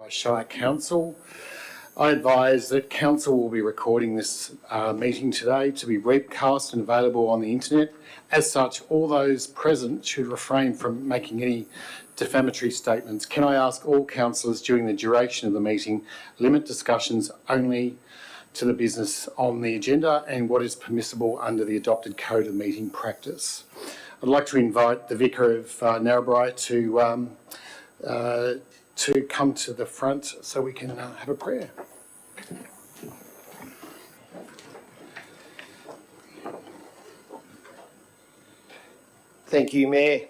Shire Council. I advise that Council will be recording this meeting today to be webcast and available on the internet. As such, all those present should refrain from making any defamatory statements. Can I ask all councillors during the duration of the meeting limit discussions only to the business on the agenda and what is permissible under the adopted Code of Meeting Practice? I'd like to invite the Vicar of Narrabri to come to the front so we can have a prayer. Thank you, Mayor.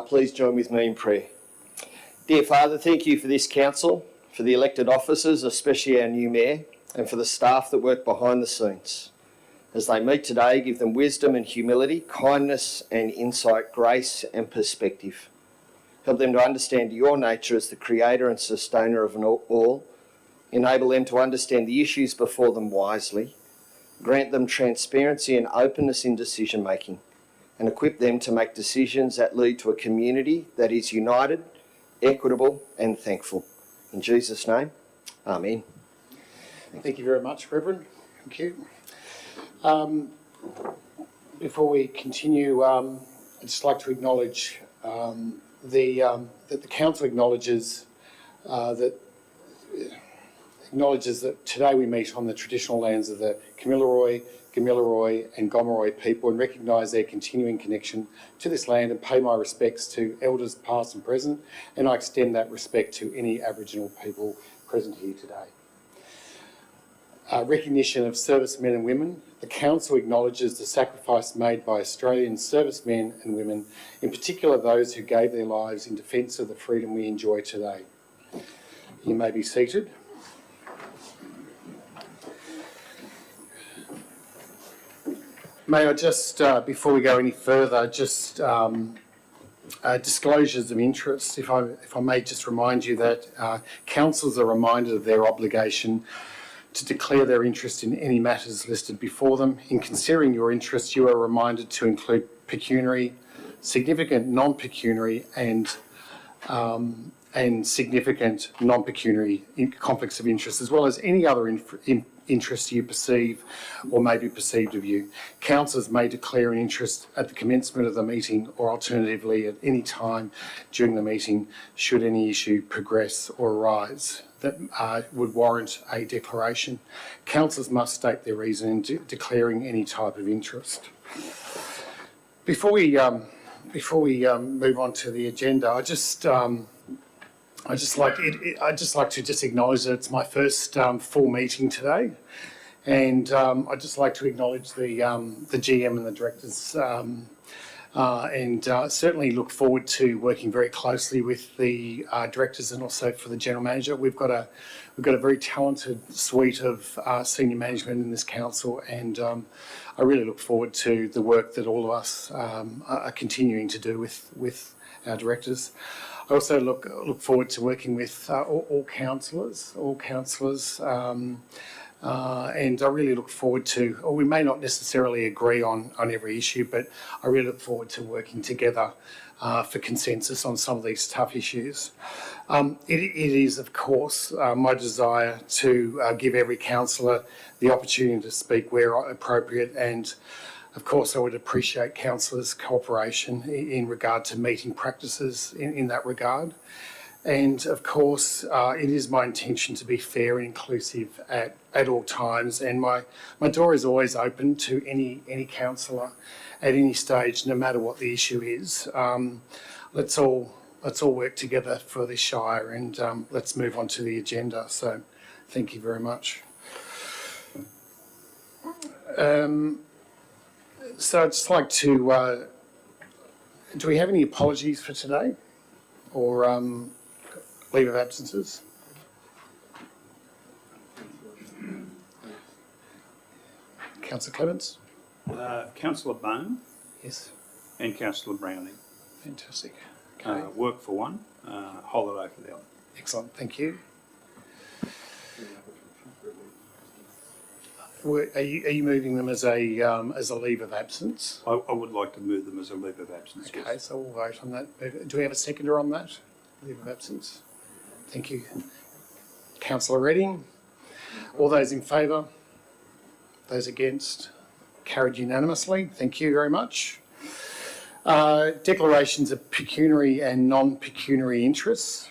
Please join with me in prayer. Dear Father, thank you for this council, for the elected officers, especially our new Mayor, and for the staff that work behind the scenes. As they meet today, give them wisdom and humility, kindness and insight, grace and perspective. Help them to understand your nature as the creator and sustainer of all. Enable them to understand the issues before them wisely. Grant them transparency and openness in decision making, and equip them to make decisions that lead to a community that is united, equitable and thankful. In Jesus' name, Amen. Thank you very much, Reverend. Thank you. Before we continue, I'd just like to acknowledge that the council acknowledges that today we meet on the traditional lands of the Kamilaroi, Gamilaroi and Gomeroi people and recognise their continuing connection to this land and pay my respects to elders past and present, and I extend that respect to any Aboriginal people present here today. Recognition of servicemen and women. The Council acknowledges the sacrifice made by Australian servicemen and women, in particular those who gave their lives in defence of the freedom we enjoy today. You may be seated. May I just, before we go any further, just disclosures of interest. If I may just remind you that councillors are reminded of their obligation to declare their interest in any matters listed before them. In considering your interest, you are reminded to include pecuniary, significant non-pecuniary and significant non-pecuniary conflicts of interest, as well as any other interests you perceive or may be perceived of you. Councillors may declare an interest at the commencement of the meeting or alternatively at any time during the meeting should any issue progress or arise that would warrant a declaration. Councillors must state their reason in declaring any type of interest. Before we move on to the agenda, I'd just like to acknowledge that it's my first full meeting today, and I'd just like to acknowledge the GM and the directors, and certainly look forward to working very closely with the directors and also for the general manager. We've got a very talented suite of senior management in this council, and I really look forward to the work that all of us are continuing to do with our directors. I also look forward to working with all councillors, and I really look forward to, or we may not necessarily agree on every issue, but I really look forward to working together for consensus on some of these tough issues. It is, of course, my desire to give every councillor the opportunity to speak where appropriate, and of course I would appreciate councillors' cooperation in regard to meeting practices in that regard. And of course, it is my intention to be fair and inclusive at all times, and my door is always open to any councillor at any stage, no matter what the issue is. Let's all work together for this Shire, and let's move on to the agenda. So, thank you very much. So I'd just like to. Do we have any apologies for today, or leave of absences? Councillor Clements? Councillor Bone. Yes. And Councillor Browning. Fantastic. Okay. Work for one, holiday for the other. Excellent, thank you. Are you moving them as a leave of absence? I would like to move them as a leave of absence. Okay, yes. so we'll vote on that. Do we have a seconder on that? Leave of absence. Thank you. Councillor Redding. All those in favour? Those against? Carried unanimously. Thank you very much. Declarations of pecuniary and non-pecuniary interests.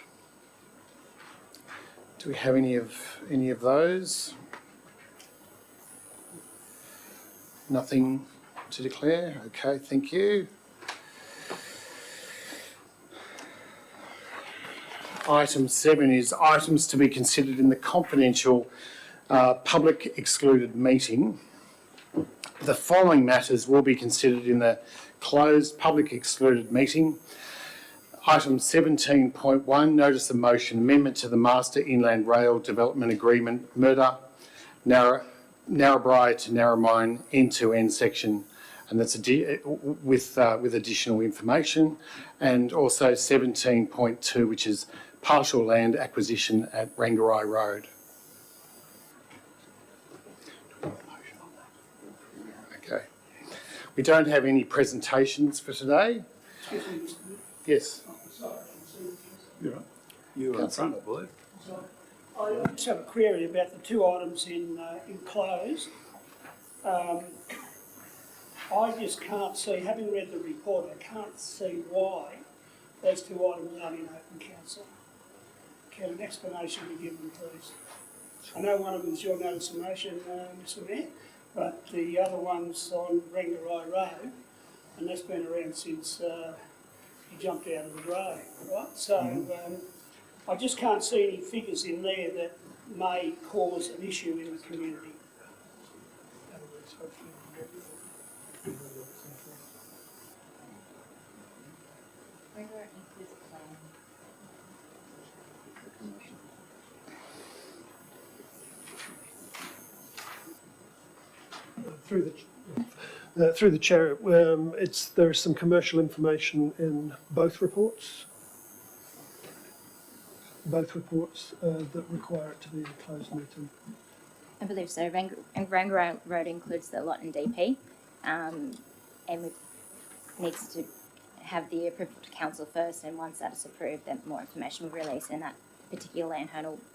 Do we have any of those? Nothing to declare? Okay, thank you. Item 7 is items to be considered in the confidential public excluded meeting. The following matters will be considered in the closed public excluded meeting. Item 17.1, notice of motion, amendment to the Master Inland Rail Development Agreement, Murder, Narrabri to Narromine end-to-end section, and that's with additional information. And also 17.2, which is partial land acquisition at Rangarai Road. Okay. We don't have any presentations for today. Yes. You were in front, I believe. I just have a query about the two items in closed. I just can't see, having read the report, I can't see why those two items aren't in open council. Can an explanation be given, please? I know one of them is your notice of motion, Mr Mayor, but the other one's on Rangarai Road, and that's been around since he jumped out of the grave, right? So I just can't see any figures in there that may cause an issue in the community. Through the chair, there is some commercial information in both reports. Both reports that require it to be a closed meeting. I believe so. Rangarai Road includes the lot and DP, and it needs to have the approval to council first, and once that is approved, then more information will release, and that particular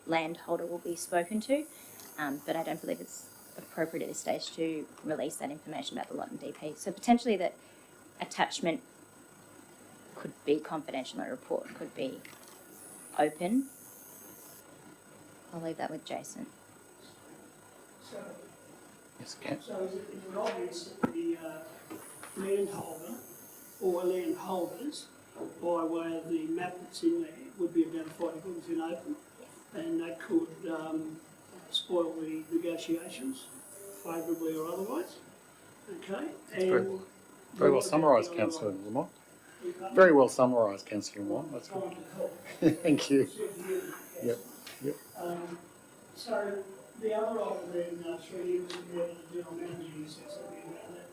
landholder will be spoken to. But I don't believe it's appropriate at this stage to release that information about the lot and DP. So potentially that attachment could be confidential, a report could be open. I'll leave that with Jason. Yes, Ken. So is it obvious that the landholder or landholders, by way of the map that's in there, would be identified if it was in open, and that could spoil the negotiations, favourably or otherwise? Okay. And very well summarised, Councillor Lamont. Very well summarised, Councillor Lamont. That's good. Thank you. Yep. So the other item then, 3 years ago, the general manager, you said something about that.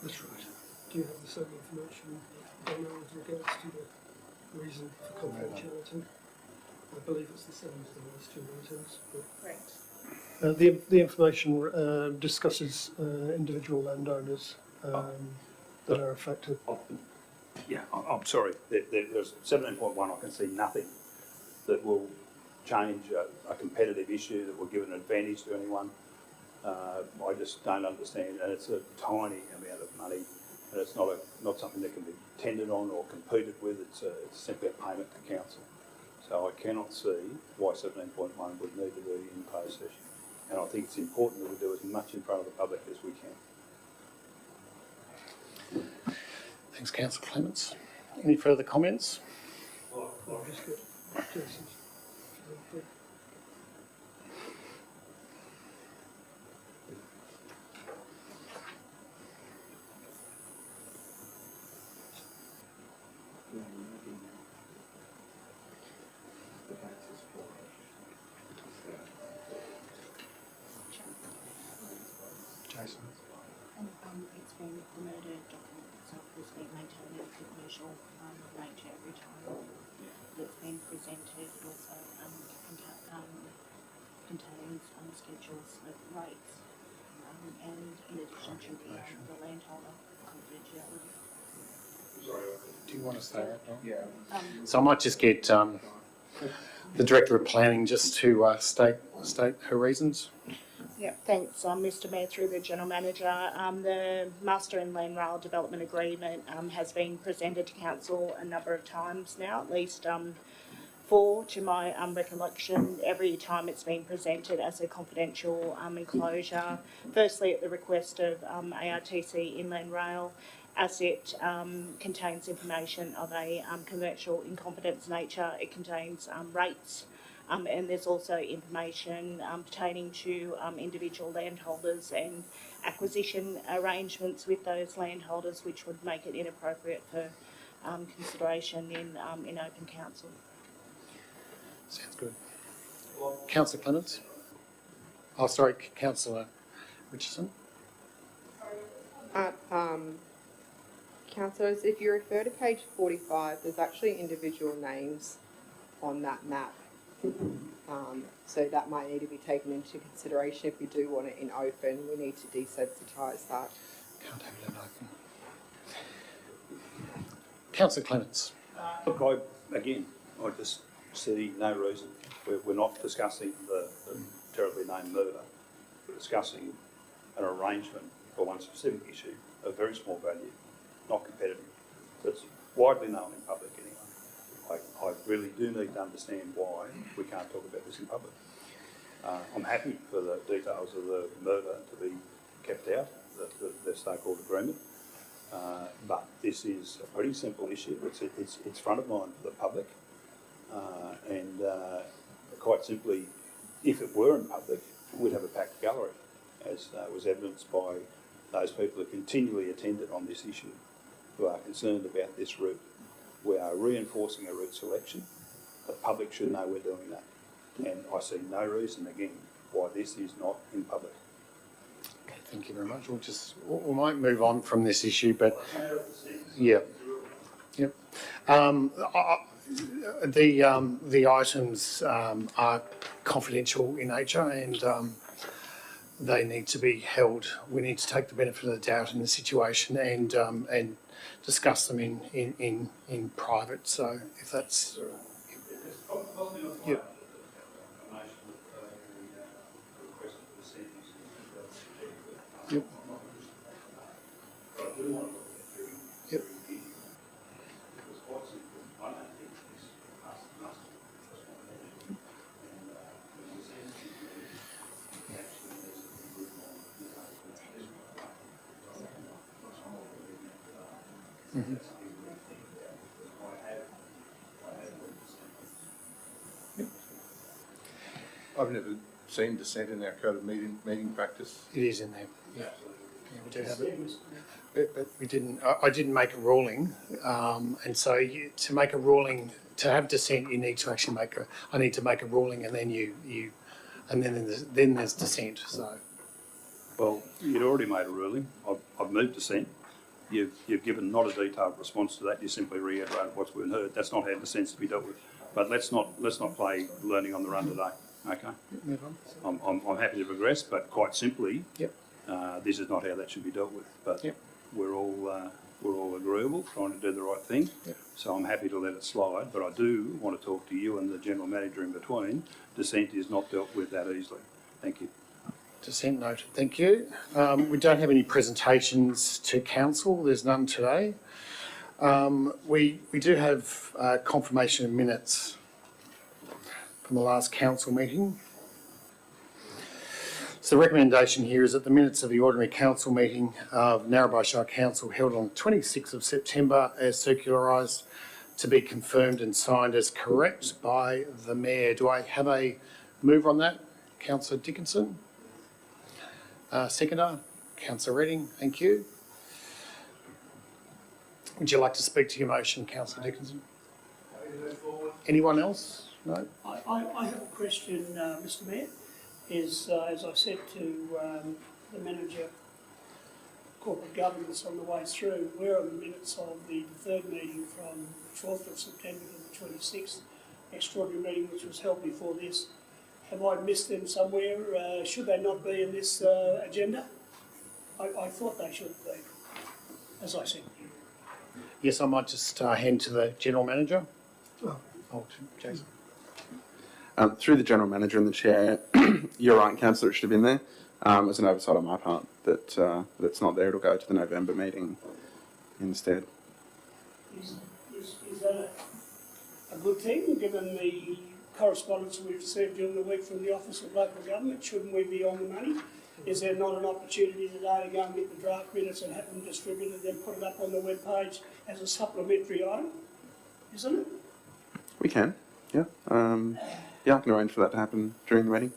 That's right. Do you have the same information, Donna, with regards to the reason for confidentiality? I believe it's the same as the last two meetings. Correct. The information discusses individual landowners that are affected. Yeah, I'm sorry. There's 17.1, I can see nothing that will change a competitive issue that will give an advantage to anyone. I just don't understand, and it's a tiny amount of money, and it's not something that can be tendered on or competed with. It's simply a payment to council. So I cannot see why 17.1 would need to be in closed session. And I think it's important that we do as much in front of the public as we can. Thanks, Councillor Clements. Any further comments? I'll just get Jason's. Jason. And it's been the murder document itself has been maintained in a commercial nature every time that's been presented. It also contains schedules of rates and in addition to the landholder confidentiality. Do you want to say that? Yeah. So I might just get the Director of Planning just to state her reasons. Yeah, thanks, Mr Mayor, through the General Manager. The Master and Land Rail Development Agreement has been presented to Council a number of times now, at least 4 to my recollection. Every time it's been presented as a confidential enclosure, firstly at the request of ARTC Inland Rail, as it contains information of a commercial in confidence nature. It contains rates, and there's also information pertaining to individual landholders and acquisition arrangements with those landholders, which would make it inappropriate for consideration in open council. Sounds good. Councillor Clements? Oh, sorry, Councillor Richardson? Councillors, if you refer to page 45, there's actually individual names on that map. So that might need to be taken into consideration if we do want it in open. We need to desensitise that. Can't have it in open. Councillor Clements? Look, I just see no reason. We're not discussing the terribly named murder. We're discussing an arrangement for one specific issue of very small value, not competitive, that's widely known in public anyway. I really do need to understand why we can't talk about this in public. I'm happy for the details of the murder to be kept out, the so-called agreement. But this is a pretty simple issue. It's front of mind for the public, and quite simply, if it were in public, we'd have a packed gallery, as was evidenced by those people who continually attended on this issue, who are concerned about this route. We are reinforcing a route selection. The public should know we're doing that, and I see no reason again why this is not in public. Okay, thank you very much. We might move on from this issue, but yeah, yep. The items are confidential in nature, and they need to be held. We need to take the benefit of the doubt in the situation and discuss them in private. So if that's yep. Yep. Yep. Mm-hmm. Yep. I've never seen dissent in our code of meeting practice. It is in there. Yeah, we do have it, but we didn't. I didn't make a ruling, and so to make a ruling, to have dissent, you need to actually make a. I need to make a ruling, and then and then there's dissent. So, well, you'd already made a ruling. I've moved dissent. You've given not a detailed response to that. You simply reiterated what's been heard. That's not how dissent's to be dealt with. But let's not play learning on the run today. Okay. move on. I'm happy to progress, but quite simply, Yep. This is not how that should be dealt with. But Yep. we're all agreeable, trying to do the right thing. Yep. So I'm happy to let it slide. But I do want to talk to you and the General Manager in between. Dissent is not dealt with that easily. Thank you. Dissent noted. Thank you. We don't have any presentations to council. There's none today. We do have confirmation of minutes from the last council meeting. So the recommendation here is that the minutes of the ordinary council meeting of Narrabri Shire Council held on the 26th of September as circularised to be confirmed and signed as correct by the Mayor. Do I have a mover on that? Councillor Dickinson? Seconder? Councillor Redding, thank you. Would you like to speak to your motion, Councillor Dickinson? Anyone else? No? I have a question, Mr Mayor. As I said to the Manager Corporate Governance on the way through, where are the minutes of the third meeting from the 12th of September to the 26th, extraordinary meeting which was held before this? Have I missed them somewhere? Should they not be in this agenda? I thought they should be, as I said. Yes, I might just hand to the General Manager. Oh. Oh, Jason. Through the General Manager and the Chair, you're right, Councillor, it should have been there. It was an oversight on my part that it's not there. It'll go to the November meeting instead. Is that a good thing, given the correspondence we've received during the week from the Office of Local Government? Shouldn't we be on the money? Is there not an opportunity today to go and get the draft minutes and have them distributed, then put it up on the webpage as a supplementary item? Isn't it? We can, yeah. Yeah, I can arrange for that to happen during the meeting.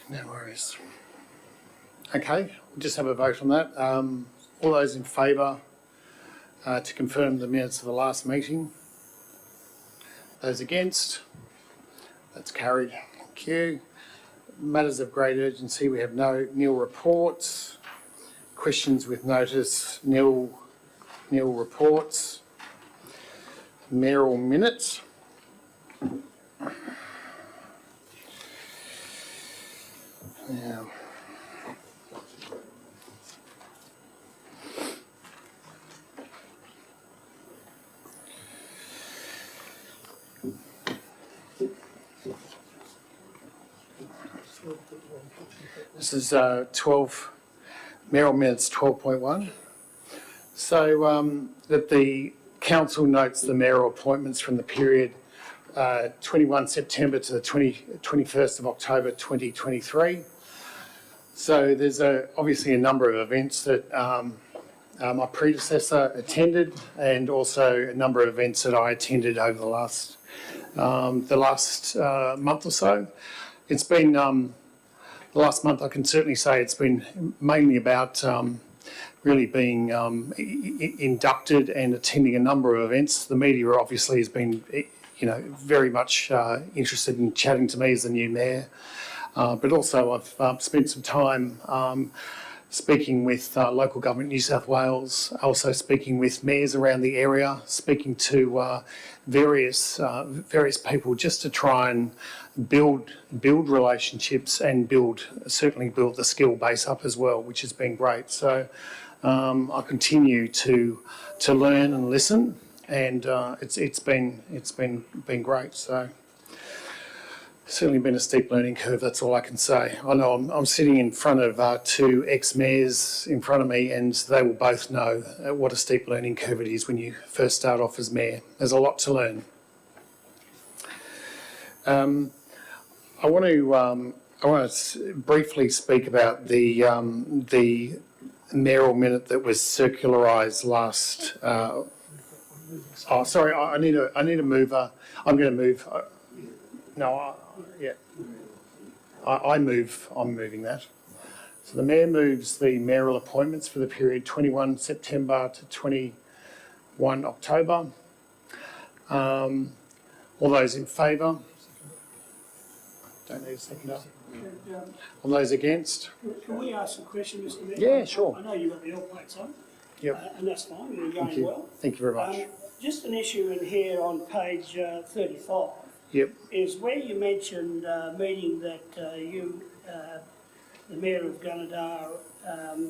No worries. Okay, we'll just have a vote on that. All those in favour to confirm the minutes of the last meeting? Those against? That's carried. Thank you. Matters of great urgency, we have no nil reports. Questions with notice, nil reports. Mayoral minutes. Yeah. This is 12, mayoral minutes 12.1. So that the council notes the mayoral appointments from the period 21 September to the 21st of October 2023. So there's obviously a number of events that my predecessor attended, and also a number of events that I attended over the last month or so. It's been the last month. I can certainly say it's been mainly about really being inducted and attending a number of events. The media obviously has been, very much interested in chatting to me as the new mayor. But also I've spent some time speaking with Local Government New South Wales, also speaking with mayors around the area, speaking to various people, just to try and build relationships and certainly build the skill base up as well, which has been great. So I continue to learn and listen, and it's been great. So certainly been a steep learning curve, that's all I can say. I know I'm sitting in front of two ex-mayors in front of me, and they will both know what a steep learning curve it is when you first start off as mayor. There's a lot to learn. I want to briefly speak about the mayoral minute that was circularised last. I need a mover. I'm going to move. I'm moving that. So the mayor moves the mayoral appointments for the period 21 September to 21 October. All those in favour? Don't need a seconder. All those against? Can we ask a question, Mr Mayor? Yeah, sure. I know you've got the all plates on. Yep. And that's fine, you're Thank going you. well. Thank you very much. Just an issue in here on page 35. Yep. Is where you mentioned meeting that the Mayor of Gunnedah,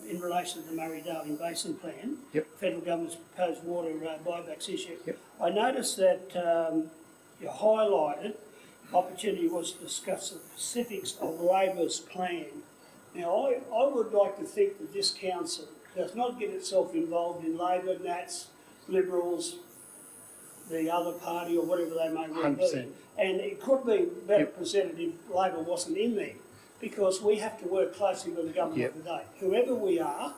in relation to the Murray-Darling Basin Plan, Yep. federal government's proposed water buybacks issue. Yep. I noticed that you highlighted opportunity was to discuss the specifics of Labor's plan. Now, I would like to think that this council does not get itself involved in Labor, Nats, Liberals, the other party, or whatever they may well be. 100%. And it could be better Yep. presented if Labor wasn't in there, because we have to work closely with the government Yep. of the day. Whoever we are,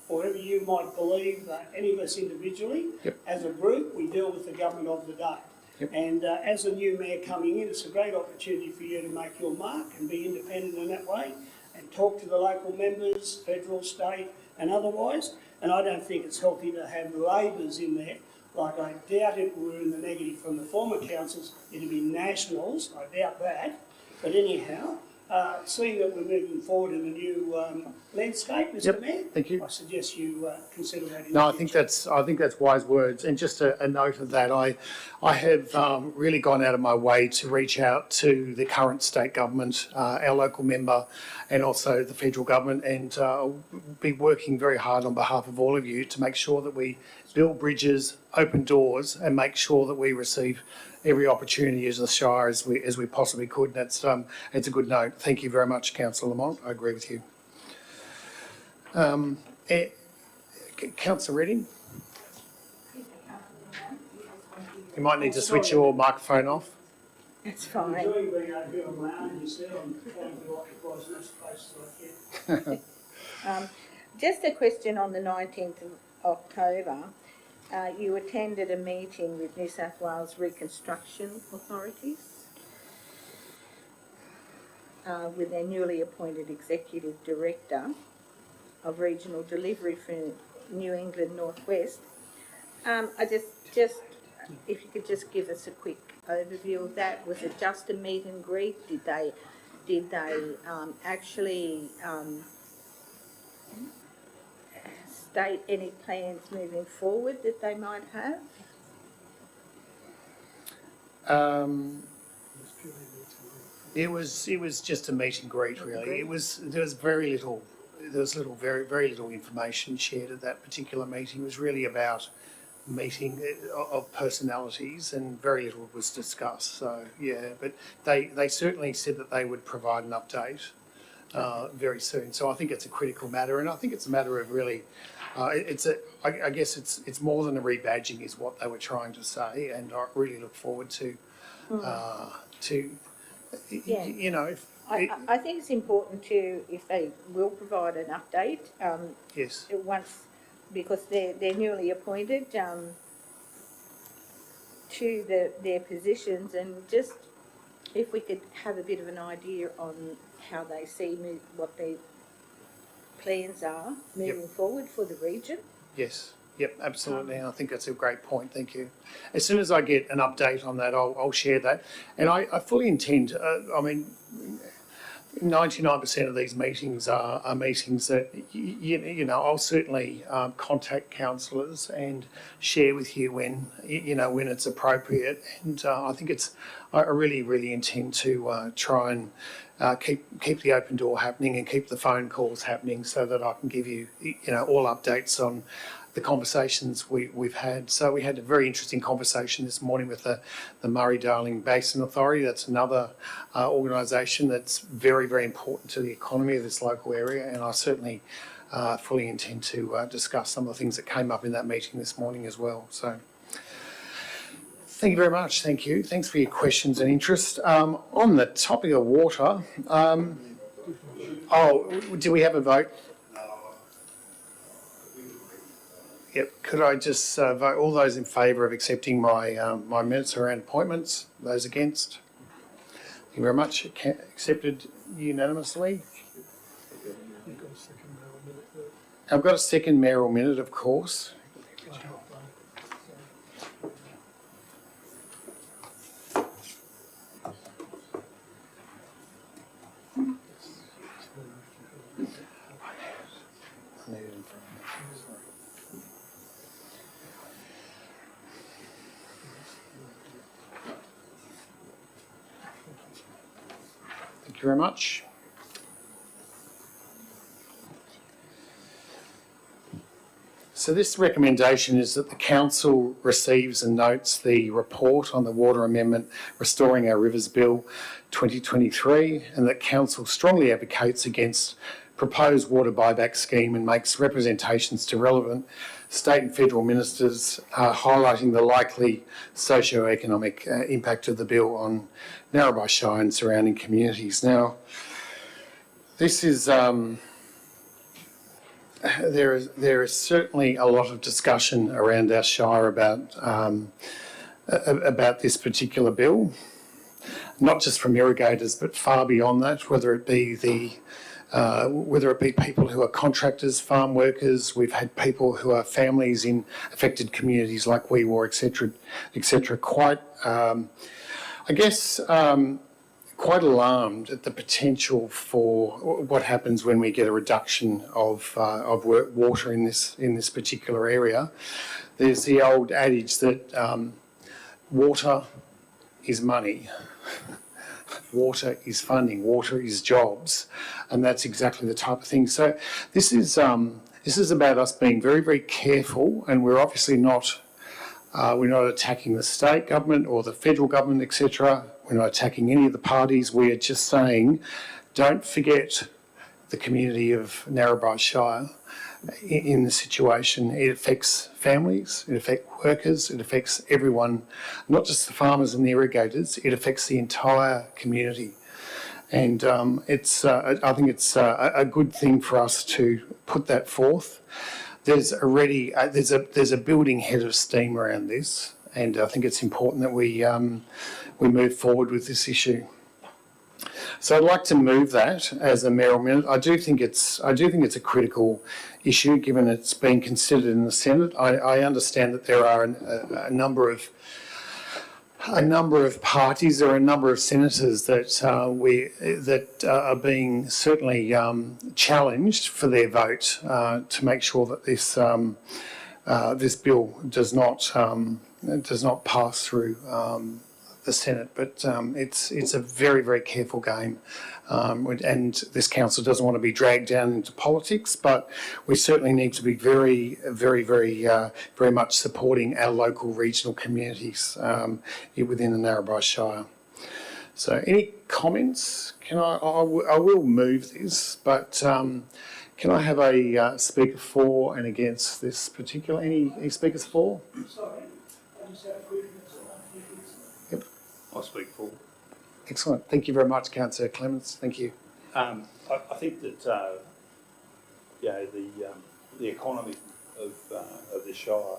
or whoever you might believe, any of us individually, Yep. as a group, we deal with the government of the day. Yep. And as a new mayor coming in, it's a great opportunity for you to make your mark and be independent in that way, and talk to the local members, federal, state, and otherwise. And I don't think it's healthy to have Labors in there. Like, I doubt it were in the negative from the former councils, it'd be Nationals, I doubt that. But anyhow, seeing that we're moving forward in the new landscape, Mr. Yep. Mayor, Thank you. I suggest you consider that in No, the I think future. that's wise words. And just a note of that, I have really gone out of my way to reach out to the current state government, our local member, and also the federal government, and I'll be working very hard on behalf of all of you to make sure that we build bridges, open doors, and make sure that we receive every opportunity as the Shire as we possibly could. And that's it's a good note. Thank you very much, Councillor Lamont. I agree with you. Councillor Redding, you might need to switch your microphone off. That's fine. Enjoying being out here on my own, you said, I'm trying to occupy as much space as I can. Just a question on the 19th of October. You attended a meeting with New South Wales Reconstruction Authorities with their newly appointed Executive Director of Regional Delivery for New England Northwest. I just if you could just give us a quick overview of that. Was it just a meet and greet? Did they actually state any plans moving forward that they might have? It was just a meet and greet, really. There was very little information shared at that particular meeting. It was really about meeting of personalities, and very little was discussed. So yeah, but they certainly said that they would provide an update very soon. So I think it's a critical matter, and I think it's a matter of really, I guess it's more than a rebadging is what they were trying to say, and I really look forward to you know. I think it's important to, if they will provide an update, Yes. once, because they're newly appointed to their positions, and just if we could have a bit of an idea on how they see what their plans are moving forward for the region. Yes. Yep, absolutely. And I think that's a great point. Thank you. As soon as I get an update on that, I'll share that. And I fully intend, 99% of these meetings are meetings that, you know, I'll certainly contact councillors and share with you when it's appropriate. And I think I really intend to try and keep the open door happening and keep the phone calls happening so that I can give you, all updates on the conversations we've had. So we had a very interesting conversation this morning with the Murray-Darling Basin Authority. That's another organisation that's very, very important to the economy of this local area, and I certainly fully intend to discuss some of the things that came up in that meeting this morning as well. So thank you very much. Thank you. Thanks for your questions and interest. On the topic of water, do we have a vote? Yep. Could I just vote all those in favour of accepting my my minutes around appointments? Those against? Thank you very much. Accepted unanimously. I've got a second mayoral minute, of course. Thank you very much. So this recommendation is that the council receives and notes the report on the water amendment Restoring Our Rivers Bill 2023, and that council strongly advocates against proposed water buyback scheme and makes representations to relevant state and federal ministers highlighting the likely socio-economic impact of the bill on Narrabri Shire and surrounding communities. Now, this is there is certainly a lot of discussion around our Shire about this particular bill, not just from irrigators but far beyond that, whether it be people who are contractors, farm workers. We've had people who are families in affected communities like Wee Waa, etc. Quite, quite alarmed at the potential for what happens when we get a reduction of water in this particular area. There's the old adage that water is money. Water is funding, water is jobs, and that's exactly the type of thing. So this is This is about us being very, very careful, and we're obviously not, we're not attacking the state government or the federal government, etc. We're not attacking any of the parties. We are just saying, don't forget the community of Narrabri Shire in the situation. It affects families, it affects workers, it affects everyone, not just the farmers and the irrigators, it affects the entire community. And I think it's a good thing for us to put that forth. There's already there's a building head of steam around this, and I think it's important that we move forward with this issue. So I'd like to move that as a mayoral minute. I do think it's a critical issue, given it's being considered in the Senate. I understand that there are a number of parties, there are a number of senators that are being certainly challenged for their vote to make sure that this bill does not pass through the Senate. But it's a very, very careful game, and this council doesn't want to be dragged down into politics. But we certainly need to be very, very, very much supporting our local regional communities within the Narrabri Shire. So, any comments? I will move this, but can I have a speaker for and against this particular? Any speakers for? Sorry, I just have a quick. Yep. I'll speak for. Excellent. Thank you very much, Councillor Clements. Thank you. I think that the economy of the Shire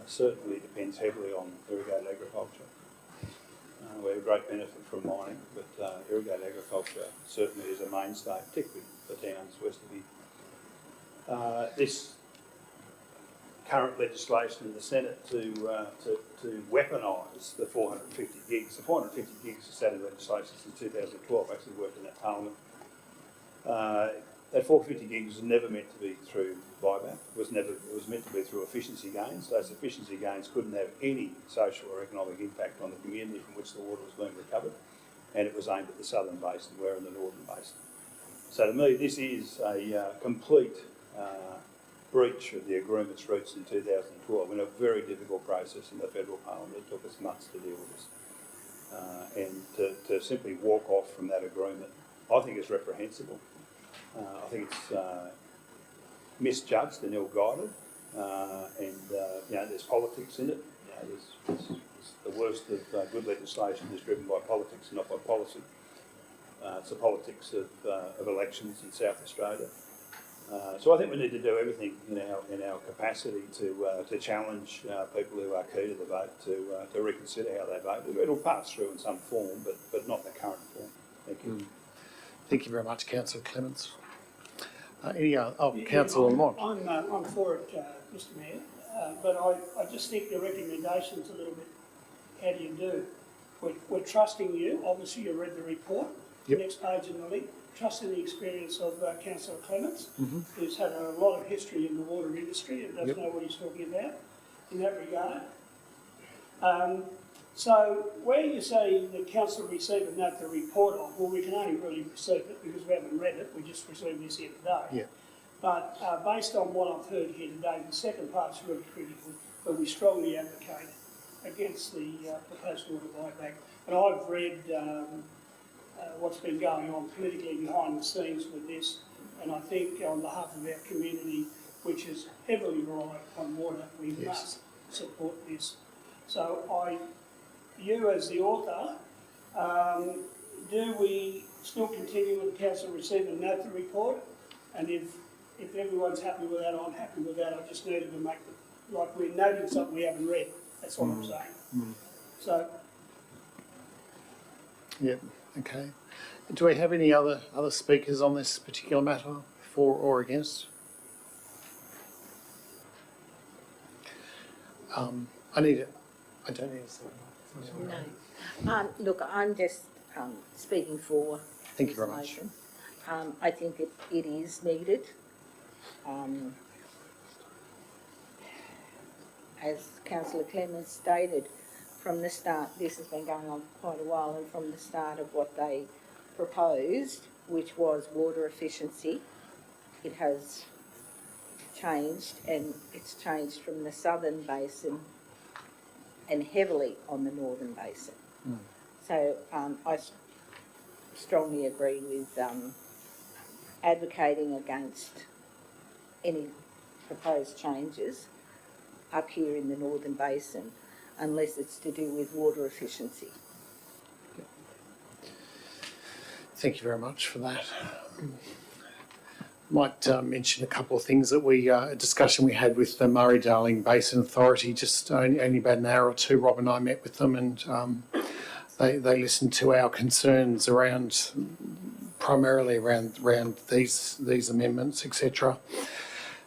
certainly depends heavily on irrigated agriculture. We have a great benefit from mining, but irrigated agriculture certainly is a mainstay, particularly for towns west of here. This current legislation in the Senate to weaponise the 450 gigs. The 450 gigs has sat in legislation since 2012. Actually worked in that parliament. That 450 gigs was never meant to be through buyback. It was meant to be through efficiency gains. Those efficiency gains couldn't have any social or economic impact on the community from which the water was being recovered, and it was aimed at the southern basin. We're in the northern basin. So to me, this is a complete breach of the agreement's roots in 2012 in a very difficult process in the federal parliament. It took us months to deal with this. And to simply walk off from that agreement, I think is reprehensible. I think it's misjudged and ill-guided, and there's politics in it. There's the worst of good legislation is driven by politics and not by policy. It's the politics of elections in South Australia. So I think we need to do everything in our capacity to challenge people who are key to the vote to reconsider how they vote. It'll pass through in some form, but not the current form. Thank you. Thank you very much, Councillor Clements. Any other? Oh, Councillor Lamont. I'm for it, Mr Mayor, but I just think the recommendation's a little bit, how do you do? We're trusting you. Obviously, you read the report. Yep. The next page in the link. Trusting the experience of Councillor Clements, who's had a lot of history in the water industry and does know what he's talking about in that regard. So where you say the council received and note the report on, well, we can only really receive it because we haven't read it. We just received this here today. Yeah. But based on what I've heard here today, the second part's really critical, but we strongly advocate against the proposed water buyback. And I've read what's been going on politically behind the scenes with this, and I think on behalf of our community, which is heavily reliant on water, we must support this. So you as the author, do we still continue with the council receive and note the report? And if everyone's happy with that, I'm happy with that. I just needed to make it like we're noting something we haven't read. That's what I'm saying. So. Yeah. Okay. Do we have any other speakers on this particular matter, for or against? I don't need a second. No. Look, I'm just speaking for. Thank you very much. I think it is needed. As Councillor Clements stated, from the start, this has been going on for quite a while, and from the start of what they proposed, which was water efficiency, it has changed, and it's changed from the southern basin and heavily on the northern basin. So I strongly agree with advocating against any proposed changes up here in the northern basin unless it's to do with water efficiency. Thank you very much for that. Might mention a couple of things that a discussion we had with the Murray-Darling Basin Authority just only about an hour or two. Rob and I met with them, and they listened to our concerns primarily around these amendments, etc.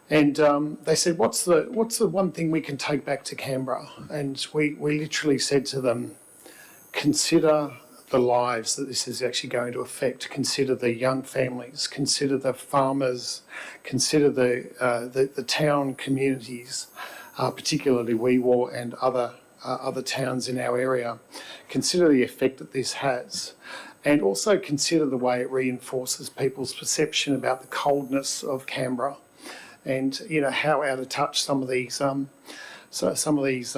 And they said, what's the one thing we can take back to Canberra? And we literally said to them, consider the lives that this is actually going to affect. Consider the young families, consider the farmers, consider the town communities, particularly Weewaw and other towns in our area. Consider the effect that this has, and also consider the way it reinforces people's perception about the coldness of Canberra, and how out of touch some of these some of these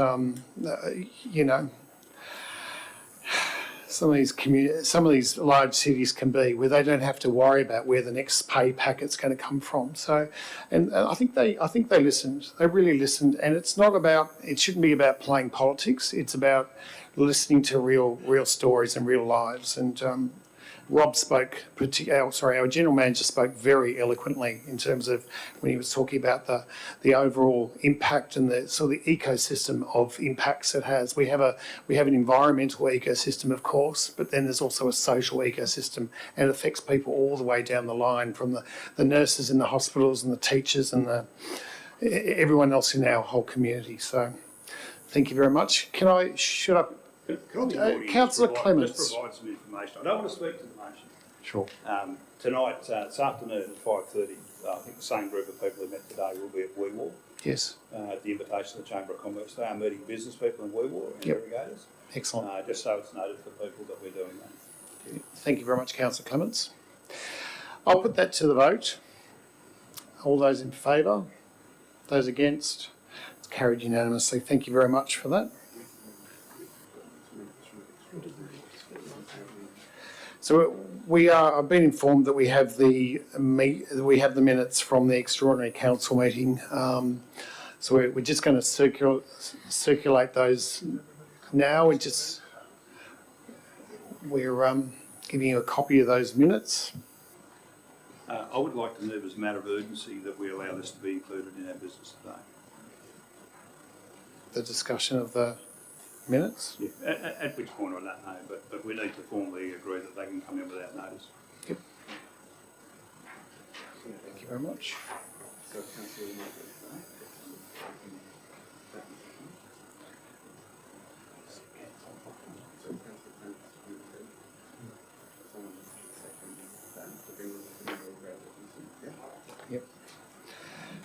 large cities can be, where they don't have to worry about where the next pay packet's going to come from. So, and I think they listened. They really listened, and it shouldn't be about playing politics. It's about listening to real stories and real lives. And Rob spoke, our general manager spoke very eloquently in terms of when he was talking about the overall impact and the sort of the ecosystem of impacts it has. We have an environmental ecosystem, of course, but then there's also a social ecosystem, and it affects people all the way down the line, from the nurses in the hospitals and the teachers and everyone else in our whole community. So thank you very much. Should I? Councillor Clements. Just provide some information. I don't want to speak to the motion. Sure. Tonight, this afternoon at 5:30, I think the same group of people who met today will be at Weewaw. Yes. At the invitation of the Chamber of Commerce. They are meeting business people in Weewaw and irrigators. Excellent. Just so it's noted for people that we're doing that. Thank you very much, Councillor Clements. I'll put that to the vote. All those in favour? Those against? It's carried unanimously. Thank you very much for that. So I've been informed that we have the minutes from the extraordinary council meeting. So we're just going to circulate those now. We're giving you a copy of those minutes. I would like to move as a matter of urgency that we allow this to be included in our business today. The discussion of the minutes? Yeah. At which point I don't know, but we need to formally agree that they can come in without notice. Yep. Thank you very much. Yep.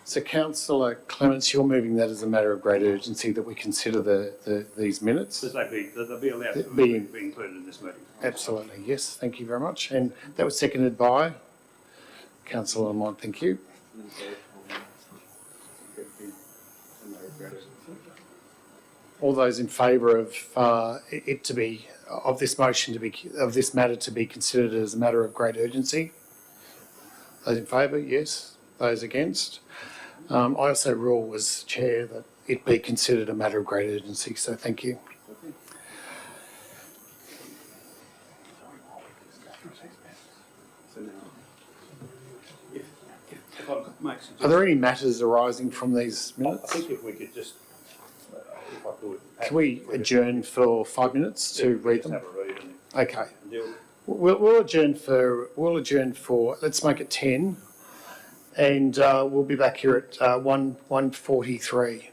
So Councillor Clements, you're moving that as a matter of great urgency that we consider these minutes? That they'll be allowed to be included in this meeting. Absolutely, yes. Thank you very much. And that was seconded by Councillor Lamont. Thank you. All those in favour of this matter to be considered as a matter of great urgency? Those in favour, yes. Those against? I also rule as chair that it be considered a matter of great urgency, so thank you. Are there any matters arising from these minutes? I think if we could just, if I could. Can we adjourn for 5 minutes to read them? Have a read and Okay. deal. We'll adjourn for, let's make it 10, and we'll be back here at 1:43.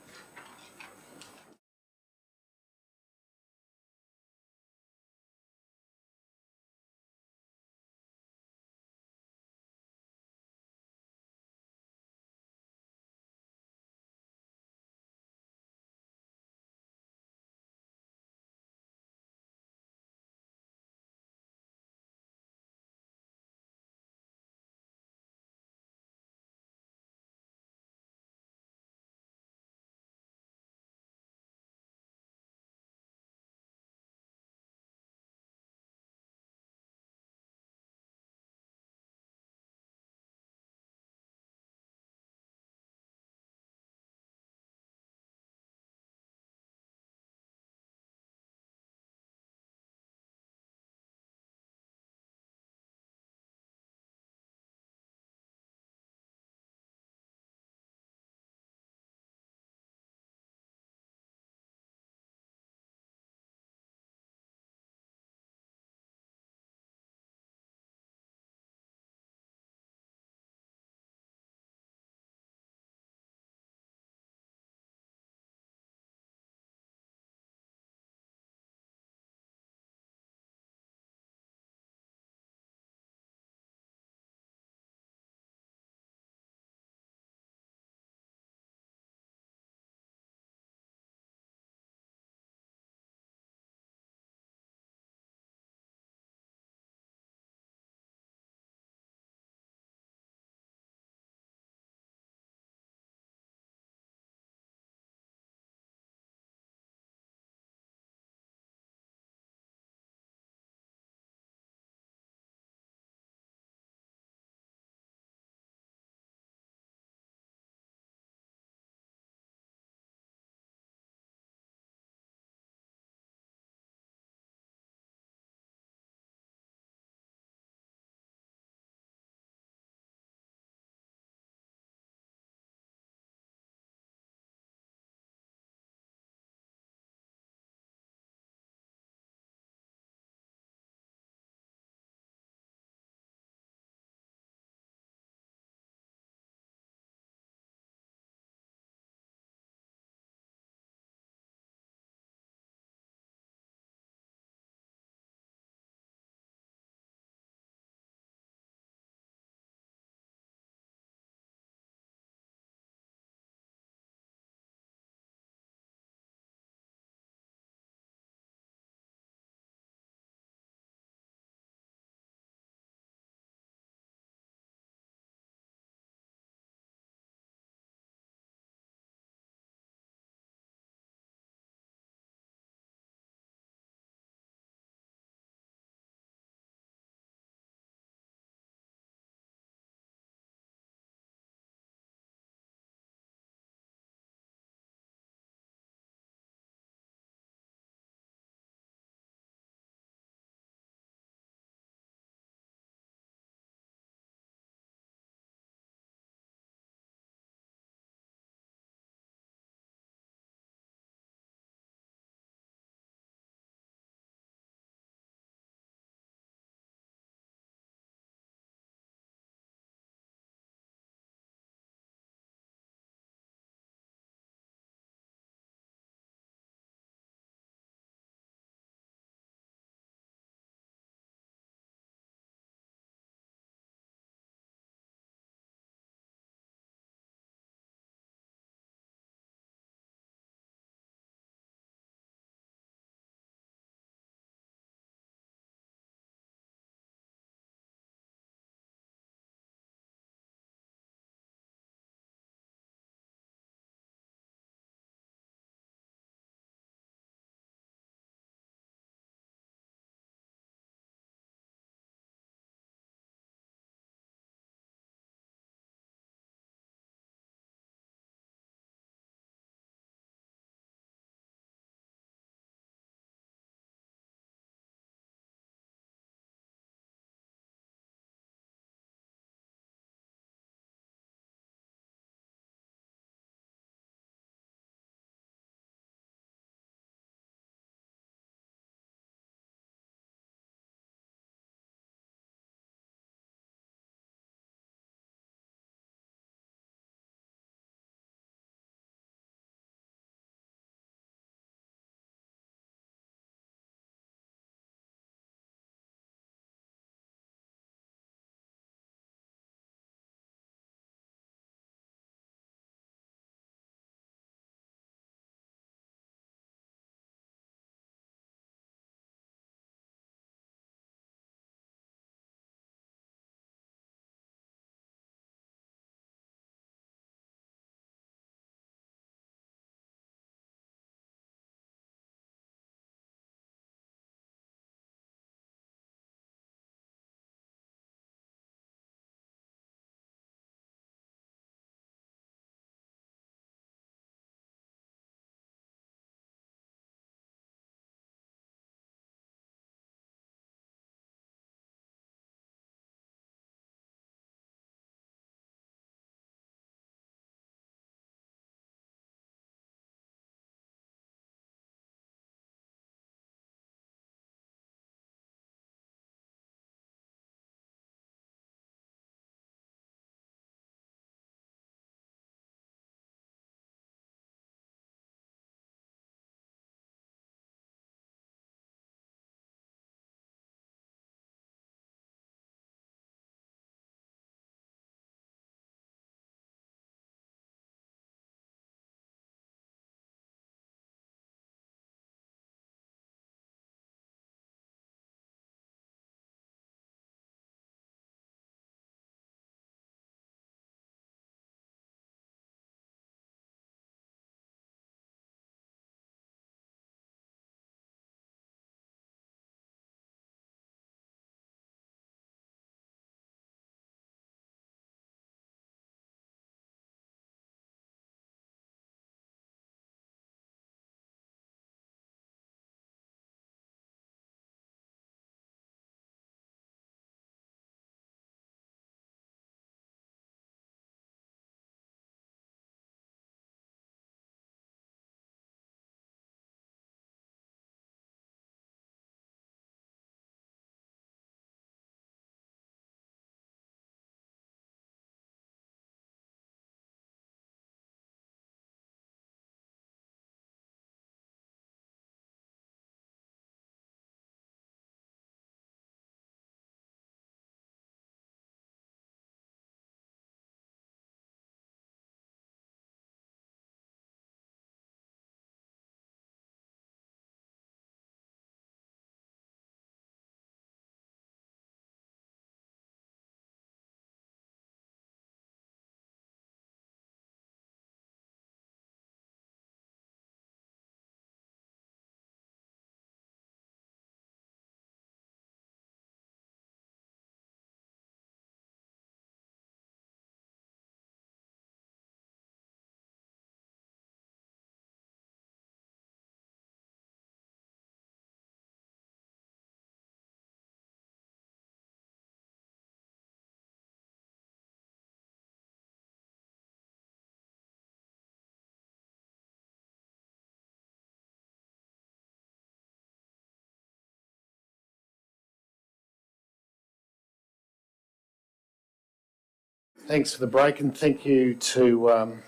Thanks for the break, and thank you to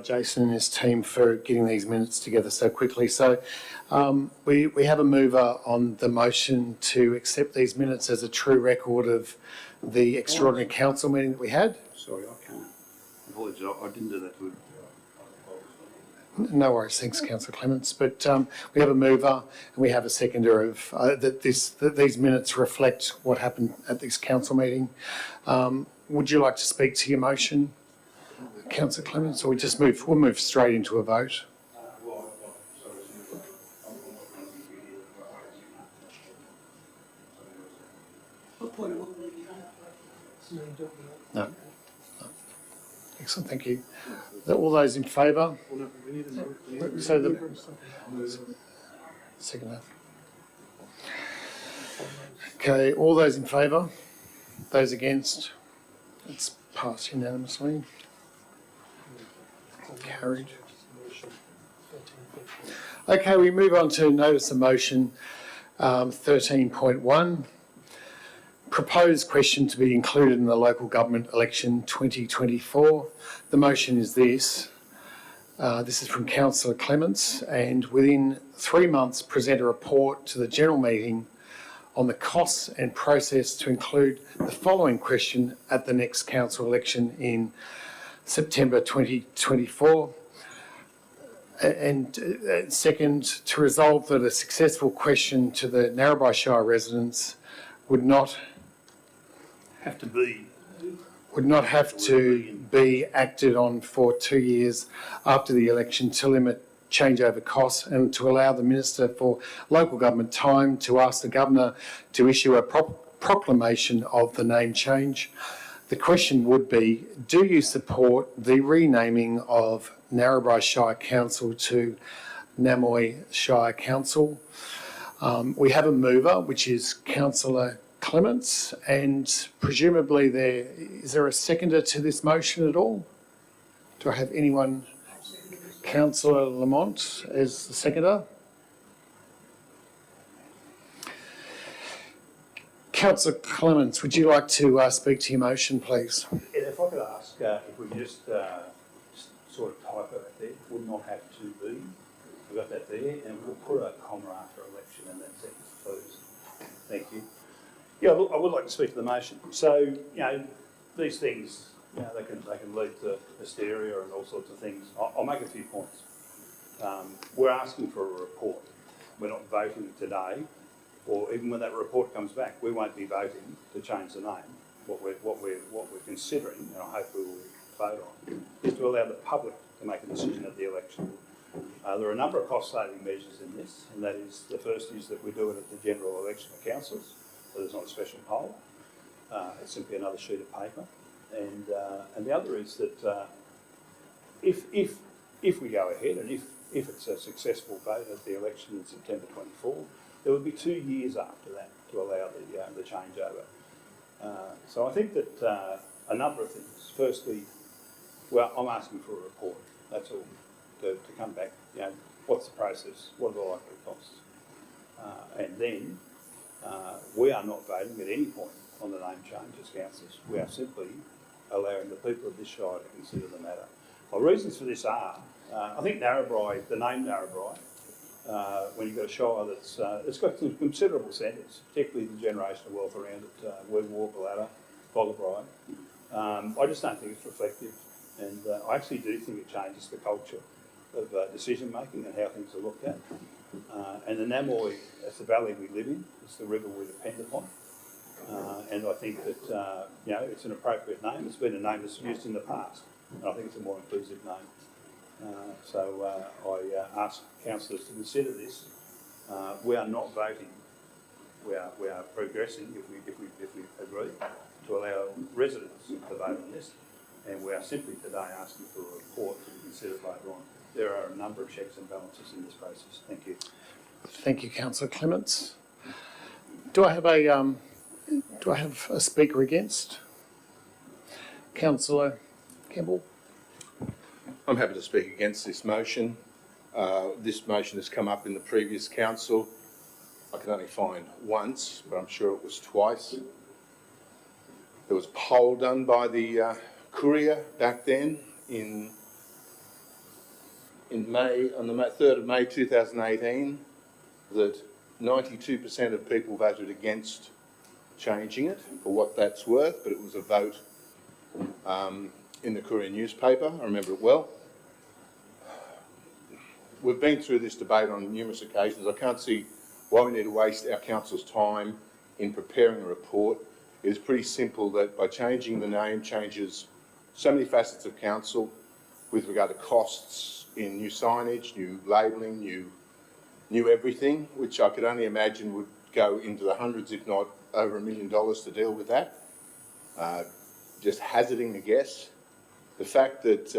Jason and his team for getting these minutes together so quickly. So we have a mover on the motion to accept these minutes as a true record of the extraordinary council meeting that we had. Sorry, I can't. Apologies, I didn't do that. No worries, thanks, Councillor Clements. But we have a mover and we have a seconder of that these minutes reflect what happened at this council meeting. Would you like to speak to your motion, Councillor Clements, or we'll move straight into a vote? No. Excellent, thank you. All those in favour? So the second half. Okay, all those in favour? Those against? It's passed unanimously. Carried. Okay, we move on to notice of motion 13.1. Proposed question to be included in the local government election 2024. The motion is this. This is from Councillor Clements, and within 3 months present a report to the general meeting on the costs and process to include the following question at the next council election in September 2024. And second, to resolve that a successful question to the Narrabri Shire residents would not Have to be. would not have to be acted on for 2 years after the election to limit changeover costs and to allow the Minister for Local Government time to ask the Governor to issue a proclamation of the name change. The question would be, do you support the renaming of Narrabri Shire Council to Namoy Shire Council? We have a mover, which is Councillor Clements, and presumably is there a seconder to this motion at all? Do I have anyone? Councillor Lamont as the seconder. Councillor Clements, would you like to speak to your motion, please? If I could ask, if we just sort of type it there, would not have to be. We've got that there, and we'll put a comma after election in that sentence, please. Thank you. Yeah, look, I would like to speak to the motion. So, these things, they can lead to hysteria and all sorts of things. I'll make a few points. We're asking for a report. We're not voting today, or even when that report comes back, we won't be voting to change the name. What we're considering, and I hope we will vote on, is to allow the public to make a decision at the election. There are a number of cost-saving measures in this, and that is, the first is that we do it at the general election of councils, so there's not a special poll. It's simply another sheet of paper. And the other is that if we go ahead and if it's a successful vote at the election in September 24, there would be 2 years after that to allow the changeover. So I think that a number of things. Firstly, well, I'm asking for a report. That's all. To come back, what's the process? What are the likely costs? And then we are not voting at any point on the name change as councillors. We are simply allowing the people of this shire to consider the matter. My reasons for this are, I think Narrabri, the name Narrabri, when you've got a shire that's it's got some considerable centres, particularly the generational wealth around it, Wegwar, Ballata, Boggabri. I just don't think it's reflective, and I actually do think it changes the culture of decision making and how things are looked at. And the Namoy, it's the valley we live in, it's the river we depend upon. And I think that it's an appropriate name. It's been a name that's used in the past, and I think it's a more inclusive name. So I ask councillors to consider this. We are not voting. We are progressing if we agree to allow residents to vote on this, and we are simply today asking for a report to be considered later on. There are a number of checks and balances in this process. Thank you. Thank you, Councillor Clements. Do I have a speaker against? Councillor Campbell. I'm happy to speak against this motion. This motion has come up in the previous council. I can only find once, but I'm sure it was twice. There was a poll done by the Courier back then in May, on the 3rd of May 2018, that 92% of people voted against changing it, for what that's worth, but it was a vote in the Courier newspaper. I remember it well. We've been through this debate on numerous occasions. I can't see why we need to waste our council's time in preparing a report. It is pretty simple that by changing the name changes so many facets of council with regard to costs in new signage, new labelling, new everything, which I could only imagine would go into the hundreds, if not over $1 million to deal with that. Just hazarding a guess. The fact that,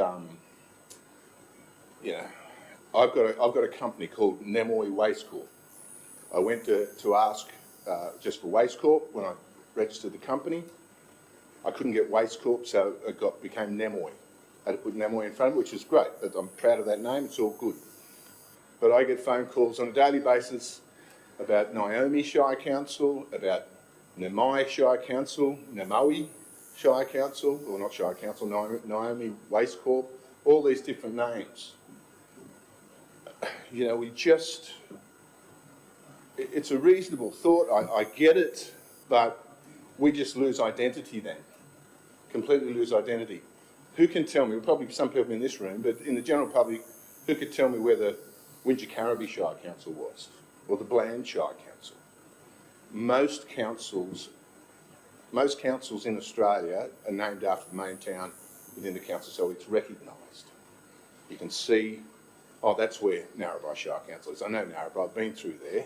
you know, I've got a company called Nemoy Waste Corp. I went to ask just for Waste Corp when I registered the company. I couldn't get Waste Corp, so it became Nemoy. I had to put Nemoy in front of it, which is great. But I'm proud of that name. It's all good. But I get phone calls on a daily basis about Naomi Shire Council, about Namai Shire Council, Namoe Shire Council, or not Shire Council, Naomi Waste Corp, all these different names. You know, it's a reasonable thought, I get it, but we just lose identity then, completely lose identity. Who can tell me, probably some people in this room, but in the general public, who could tell me where the Narrabri Shire Council was, or the Bland Shire Council? Most councils in Australia are named after the main town within the council, so it's recognised. You can see, oh, that's where Narrabri Shire Council is. I know Narrabri, I've been through there.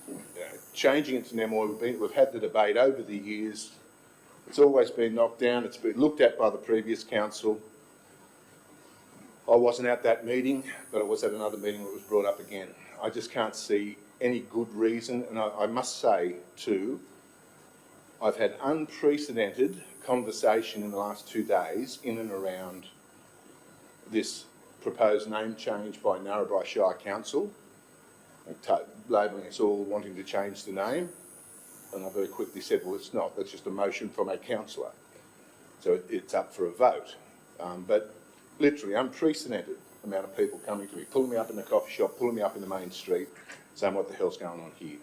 You know, changing it to Nemoy, we've had the debate over the years. It's always been knocked down. It's been looked at by the previous council. I wasn't at that meeting, but I was at another meeting where it was brought up again. I just can't see any good reason, and I must say too, I've had unprecedented conversation in the last 2 days in and around this proposed name change by Narrabri Shire Council, labelling us all wanting to change the name. And I very quickly said, well, it's not. That's just a motion from a councillor. So it's up for a vote. But literally unprecedented amount of people coming to me, pulling me up in the coffee shop, pulling me up in the main street, saying what the hell's going on here.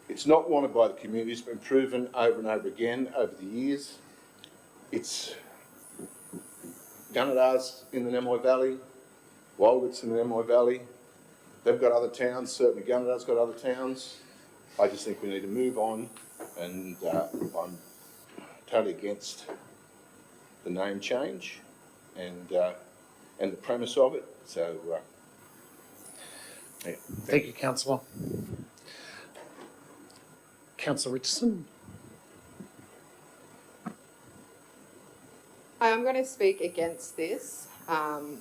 It's not wanted by the community. It's been proven over and over again over the years. It's Gunnedar's in the Nemoy Valley, Walgett's in the Nemoy Valley. They've got other towns, certainly Gunnedar's got other towns. I just think we need to move on, and I'm totally against the name change and the premise of it. So, yeah. Thank you, Councillor. Councillor Richardson. I'm going to speak against this on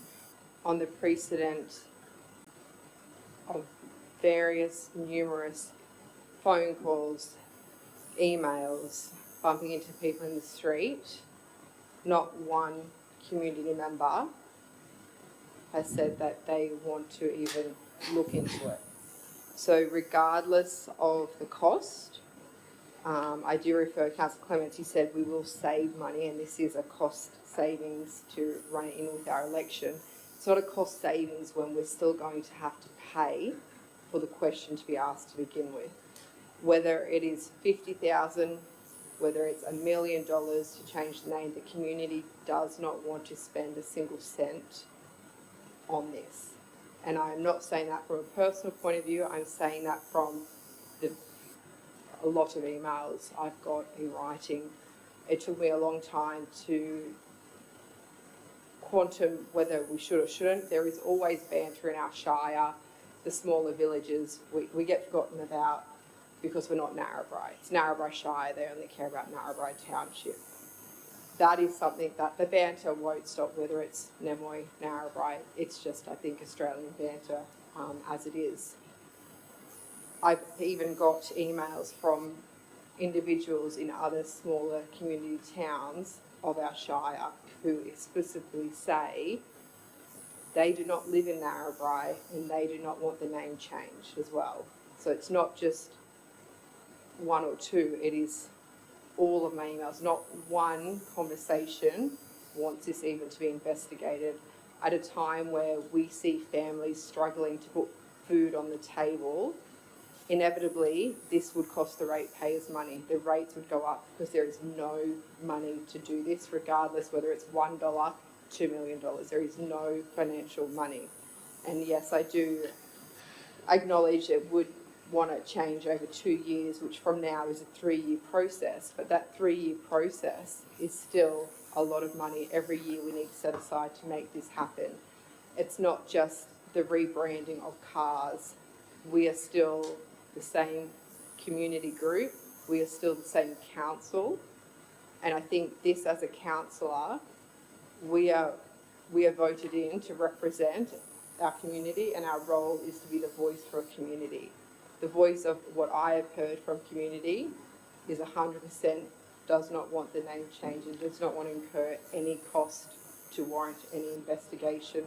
the precedent of numerous phone calls, emails, bumping into people in the street. Not one community member has said that they want to even look into it. So regardless of the cost, I do refer Councillor Clements, he said we will save money, and this is a cost savings to run it in with our election. It's not a cost savings when we're still going to have to pay for the question to be asked to begin with. Whether it is $50,000, whether it's $1 million to change the name, the community does not want to spend a single cent on this. And I'm not saying that from a personal point of view, I'm saying that from a lot of emails I've got in writing. It took me a long time to quantum whether we should or shouldn't. There is always banter in our shire. The smaller villages, we get forgotten about because we're not Narrabri. It's Narrabri Shire, they only care about Narrabri Township. That is something that the banter won't stop, whether it's Nemoy, Narrabri. It's just, I think, Australian banter as it is. I've even got emails from individuals in other smaller community towns of our shire who explicitly say they do not live in Narrabri and they do not want the name changed as well. So it's not just one or two, it is all of my emails. Not one conversation wants this even to be investigated at a time where we see families struggling to put food on the table. Inevitably, this would cost the ratepayers money. The rates would go up because there is no money to do this, regardless whether it's $1, $2 million. There is no financial money. And yes, I do acknowledge it would want to change over 2 years, which from now is a 3-year process. But that 3-year process is still a lot of money every year we need to set aside to make this happen. It's not just the rebranding of cars. We are still the same community group. We are still the same council. And I think this, as a councillor, we are voted in to represent our community, and our role is to be the voice for a community. The voice of what I have heard from community is 100% does not want the name change and does not want to incur any cost to warrant any investigation.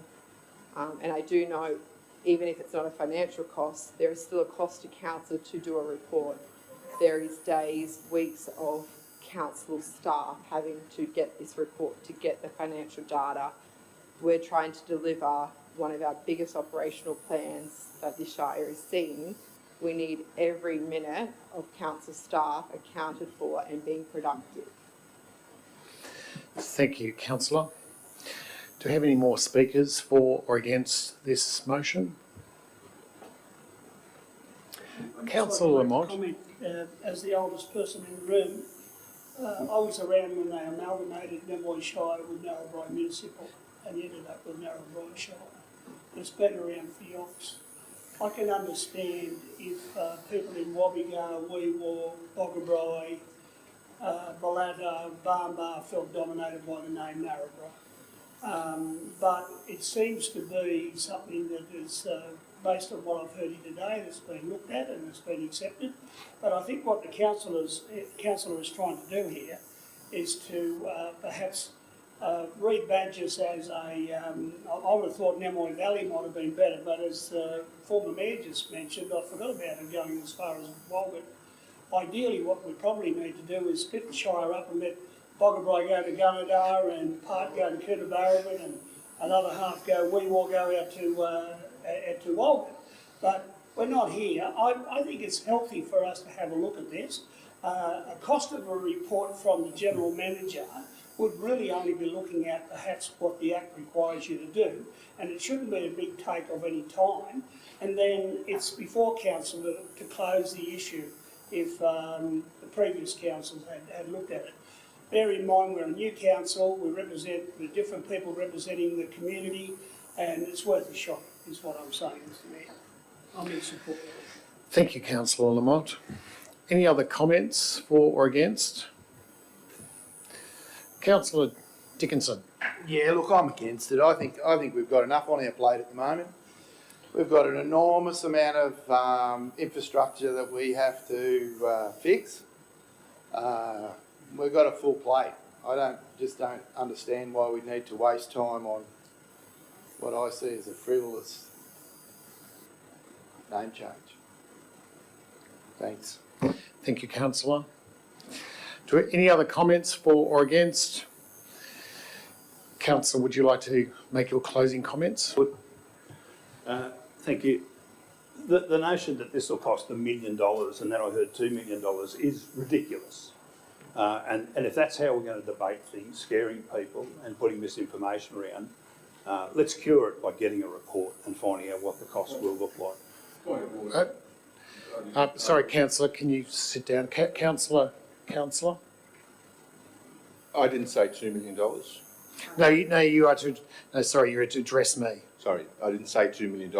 And I do know, even if it's not a financial cost, there is still a cost to council to do a report. There is days, weeks of council staff having to get this report, to get the financial data. We're trying to deliver one of our biggest operational plans that the Shire has seen. We need every minute of council staff accounted for and being productive. Thank you, councillor. Do we have any more speakers for or against this motion? Councillor Lamont. Comment, as the oldest person in the room, I was around when they amalgamated Narrabri Shire with Narrabri Municipal and ended up with Narrabri Shire. It's been around for yonks. I can understand if people in Wobbegar, Weewar, Boggabri, Balata, Barmbar felt dominated by the name Narrabri. But it seems to be something that is, based on what I've heard here today, that's been looked at and it's been accepted. But I think what the councillor is trying to do here is to perhaps rebadge us as a, I would have thought Namoi Valley might have been better, but as the former mayor just mentioned, I forgot about it going as far as Walgett. Ideally, what we probably need to do is split the Shire up and let Boggabri go to Gunnedah and part go to Coonabarabran and another half go, Weewar go out to Walgett. But we're not here. I think it's healthy for us to have a look at this. A cost of a report from the General Manager would really only be looking at perhaps what the Act requires you to do, and it shouldn't be a big take of any time. And then it's before council to close the issue if the previous councils had looked at it. Bear in mind we're a new council, we represent the different people representing the community, and it's worth a shot, is what I'm saying, Mr Mayor. I'm in support of it. Thank you, councillor Lamont. Any other comments for or against? Councillor Dickinson. Yeah, look, I'm against it. I think we've got enough on our plate at the moment. We've got an enormous amount of infrastructure that we have to fix. We've got a full plate. I just don't understand why we need to waste time on what I see as a frivolous name change. Thanks. Thank you, councillor. Any other comments for or against? Councillor, would you like to make your closing comments? Thank you. The notion that this will cost $1 million and then I heard $2 million is ridiculous. And if that's how we're going to debate things, scaring people and putting misinformation around, let's cure it by getting a report and finding out what the cost will look like. Sorry, councillor, can you sit down? Councillor? I didn't say $2 million. No, you are to. No, sorry, you're to address me. Sorry, I didn't say $2 million.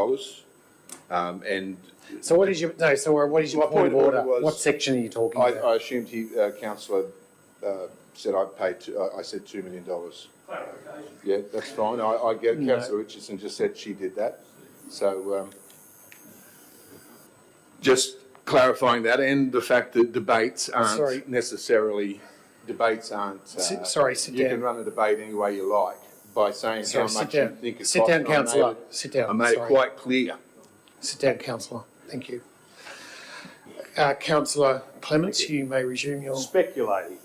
And so what is your what is your point of order? What section are you talking about? I assumed councillor said I said $2 million. Yeah, that's fine. I get it. Councillor Richardson just said she did that. So just clarifying that, and the fact that debates aren't necessarily debates aren't. Sit you down. can run a debate any way you like by saying how much you think it costs. Sit down, councillor. Sit down. I made it quite clear. Sit down, councillor. Thank you. Councillor Clements, you may resume your... Speculating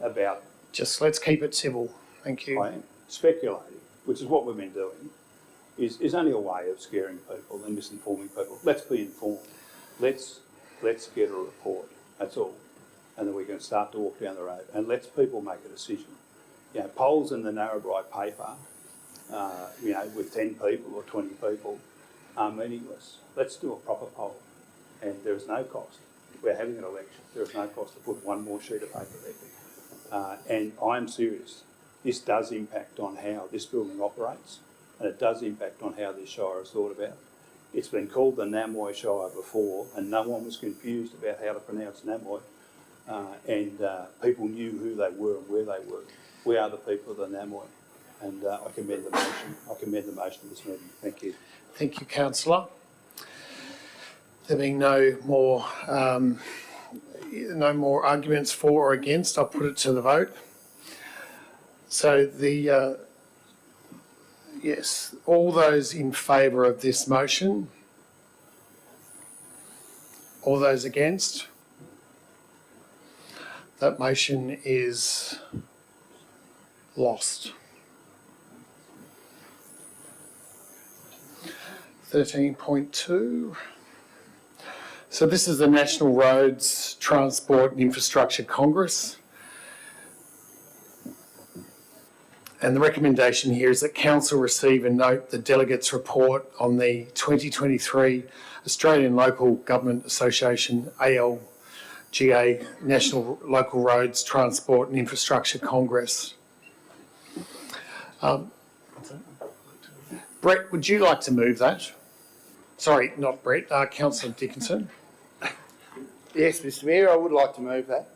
about, Just let's keep it civil. Thank you. I am speculating, which is what we've been doing, is only a way of scaring people and misinforming people. Let's be informed. Let's get a report. That's all. And then we can start to walk down the road and let people make a decision. You know, polls in the Narrabri paper, you know, with 10 people or 20 people are meaningless. Let's do a proper poll. And there is no cost. We're having an election. There is no cost to put one more sheet of paper there. And I'm serious. This does impact on how this building operates, and it does impact on how this shire is thought about. It's been called the Namoi Shire before, and no one was confused about how to pronounce Namoi. And people knew who they were and where they were. We are the people of the Namoi, and I commend the motion. I commend the motion of this meeting. Thank you. Thank you, Councillor. There being no more arguments for or against, I'll put it to the vote. So the yes, all those in favour of this motion, all those against, that motion is lost. 13.2. So this is the National Roads Transport and Infrastructure Congress. And the recommendation here is that Council receive and note the delegates' report on the 2023 Australian Local Government Association ALGA National Local Roads Transport and Infrastructure Congress. Brett, would you like to move that? Sorry, not Brett, Councillor Dickinson. Yes, Mr Mayor, I would like to move that.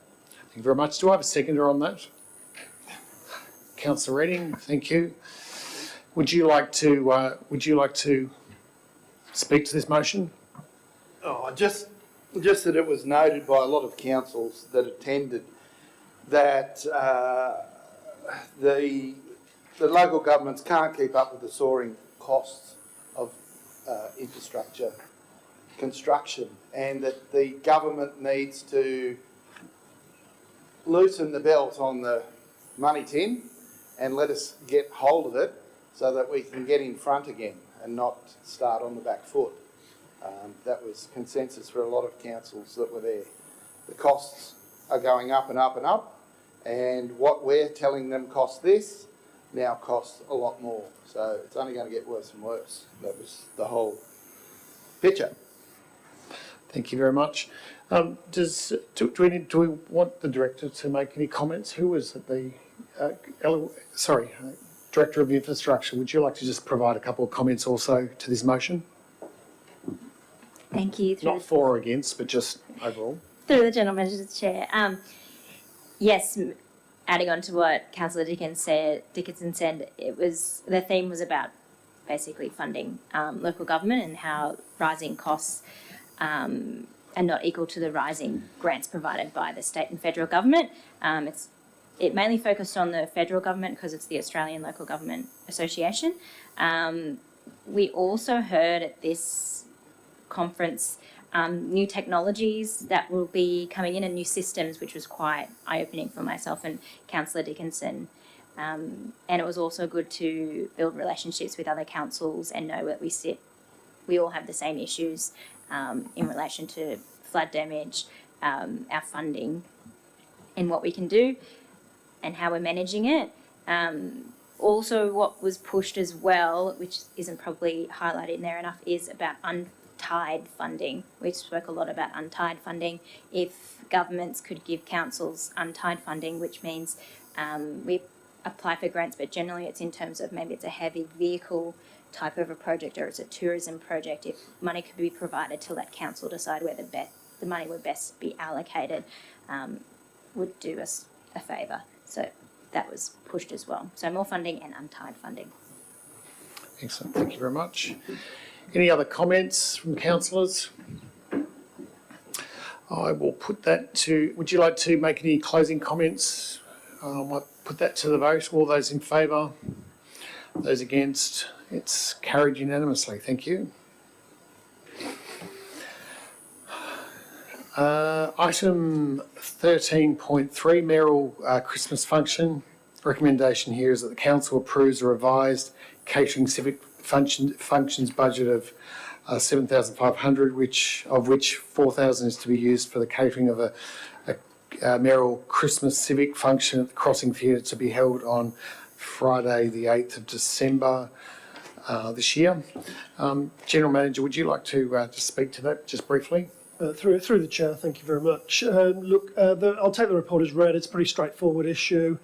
Thank you very much. Do I have a seconder on that? Councillor Redding, thank you. Would you like to speak to this motion? Oh, just that it was noted by a lot of councils that attended that the local governments can't keep up with the soaring costs of infrastructure construction, and that the government needs to loosen the belt on the money tin and let us get hold of it so that we can get in front again and not start on the back foot. That was consensus for a lot of councils that were there. The costs are going up and up and up, and what we're telling them costs this now costs a lot more. So it's only going to get worse and worse. That was the whole picture. Thank you very much. Do we want the Director to make any comments? Who was at the, Director of Infrastructure, would you like to just provide a couple of comments also to this motion? Thank you. Not for or against, but just overall. Through the General Manager's Chair. Yes, adding on to what Councillor Dickinson said, the theme was about basically funding local government and how rising costs are not equal to the rising grants provided by the state and federal government. It mainly focused on the federal government because it's the Australian Local Government Association. We also heard at this conference new technologies that will be coming in and new systems, which was quite eye-opening for myself and Councillor Dickinson. And it was also good to build relationships with other councils and know where we sit. We all have the same issues in relation to flood damage, our funding and what we can do and how we're managing it. Also, what was pushed as well, which isn't probably highlighted in there enough, is about untied funding. We spoke a lot about untied funding. If governments could give councils untied funding, which means we apply for grants, but generally it's in terms of maybe it's a heavy vehicle type of a project or it's a tourism project. If money could be provided to let council decide where the money would best be allocated, would do us a favour. So that was pushed as well. So more funding and untied funding. Excellent, thank you very much. Any other comments from councillors? I will put that to, would you like to make any closing comments? I'll put that to the vote. All those in favour? Those against? It's carried unanimously, thank you. Item 13.3, mayoral Christmas function. Recommendation here is that the council approves a revised catering civic functions budget of 7,500, of which 4,000 is to be used for the catering of a mayoral Christmas civic function at the Crossing Theatre to be held on Friday, the 8th of December this year. General Manager, would you like to just speak to that just briefly? Through the chair, thank you very much. I'll take the report as read. It's a pretty straightforward issue.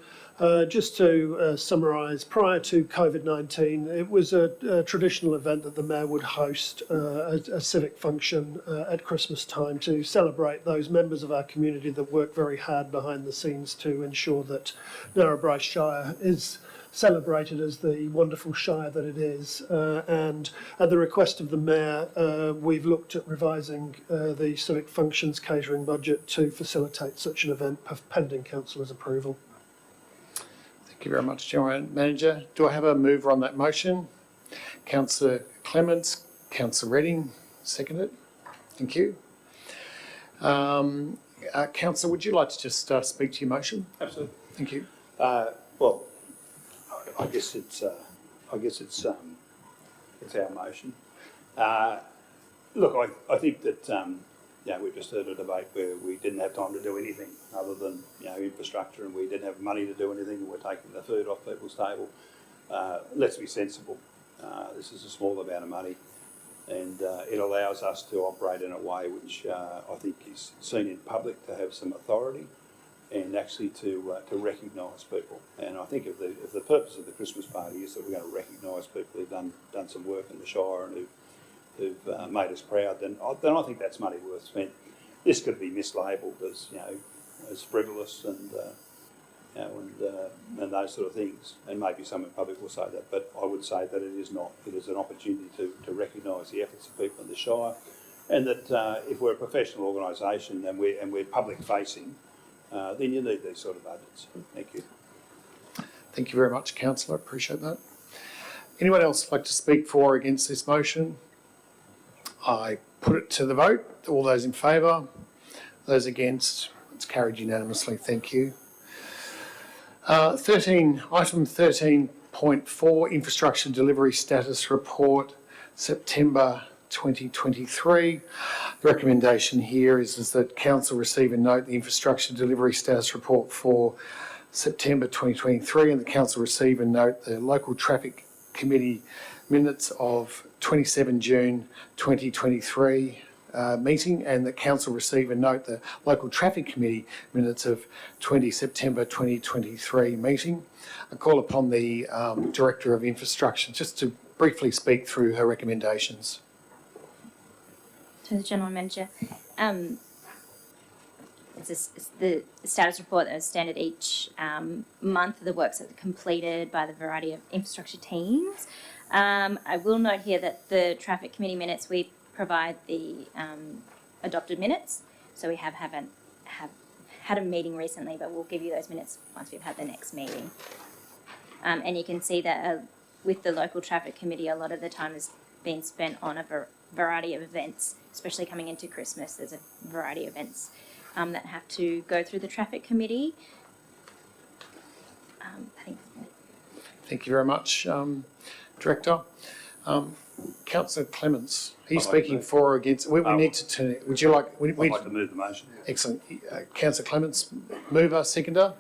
Just to summarise, prior to COVID-19, it was a traditional event that the Mayor would host a civic function at Christmas time to celebrate those members of our community that work very hard behind the scenes to ensure that Narrabri Shire is celebrated as the wonderful shire that it is. And at the request of the Mayor, we've looked at revising the civic functions catering budget to facilitate such an event pending Councillor's approval. Thank you very much, General Manager. Do I have a mover on that motion? Councillor Clements, Councillor Redding, seconded. Thank you. Councillor, would you like to just speak to your motion? Absolutely. Thank you. Well, I guess it's our motion. Look, I think that we just heard a debate where we didn't have time to do anything other than infrastructure, and we didn't have money to do anything, and we're taking the food off people's table. Let's be sensible. This is a small amount of money, and it allows us to operate in a way which I think is seen in public to have some authority, and actually to recognise people. And I think if the purpose of the Christmas party is that we're going to recognise people who've done some work in the Shire and who've made us proud, then I think that's money worth spent. This could be mislabelled as frivolous and those sort of things, and maybe some in public will say that, but I would say that it is not. It is an opportunity to recognise the efforts of people in the Shire, and that if we're a professional organisation and we're public facing, then you need these sort of budgets. Thank you. Thank you very much, Councillor. Appreciate that. Anyone else like to speak for or against this motion? I put it to the vote. All those in favour? Those against? It's carried unanimously. Thank you. Item 13.4, Infrastructure Delivery Status Report, September 2023. The recommendation here is that Council receive and note the Infrastructure Delivery Status Report for September 2023, and the Council receive and note the Local Traffic Committee minutes of 27 June 2023 meeting, and that Council receive and note the Local Traffic Committee minutes of 20 September 2023 meeting. I call upon the Director of Infrastructure just to briefly speak through her recommendations. To the General Manager, it's the status report that is standard each month of the works that are completed by the variety of infrastructure teams. I will note here that the Traffic Committee minutes, we provide the adopted minutes, so we have had a meeting recently, but we'll give you those minutes once we've had the next meeting. And you can see that with the Local Traffic Committee, a lot of the time has been spent on a variety of events, especially coming into Christmas. There's a variety of events that have to go through the Traffic Committee. Thank you very much, Director. Councillor Clements, are you speaking for or against? We need to turn it. Would you like? I'd like to move the motion. Excellent. Councillor Clements, mover, seconder.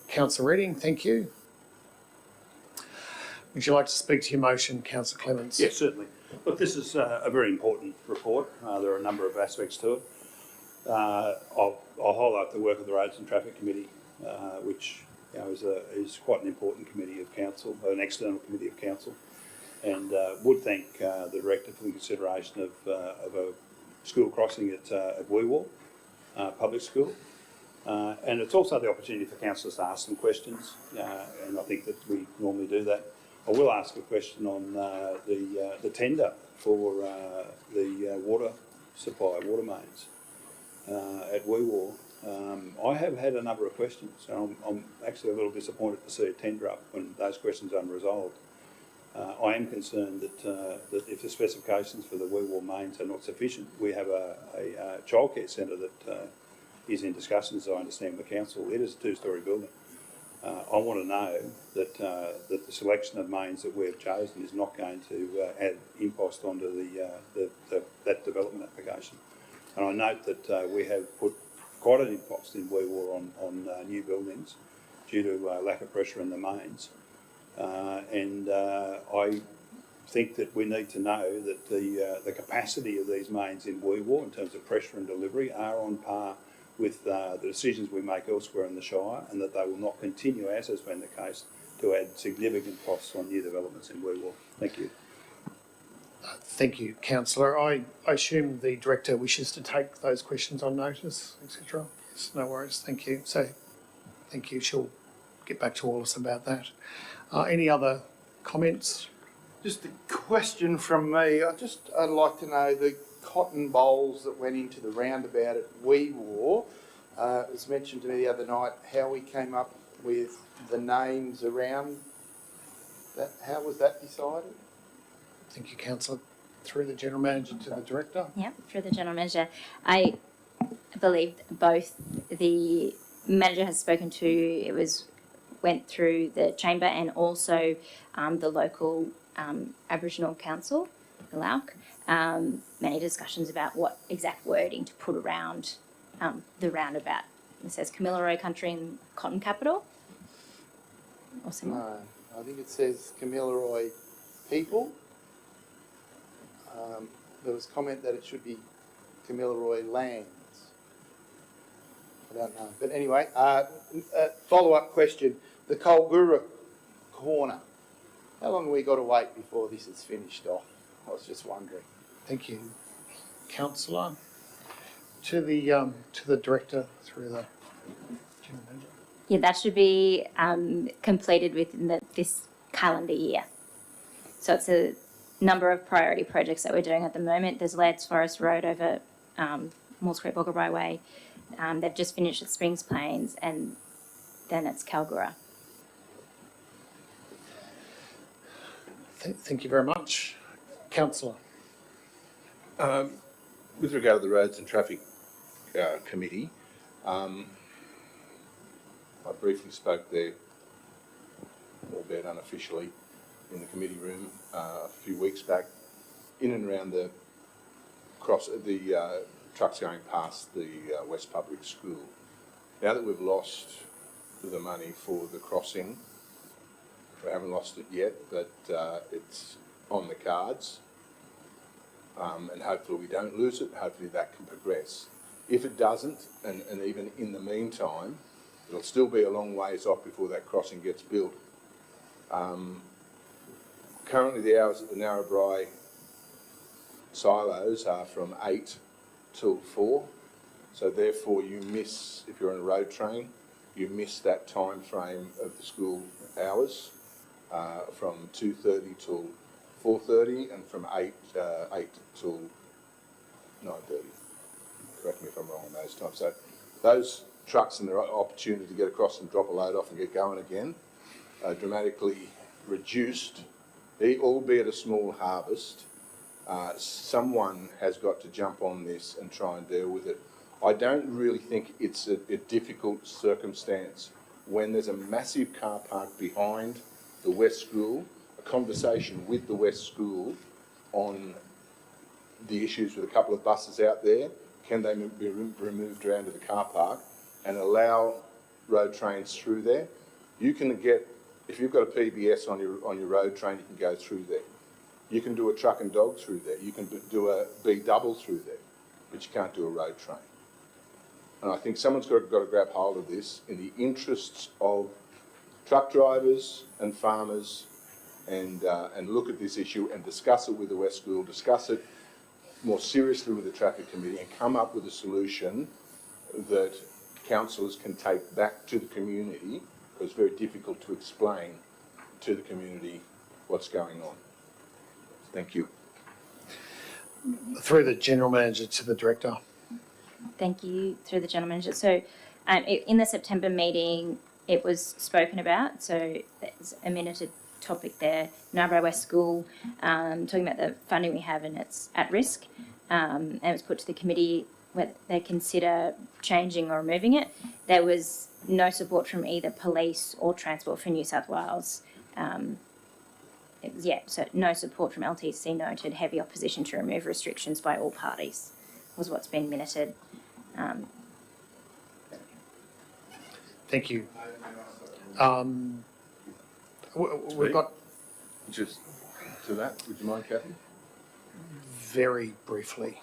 Councillor Redding, thank you. Would you like to speak to your motion, Councillor Clements? Yes, certainly. Look, this is a very important report. There are a number of aspects to it. I'll highlight the work of the Roads and Traffic Committee, which is quite an important committee of council, an external committee of council, and would thank the Director for the consideration of a school crossing at Weewall Public School. And it's also the opportunity for councillors to ask some questions, and I think that we normally do that. I will ask a question on the tender for the water supply, water mains at Weewall. I have had a number of questions, and I'm actually a little disappointed to see a tender up when those questions are unresolved. I am concerned that if the specifications for the wee wall mains are not sufficient, we have a childcare centre that is in discussions, as I understand, with the council. It is a two-storey building. I want to know that that the selection of mains that we have chosen is not going to add impost onto that development application. And I note that we have put quite an impost in wee wall on new buildings due to lack of pressure in the mains. I think that we need to know that the capacity of these mains in wee wall in terms of pressure and delivery are on par with the decisions we make elsewhere in the Shire, and that they will not continue, as has been the case, to add significant costs on new developments in wee wall. Thank you. Thank you, councillor. I assume the director wishes to take those questions on notice, etc. Yes, no worries. Thank you. So, thank you. She'll get back to all of us about that. Any other comments? Just a question from me. I'd like to know the cotton bowls that went into the roundabout at Wee War. It was mentioned to me the other night how we came up with the names around that. How was that decided? Thank you, councillor. Through the general manager to the director. Yeah, through the general manager. I believe both the manager has spoken to, went through the chamber and also the local Aboriginal council, the LAUC. Many discussions about what exact wording to put around the roundabout. It says Kamilaroi Country and Cotton Capital. Or similar. No, I think it says Kamilaroi people. There was comment that it should be Kamilaroi lands. I don't know. But anyway, follow-up question. The Kulgura corner. How long have we got to wait before this is finished off? I was just wondering. Thank you, councillor. To the director through the general manager. Yeah, that should be completed within this calendar year. So it's a number of priority projects that we're doing at the moment. There's Lairds Forest Road over Moores Creek Boggarai Way. They've just finished at Springs Plains, and then it's Kalgura. Thank you very much. Councillor. With regard to the Roads and Traffic Committee, I briefly spoke there, albeit unofficially, in the committee room a few weeks back, in and around the trucks going past the West Public School. Now that we've lost the money for the crossing, we haven't lost it yet, but it's on the cards, and hopefully we don't lose it. Hopefully that can progress. If it doesn't, and even in the meantime, it'll still be a long ways off before that crossing gets built. Currently the hours at the Narrabri silos are from 8 till 4, so therefore you miss, if you're on a road train, you miss that time frame of the school hours from 2:30 till 4:30 and from 8 till 9:30. Correct me if I'm wrong on those times. So those trucks and their opportunity to get across and drop a load off and get going again are dramatically reduced, albeit a small harvest. Someone has got to jump on this and try and deal with it. I don't really think it's a difficult circumstance when there's a massive car park behind the West School, a conversation with the West School on the issues with a couple of buses out there. Can they be removed around to the car park and allow road trains through there? You can get, if you've got a PBS on your road train, you can go through there. You can do a truck and dog through there. You can do a B double through there, but you can't do a road train. And I think someone's got to grab hold of this in the interests of truck drivers and farmers, and look at this issue and discuss it with the West School, discuss it more seriously with the Traffic Committee, and come up with a solution that councillors can take back to the community, because it's very difficult to explain to the community what's going on. Thank you. Through the general manager to the director. Thank you, through the general manager. So in the September meeting, it was spoken about, so there's a topic there, Narrabri West School, talking about the funding we have and it's at risk. And it was put to the committee whether they consider changing or removing it. There was no support from either police or Transport for New South Wales. So no support from LTC noted, heavy opposition to remove restrictions by all parties was what's been minuted. Thank you. We've got Just to that, would you mind, Kathy? very briefly.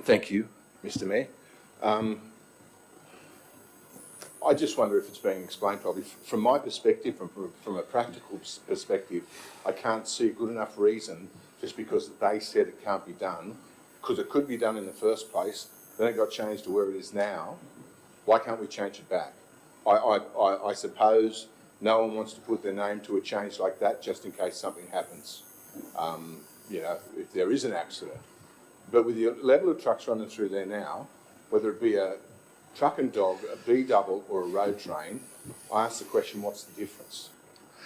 Thank you, Mr. Mayor. I just wonder if it's being explained properly. From my perspective, from a practical perspective, I can't see a good enough reason just because they said it can't be done, because it could be done in the first place, then it got changed to where it is now. Why can't we change it back? I suppose no one wants to put their name to a change like that just in case something happens, if there is an accident. But with the level of trucks running through there now, whether it be a truck and dog, a B-double or a road train, I ask the question, what's the difference?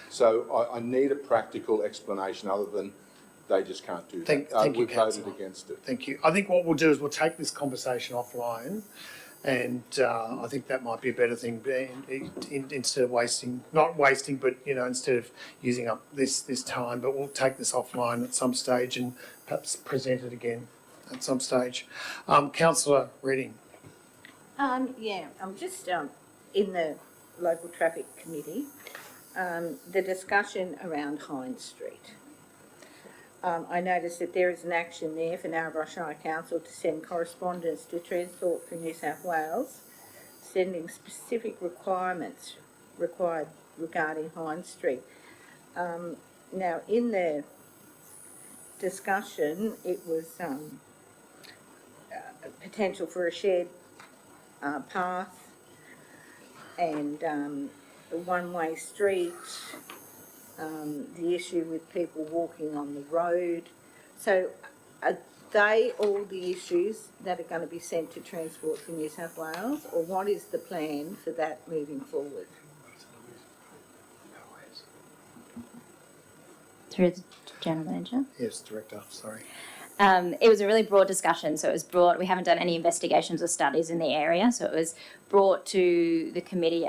So I need a practical explanation other than they just can't do that. Thank you, We've voted Councillor. against it. Thank you. I think what we'll do is we'll take this conversation offline, and I think that might be a better thing instead of instead of using up this time. But we'll take this offline at some stage and perhaps present it again at some stage. Councillor Reading. I'm just in the local traffic committee, the discussion around Hines Street. I noticed that there is an action there for Narrabri Shire Council to send correspondence to Transport for New South Wales, sending specific requirements required regarding Hines Street. Now, in the discussion, it was potential for a shared path and a one-way street, the issue with people walking on the road. So are they all the issues that are going to be sent to Transport for New South Wales, or what is the plan for that moving forward? Through the General Manager. Yes, Director, sorry. It was a really broad discussion, so it was brought, we haven't done any investigations or studies in the area, so it was brought to the committee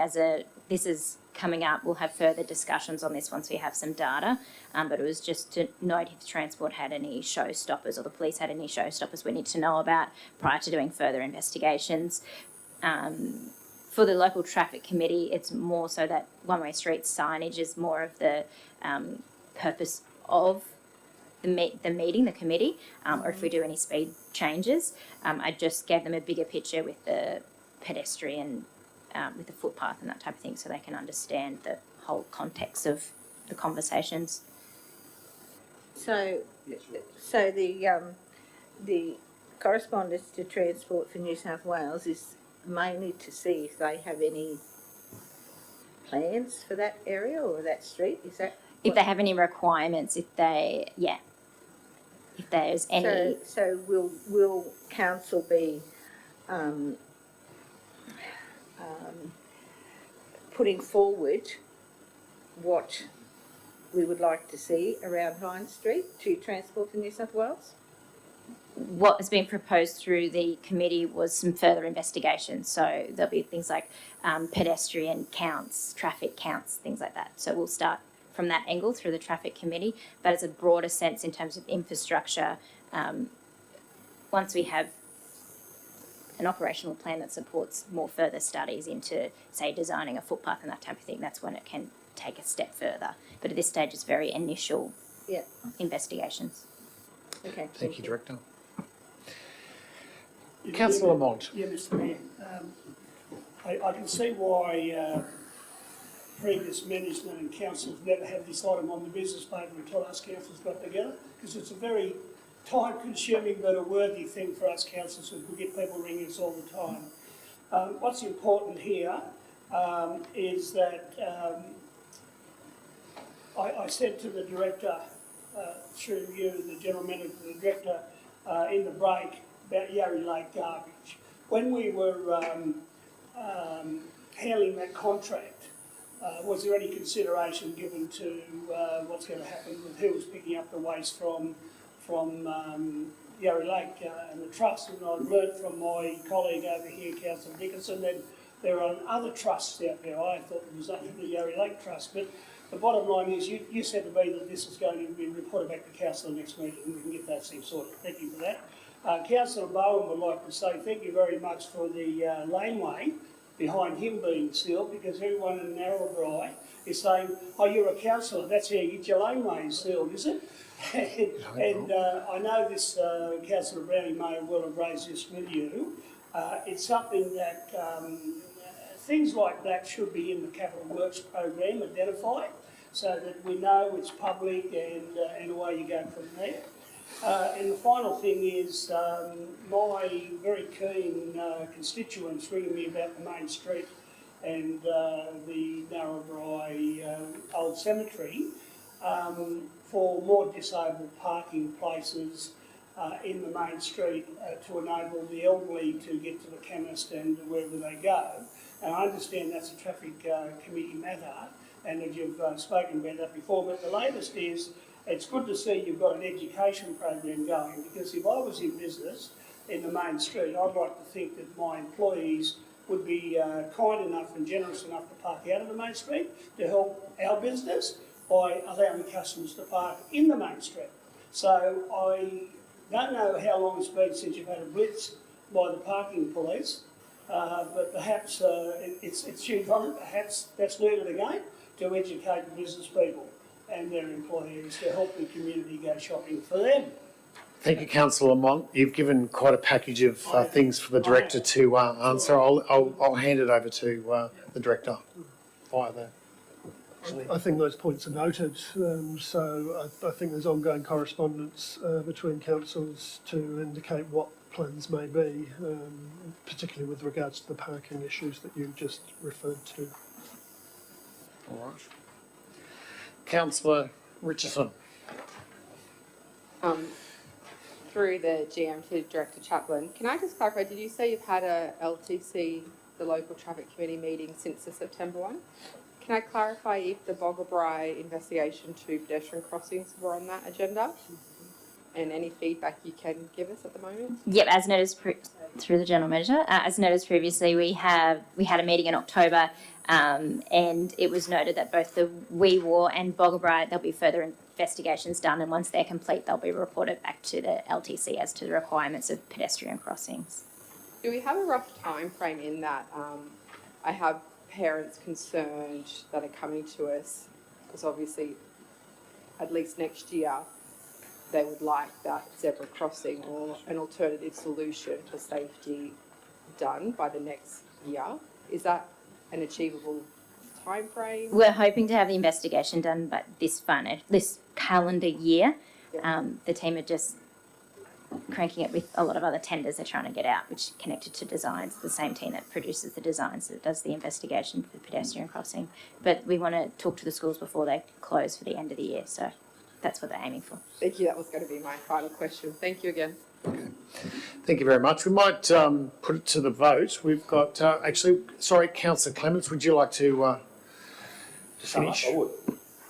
this is coming up, we'll have further discussions on this once we have some data, but it was just to note if Transport had any showstoppers or the police had any showstoppers we need to know about prior to doing further investigations. For the local traffic committee, it's more so that one-way street signage is more of the purpose of the committee, or if we do any speed changes. I just gave them a bigger picture with the pedestrian, with the footpath and that type of thing, so they can understand the whole context of the conversations. So the correspondence to Transport for New South Wales is mainly to see if they have any plans for that area or that street. Is that if they have any requirements? If there's any. So will council be putting forward what we would like to see around Hines Street to Transport for New South Wales? What has been proposed through the committee was some further investigations. So there'll be things like pedestrian counts, traffic counts, things like that. So we'll start from that angle through the traffic committee, but it's a broader sense in terms of infrastructure. Once we have an operational plan that supports more further studies into, say, designing a footpath and that type of thing, that's when it can take a step further. But at this stage, it's very initial investigations. Okay. Thank you, Director. Councillor Lamont. Yeah, Mr. Mayor. I can see why previous management and councils never had this item on the business paper until us councils got together, because it's a very time-consuming but a worthy thing for us councils, because we get people ringing us all the time. What's important here is that I said to the Director, through you, the General Manager, the Director, in the break about Yarra Lake garbage. When we were handling that contract, was there any consideration given to what's going to happen with who's picking up the waste from Yarra Lake and the trust? And I've learnt from my colleague over here, Councillor Dickinson, that there are other trusts out there. I thought it was only the Yarra Lake Trust, but the bottom line is you said to me that this is going to be reported back to Council next meeting, and we can get that thing sorted. Thank you for that. Councillor Bowen would like to say thank you very much for the laneway behind him being sealed, because everyone in Narrabri is saying, oh, you're a councillor, that's how you get your laneway sealed, is it? and I know this, Councillor Browning may well have raised this with you. It's something that things like that should be in the Capital Works program identified, so that we know it's public and away you go from there. And the final thing is my very keen constituents ringing me about the main street and the Narrabri Old Cemetery for more disabled parking places in the main street to enable the elderly to get to the chemist and wherever they go. And I understand that's a traffic committee matter, and that you've spoken about that before, but the latest is it's good to see you've got an education program going, because if I was in business in the main street, I'd like to think that my employees would be kind enough and generous enough to park out of the main street to help our business by allowing customers to park in the main street. So I don't know how long it's been since you've had a blitz by the parking police, but perhaps it's due on it. Perhaps that's needed again to educate business people and their employees to help the community go shopping for them. Thank you, Councillor Lamont. You've given quite a package of things for the Director to answer. I'll hand it over to the Director via the... I think those points are noted. So I think there's ongoing correspondence between councils to indicate what plans may be, particularly with regards to the parking issues that you just referred to. All right. Councillor Richardson. Through the GM to Director Chaplin, can I just clarify, did you say you've had a LTC, the local traffic committee meeting, since the September one? Can I clarify if the Boggabri investigation to pedestrian crossings were on that agenda? And any feedback you can give us at the moment? Yep, as noticed through the General Manager, as noticed previously, we had a meeting in October, and it was noted that both the Wee Waa and Boggabri, there'll be further investigations done, and once they're complete, they'll be reported back to the LTC as to the requirements of pedestrian crossings. Do we have a rough time frame in that? I have parents concerned that are coming to us, because obviously at least next year they would like that zebra crossing or an alternative solution for safety done by the next year. Is that an achievable time frame? We're hoping to have the investigation done by this calendar year. The team are just cranking it with a lot of other tenders they're trying to get out, which are connected to designs, the same team that produces the designs that does the investigation for the pedestrian crossing. But we want to talk to the schools before they close for the end of the year, so that's what they're aiming for. Thank you, that was going to be my final question. Thank you again. Okay. Thank you very much. We might put it to the vote. We've got, Councillor Clements, would you like to finish? I would.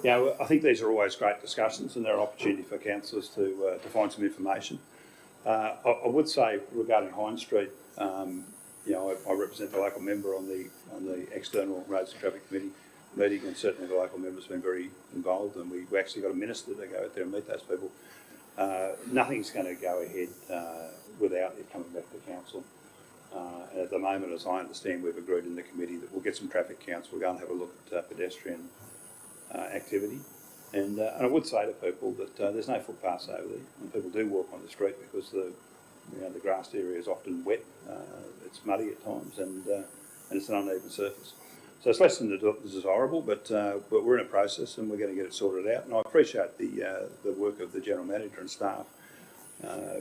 Yeah, well, I think these are always great discussions, and they're an opportunity for councillors to find some information. I would say regarding Hines Street, I represent the local member on the external roads and traffic committee meeting, and certainly the local member's been very involved, and we actually got a minister to go out there and meet those people. Nothing's going to go ahead without it coming back to council. And at the moment, as I understand, we've agreed in the committee that we'll get some traffic counts. We'll go and have a look at pedestrian activity. And I would say to people that there's no footpaths over there, and people do walk on the street because the grassed area is often wet. It's muddy at times, and it's an uneven surface. So it's less than desirable, but we're in a process, and we're going to get it sorted out. And I appreciate the work of the General Manager and staff.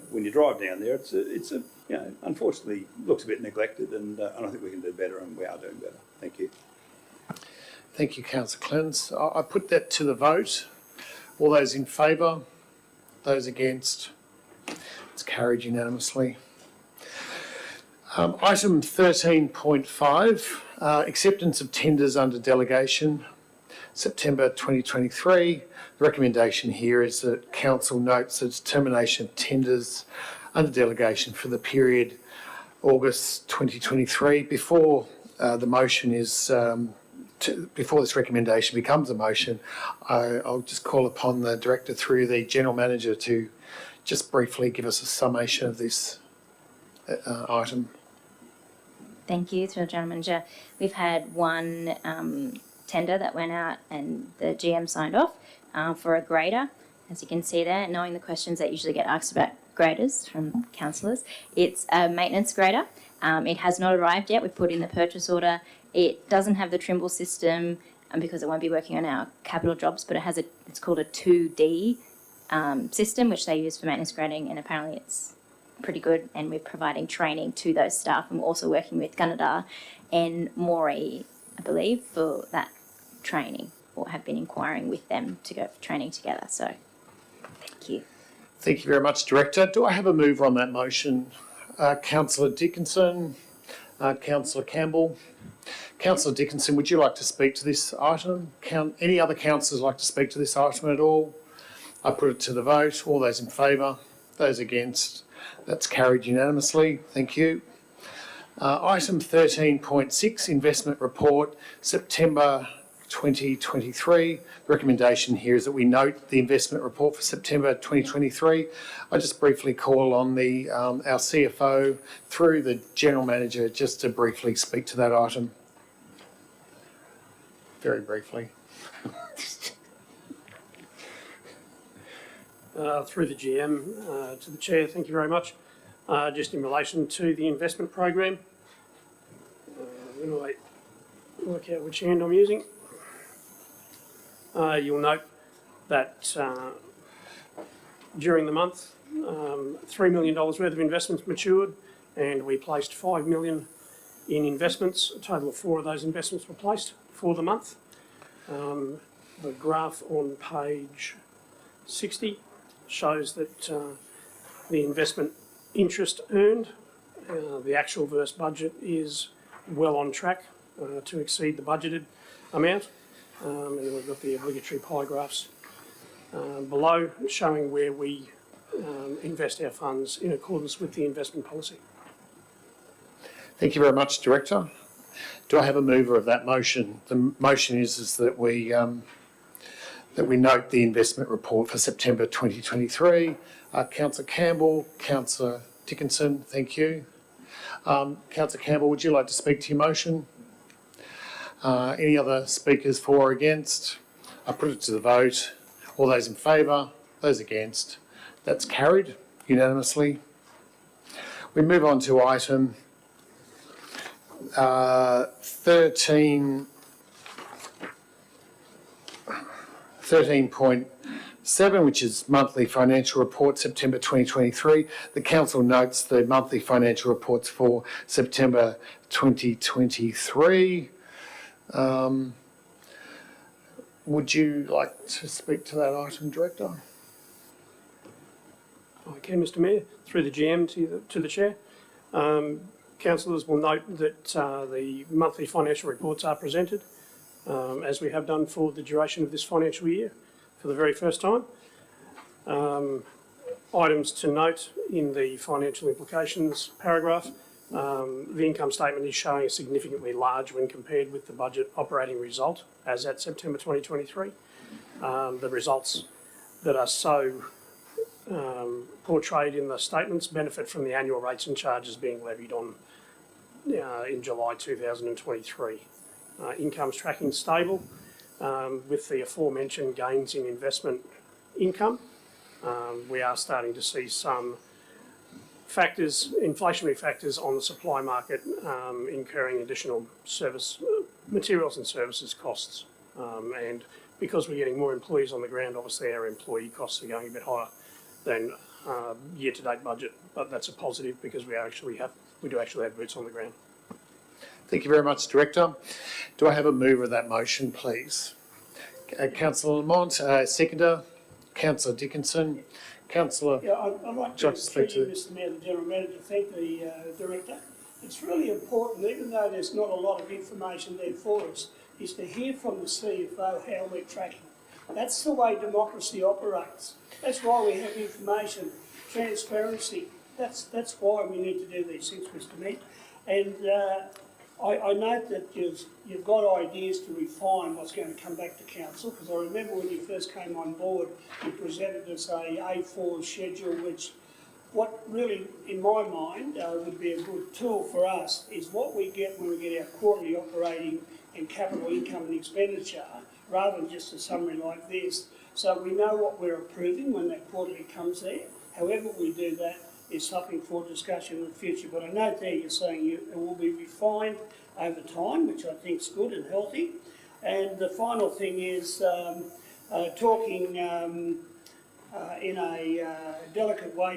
When you drive down there, it's unfortunately looks a bit neglected, and I think we can do better, and we are doing better. Thank you. Thank you, Councillor Clements. I put that to the vote. All those in favour? Those against? It's carried unanimously. Item 13.5, acceptance of tenders under delegation, September 2023. The recommendation here is that Council notes the determination of tenders under delegation for the period August 2023. Before the motion is, before this recommendation becomes a motion, I'll just call upon the Director through the General Manager to just briefly give us a summation of this item. Thank you, through the General Manager. We've had one tender that went out and the GM signed off for a grader. As you can see there, knowing the questions that usually get asked about graders from councillors, it's a maintenance grader. It has not arrived yet. We've put in the purchase order. It doesn't have the Trimble system because it won't be working on our capital jobs, but it has it's called a 2D system, which they use for maintenance grading, and apparently it's pretty good, and we're providing training to those staff, and we're also working with Gunnedah and Moree, I believe, for that training, or have been inquiring with them to go for training together. So thank you. Thank you very much, Director. Do I have a mover on that motion? Councillor Dickinson, Councillor Campbell. Councillor Dickinson, would you like to speak to this item? Any other councillors like to speak to this item at all? I put it to the vote. All those in favour? Those against? That's carried unanimously. Thank you. Item 13.6, Investment Report, September 2023. The recommendation here is that we note the investment report for September 2023. I just briefly call on the our CFO through the General Manager just to briefly speak to that item. Very briefly. Through the GM to the Chair, thank you very much. Just in relation to the investment program, when I work out which hand I'm using, you'll note that during the month, $3 million worth of investments matured, and we placed $5 million in investments. A total of 4 of those investments were placed for the month. The graph on page 60 shows that the investment interest earned, the actual versus budget, is well on track to exceed the budgeted amount. And then we've got the obligatory pie graphs below showing where we invest our funds in accordance with the investment policy. Thank you very much, Director. Do I have a mover of that motion? The motion is that we note the investment report for September 2023. Councillor Campbell, Councillor Dickinson, thank you. Councillor Campbell, would you like to speak to your motion? Any other speakers for or against? I put it to the vote. All those in favour, those against. That's carried unanimously. We move on to item 13.7, which is monthly financial report, September 2023. The Council notes the monthly financial reports for September 2023. Would you like to speak to that item, Director? Okay, Mr Mayor, through the GM to the Chair. Councillors will note that the monthly financial reports are presented, as we have done for the duration of this financial year for the very first time. Items to note in the financial implications paragraph, the income statement is showing significantly large when compared with the budget operating result as at September 2023. The results that are so portrayed in the statements benefit from the annual rates and charges being levied on in July 2023. Income's tracking stable with the aforementioned gains in investment income. We are starting to see some factors, inflationary factors on the supply market, incurring additional materials and services costs. And because we're getting more employees on the ground, obviously our employee costs are going a bit higher than year-to-date budget, but that's a positive because we do actually have boots on the ground. Thank you very much, Director. Do I have a mover of that motion, please? Councillor Lamont, seconder. Councillor Dickinson. Councillor. Yeah, I'd like to speak to Mr Mayor, the General Manager, thank the Director it's really important, even though there's not a lot of information there for us, is to hear from the CFO how we're tracking. That's the way democracy operates. That's why we have information, transparency. That's why we need to do these things, Mr. Mayor. And I note that you've got ideas to refine what's going to come back to council, because I remember when you first came on board, you presented us a A4 schedule, which what really, in my mind, would be a good tool for us is what we get when we get our quarterly operating and capital income and expenditure, rather than just a summary like this. So we know what we're approving when that quarterly comes there. However we do that is something for discussion in the future. But I note there you're saying it will be refined over time, which I think is good and healthy. And the final thing is talking in a delicate way,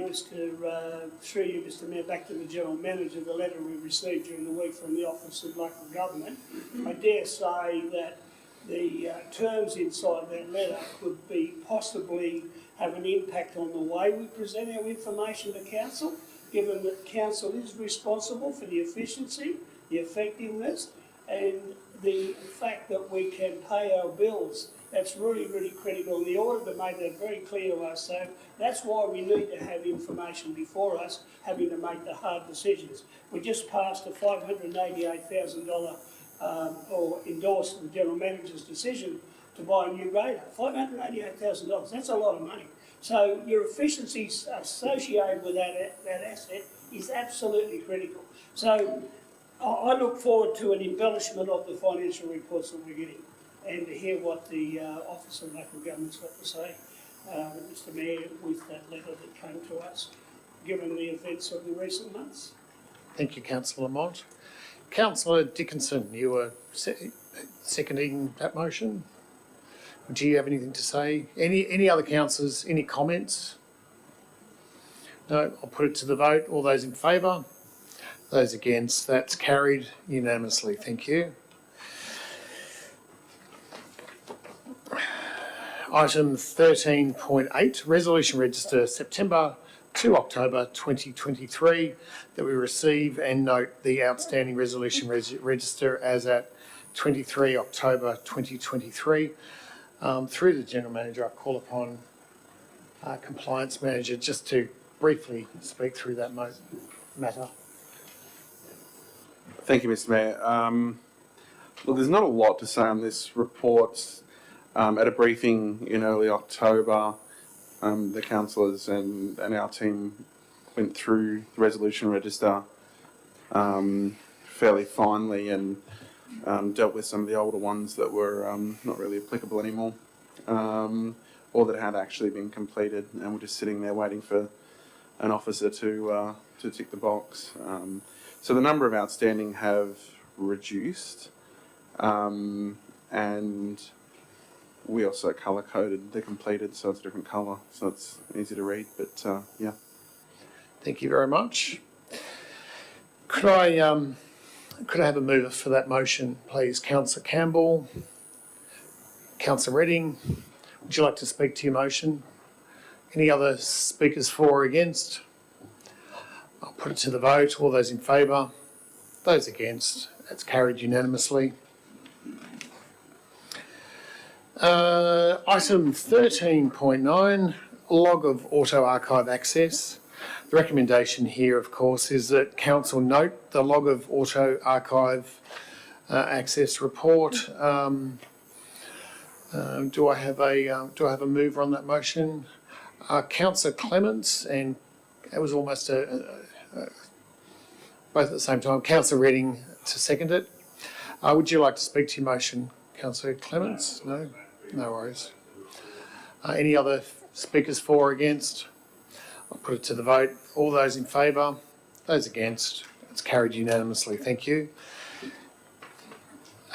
through you, Mr. Mayor, back to the General Manager, the letter we received during the week from the Office of Local Government. I dare say that the terms inside that letter could be possibly have an impact on the way we present our information to council, given that council is responsible for the efficiency, the effectiveness, and the fact that we can pay our bills. That's really, really critical. The auditor made that very clear to us. So that's why we need to have information before us, having to make the hard decisions. We just passed a $588,000 or endorsed the General Manager's decision to buy a new grader. $588,000, that's a lot of money. So your efficiencies associated with that asset is absolutely critical. So I look forward to an embellishment of the financial reports that we're getting and to hear what the Office of Local Government's got to say, Mr. Mayor, with that letter that came to us, given the events of the recent months. Thank you, Councillor Lamont. Councillor Dickinson, you were seconding that motion. Do you have anything to say? Any other councillors, any comments? No, I'll put it to the vote. All those in favour? Those against? That's carried unanimously. Thank you. Item 13.8, Resolution Register, September to October 2023, that we receive and note the outstanding Resolution Register as at 23 October 2023. Through the General Manager, I call upon our Compliance Manager just to briefly speak through that matter. Thank you, Mr. Mayor. Well, there's not a lot to say on this report. At a briefing in early October, the councillors and our team went through the Resolution Register fairly finely and dealt with some of the older ones that were not really applicable anymore, or that had actually been completed and were just sitting there waiting for an officer to tick the box. So the number of outstanding have reduced, and we also colour-coded the completed, so it's a different colour, so it's easy to read, but yeah. Thank you very much. Could I have a mover for that motion, please? Councillor Campbell, Councillor Redding, would you like to speak to your motion? Any other speakers for or against? I'll put it to the vote. All those in favour? Those against? That's carried unanimously. Item 13.9, log of auto archive access. The recommendation here, of course, is that council note the log of auto archive access report. Do I have a mover on that motion? Councillor Clements, and it was almost both at the same time. Councillor Redding to second it. Would you like to speak to your motion, Councillor Clements? No? No worries. Any other speakers for or against? I'll put it to the vote. All those in favour? Those against? It's carried unanimously. Thank you.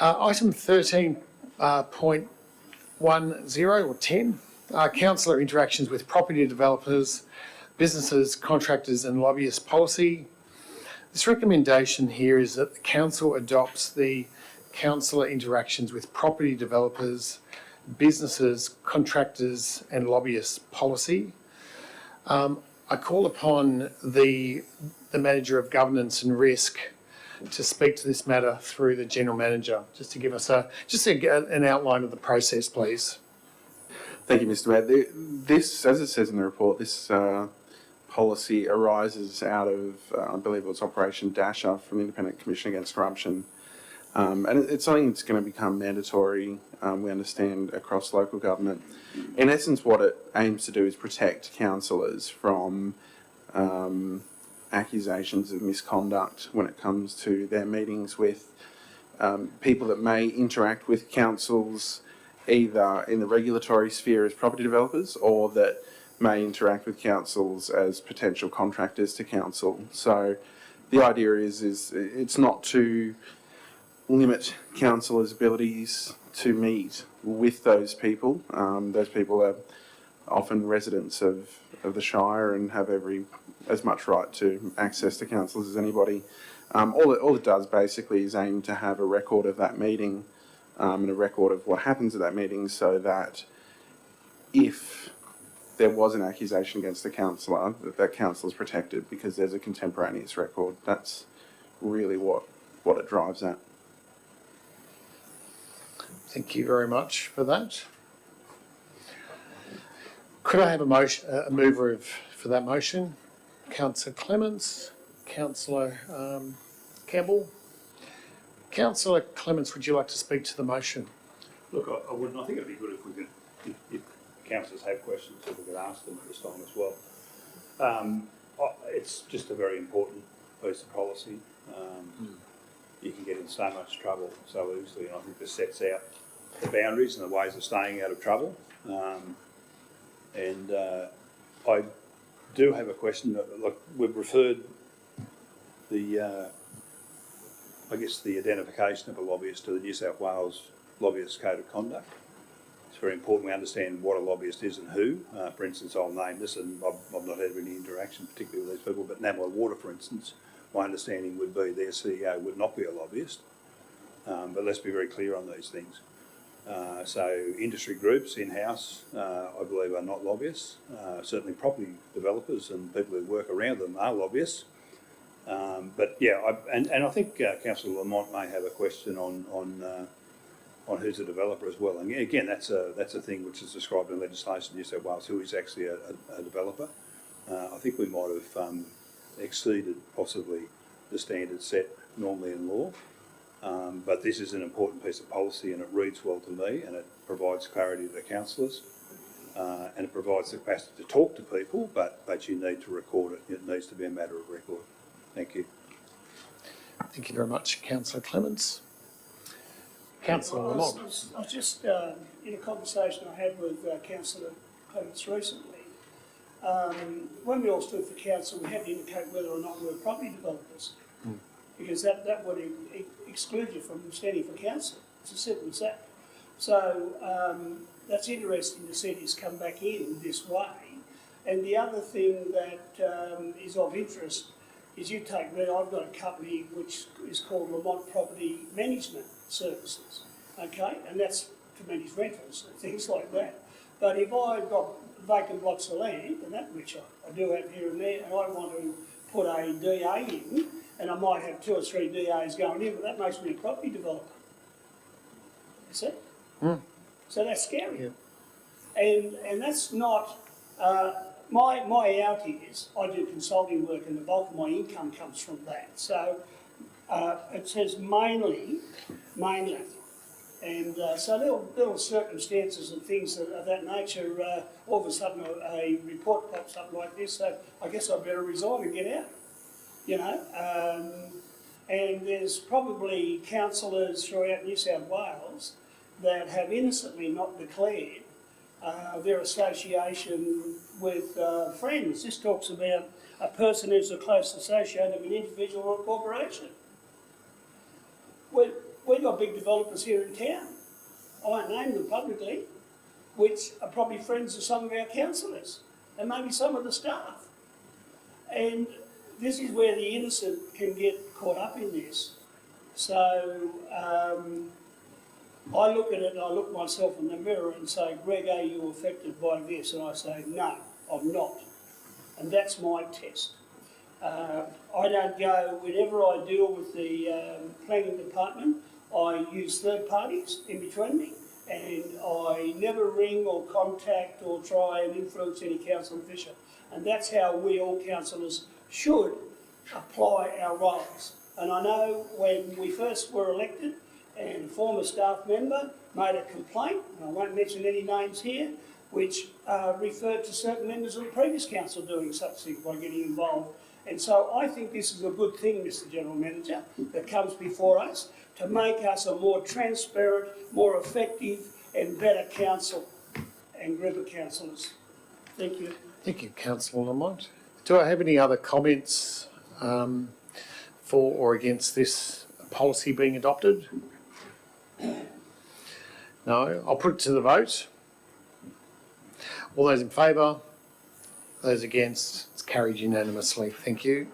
Item 13.10 or 10, councillor interactions with property developers, businesses, contractors and lobbyist policy. This recommendation here is that the council adopts the councillor interactions with property developers, businesses, contractors and lobbyists policy. I call upon the Manager of Governance and Risk to speak to this matter through the General Manager, just to give us an outline of the process, please. Thank you, Mr. Mayor. This, as it says in the report, this policy arises out of, I believe it was Operation Dasher from the Independent Commission Against Corruption. And it's something that's going to become mandatory, we understand, across local government. In essence, what it aims to do is protect councillors from accusations of misconduct when it comes to their meetings with people that may interact with councils either in the regulatory sphere as property developers or that may interact with councils as potential contractors to council. So the idea is it's not to limit councillors' abilities to meet with those people. Those people are often residents of the Shire and have as much right to access to councillors as anybody. All it does basically is aim to have a record of that meeting and a record of what happens at that meeting, so that if there was an accusation against a councillor, that councillor is protected because there's a contemporaneous record. That's really what it drives at. Thank you very much for that. Could I have a mover for that motion? Councillor Clements, Councillor Campbell. Councillor Clements, would you like to speak to the motion? Look, I wouldn't. I think it'd be good if we could, if councillors have questions, if we could ask them at this time as well. It's just a very important piece of policy. You can get in so much trouble so easily, and I think this sets out the boundaries and the ways of staying out of trouble. I do have a question. Look, we've referred the identification of a lobbyist to the New South Wales Lobbyist Code of Conduct. It's very important we understand what a lobbyist is and who. For instance, I'll name this, and I've not had any interaction particularly with these people, but Namoi Water, for instance, my understanding would be their CEO would not be a lobbyist. But let's be very clear on these things. So industry groups in-house, I believe, are not lobbyists. Certainly property developers and people who work around them are lobbyists. But yeah, I think Councillor Lamont may have a question on who's a developer as well. And again, that's a thing which is described in legislation in New South Wales, who is actually a developer. I think we might have exceeded possibly the standards set normally in law. But this is an important piece of policy, and it reads well to me, and it provides clarity to the councillors, and it provides the capacity to talk to people, but you need to record it. It needs to be a matter of record. Thank you. Thank you very much, Councillor Clements. Councillor Lamont. I was just in a conversation I had with Councillor Clements recently. When we all stood for council, we had to indicate whether or not we were property developers, because that would exclude you from standing for council. It's as simple as that. So that's interesting to see this come back in this way. And the other thing that is of interest is you take me, I've got a company which is called Lamont Property Management Services, okay? And that's to manage rentals and things like that. But if I've got vacant blocks of land, and that which I do have here and there, and I want to put a DA in, and I might have 2 or 3 DAs going in, but that makes me a property developer. You see? So that's scary. Yeah. And that's not, my out is, I do consulting work and the bulk of my income comes from that. So it says mainly. And so little circumstances and things of that nature, all of a sudden a report pops up like this, so I guess I better resign and get out, you know. And there's probably councillors throughout New South Wales that have innocently not declared their association with friends. This talks about a person who's a close associate of an individual or a corporation. We've got big developers here in town, I won't name them publicly, which are probably friends of some of our councillors and maybe some of the staff. And this is where the innocent can get caught up in this. So I look at it and I look myself in the mirror and say, Greg, are you affected by this? And I say, no, I'm not. And that's my test. I don't go, whenever I deal with the planning department, I use third parties in between me, and I never ring or contact or try and influence any council official. And that's how we all councillors should apply our roles. And I know when we first were elected, and a former staff member made a complaint, and I won't mention any names here, which referred to certain members of the previous council doing such things by getting involved. And so I think this is a good thing, Mr General Manager, that comes before us to make us a more transparent, more effective and better council and group of councillors. Thank you. Thank you, Councillor Lamont. Do I have any other comments for or against this policy being adopted? No. I'll put it to the vote. All those in favour? Those against? It's carried unanimously. Thank you.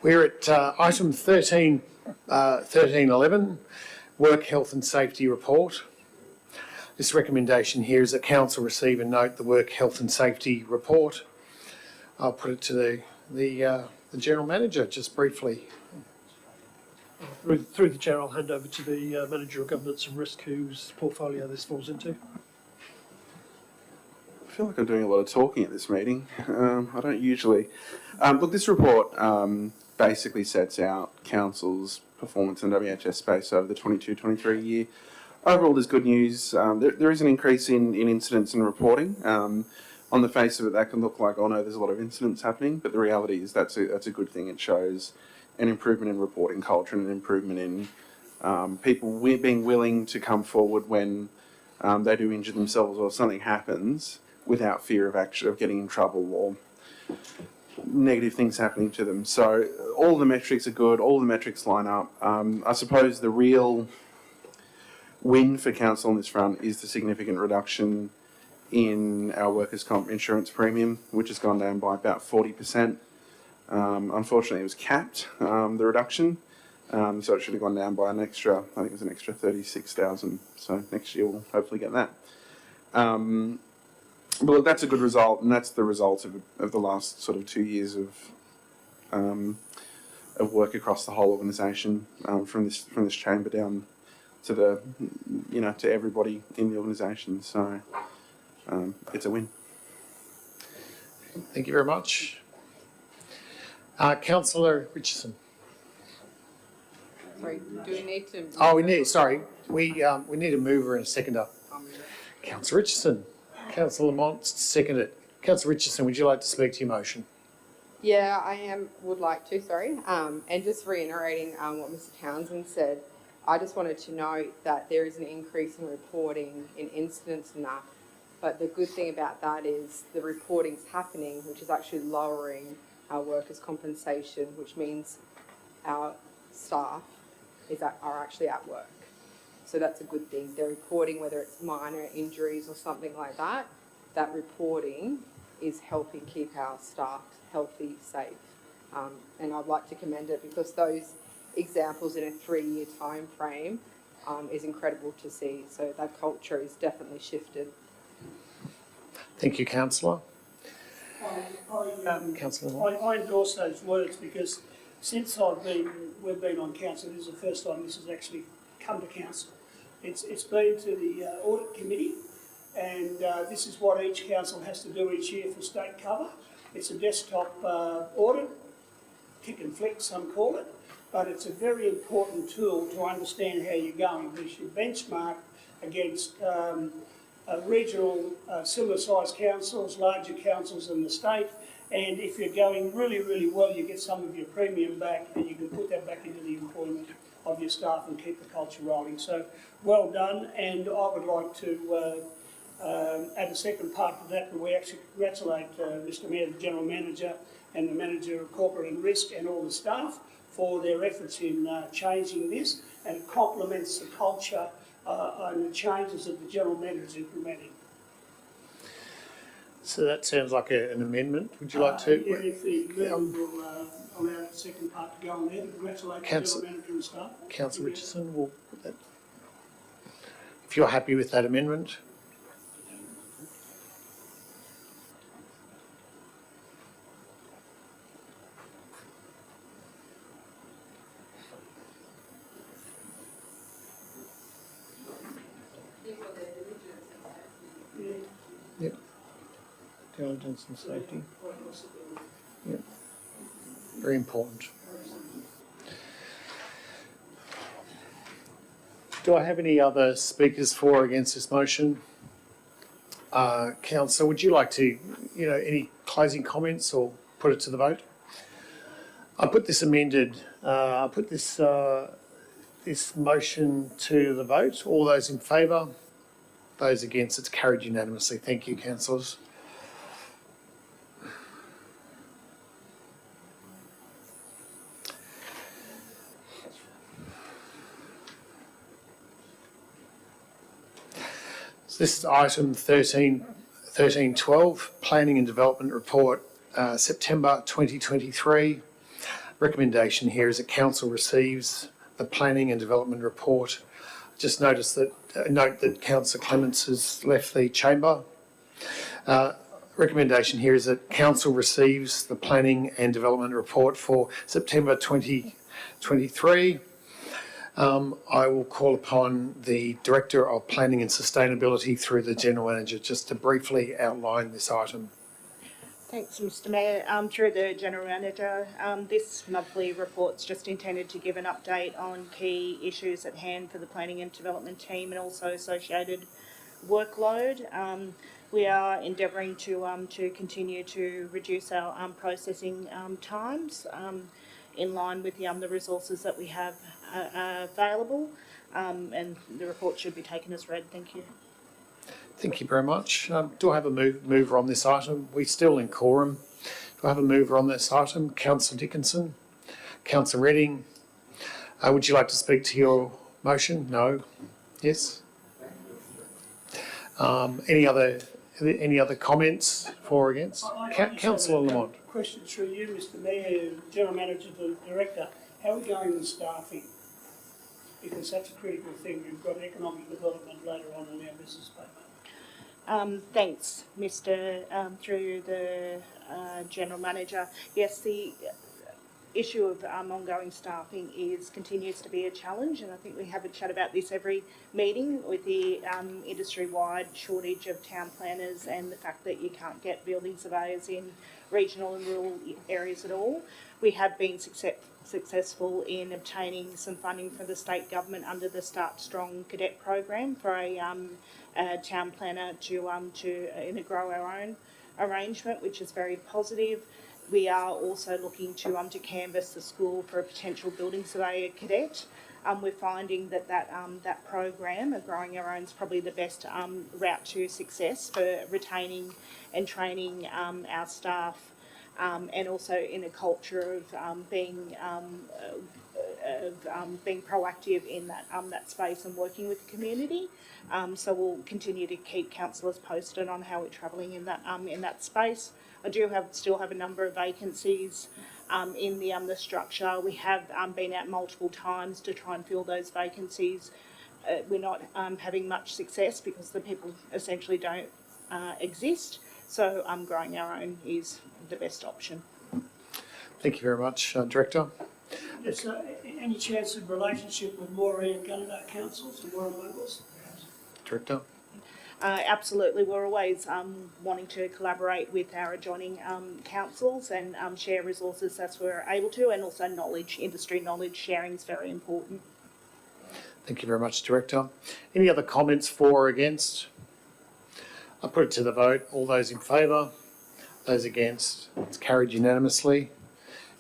We're at item 1311, Work Health and Safety Report. This recommendation here is that Council receive and note the Work Health and Safety Report. I'll put it to the General Manager just briefly. Through the chair, I'll hand over to the Manager of Governance and Risk, whose portfolio this falls into. I feel like I'm doing a lot of talking at this meeting. I don't usually. Look, this report basically sets out Council's performance in the WHS space over the 22-23 year. Overall, there's good news. There is an increase in incidents and reporting. On the face of it, that can look like, oh no, there's a lot of incidents happening, but the reality is that's a good thing. It shows an improvement in reporting culture and an improvement in people being willing to come forward when they do injure themselves or something happens without fear of getting in trouble or negative things happening to them. So all the metrics are good, all the metrics line up. I suppose the real win for Council on this front is the significant reduction in our workers' comp insurance premium, which has gone down by about 40%. Unfortunately, it was capped, the reduction, so it should have gone down by an extra, I think it was an extra 36,000. So next year we'll hopefully get that. But look, that's a good result, and that's the result of the last sort of 2 years of work across the whole organisation, from this chamber down to the, to everybody in the organisation. So it's a win. Thank you very much. Councillor Richardson. Sorry, do we need to? Oh, we need a mover and a seconder. Councillor Richardson. Councillor Lamont seconded. Councillor Richardson, would you like to speak to your motion? Yeah, would like to, sorry. And just reiterating what Mr Townsend said, I just wanted to note that there is an increase in reporting in incidents and that, but the good thing about that is the reporting's happening, which is actually lowering our workers' compensation, which means our staff are actually at work. So that's a good thing. They're reporting whether it's minor injuries or something like that. That reporting is helping keep our staff healthy, safe. And I'd like to commend it because those examples in a 3-year time frame is incredible to see. So that culture is definitely shifted. Thank you, Councillor. I endorse those words because since we've been on council, this is the first time this has actually come to council. It's been to the audit committee, and this is what each council has to do each year for state cover. It's a desktop audit, tick and flick some call it, but it's a very important tool to understand how you're going. We should benchmark against regional similar sized councils, larger councils in the state, and if you're going really, really well, you get some of your premium back and you can put that back into the employment of your staff and keep the culture rolling. So well done, and I would like to add a second part to that, we actually congratulate Mr Mayor, the General Manager and the Manager of Corporate and Risk and all the staff for their efforts in changing this, and it complements the culture and the changes that the General Manager is implementing. So that sounds like an amendment. Would you like to? Yeah, if the member will allow the second part to go on there, to congratulate the General Manager and staff. Councillor Richardson will put that. If you're happy with that amendment. Yep. Diligence and safety. Yep. Very important. Do I have any other speakers for or against this motion? Councillor, would you like to, any closing comments or put it to the vote? I put this amended, this motion to the vote. All those in favour? Those against? It's carried unanimously. Thank you, councillors. So this is item 1312, Planning and Development Report, September 2023. Recommendation here is that council receives the Planning and Development Report. Just note that Councillor Clements has left the chamber. Recommendation here is that council receives the Planning and Development Report for September 2023. I will call upon the Director of Planning and Sustainability through the General Manager just to briefly outline this item. Thanks, Mr Mayor. Through the General Manager, this monthly report's just intended to give an update on key issues at hand for the Planning and Development team and also associated workload. We are endeavouring to continue to reduce our processing times in line with the resources that we have available, and the report should be taken as read. Thank you. Thank you very much. Do I have a mover on this item? We're still in quorum. Do I have a mover on this item? Councillor Dickinson? Councillor Redding? Would you like to speak to your motion? No? Yes? Any other comments for or against? Councillor Lamont. Question through you, Mr Mayor, General Manager, the Director. How are we going with staffing? Because that's a critical thing. We've got economic development later on in our business plan. Thanks, Mr. Through the General Manager. Yes, the issue of ongoing staffing continues to be a challenge, and I think we have a chat about this every meeting with the industry-wide shortage of town planners and the fact that you can't get building surveyors in regional and rural areas at all. We have been successful in obtaining some funding from the state government under the Start Strong Cadet program for a town planner to grow our own arrangement, which is very positive. We are also looking to canvass the school for a potential building surveyor cadet. We're finding that program of growing our own is probably the best route to success for retaining and training our staff, and also in a culture of being proactive in that space and working with the community. So we'll continue to keep councillors posted on how we're travelling in that space. I still have a number of vacancies in the structure. We have been out multiple times to try and fill those vacancies. We're not having much success because the people essentially don't exist. So growing our own is the best option. Thank you very much, Director. Yes, any chance of relationship with Maureen and Gunnedah councils and Warren Locals? Director. Absolutely, we're always wanting to collaborate with our adjoining councils and share resources as we're able to, and also industry knowledge sharing is very important. Thank you very much, Director. Any other comments for or against? I'll put it to the vote. All those in favour? Those against? It's carried unanimously,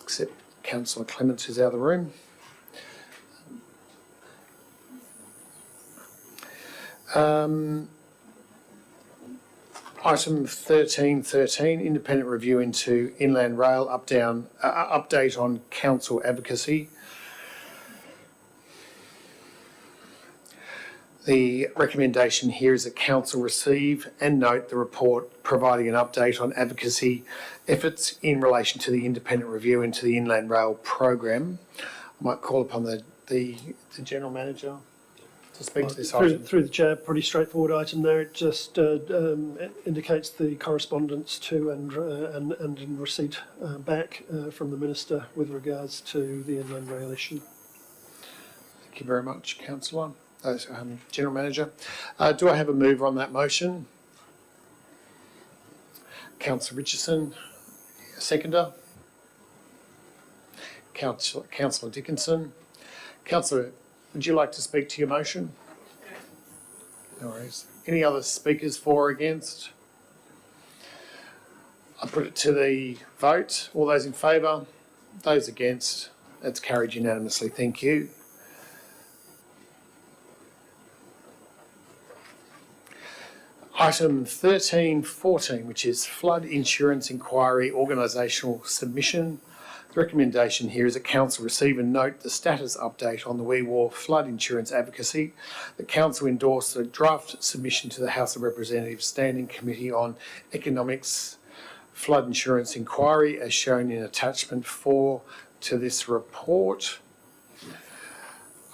except Councillor Clements, who's out of the room. Item 1313, independent review into Inland Rail update on council advocacy. The recommendation here is that council receive and note the report providing an update on advocacy efforts in relation to the independent review into the Inland Rail program. I might call upon the General Manager. to speak to this Through, item? through the chair, pretty straightforward item there. It just indicates the correspondence to and in receipt back from the minister with regards to the inland rail issue. Thank you very much, Councillor. General Manager. Do I have a mover on that motion? Councillor Richardson, a seconder. Councillor Dickinson. Councillor, would you like to speak to your motion? No worries. Any other speakers for or against? I put it to the vote. All those in favour? Those against? That's carried unanimously. Thank you. Item 13.14, which is flood insurance inquiry organisational submission. The recommendation here is that Council receive and note the status update on the Wee Waa flood insurance advocacy. The Council endorsed the draft submission to the House of Representatives Standing Committee on Economics flood insurance inquiry as shown in attachment 4 to this report.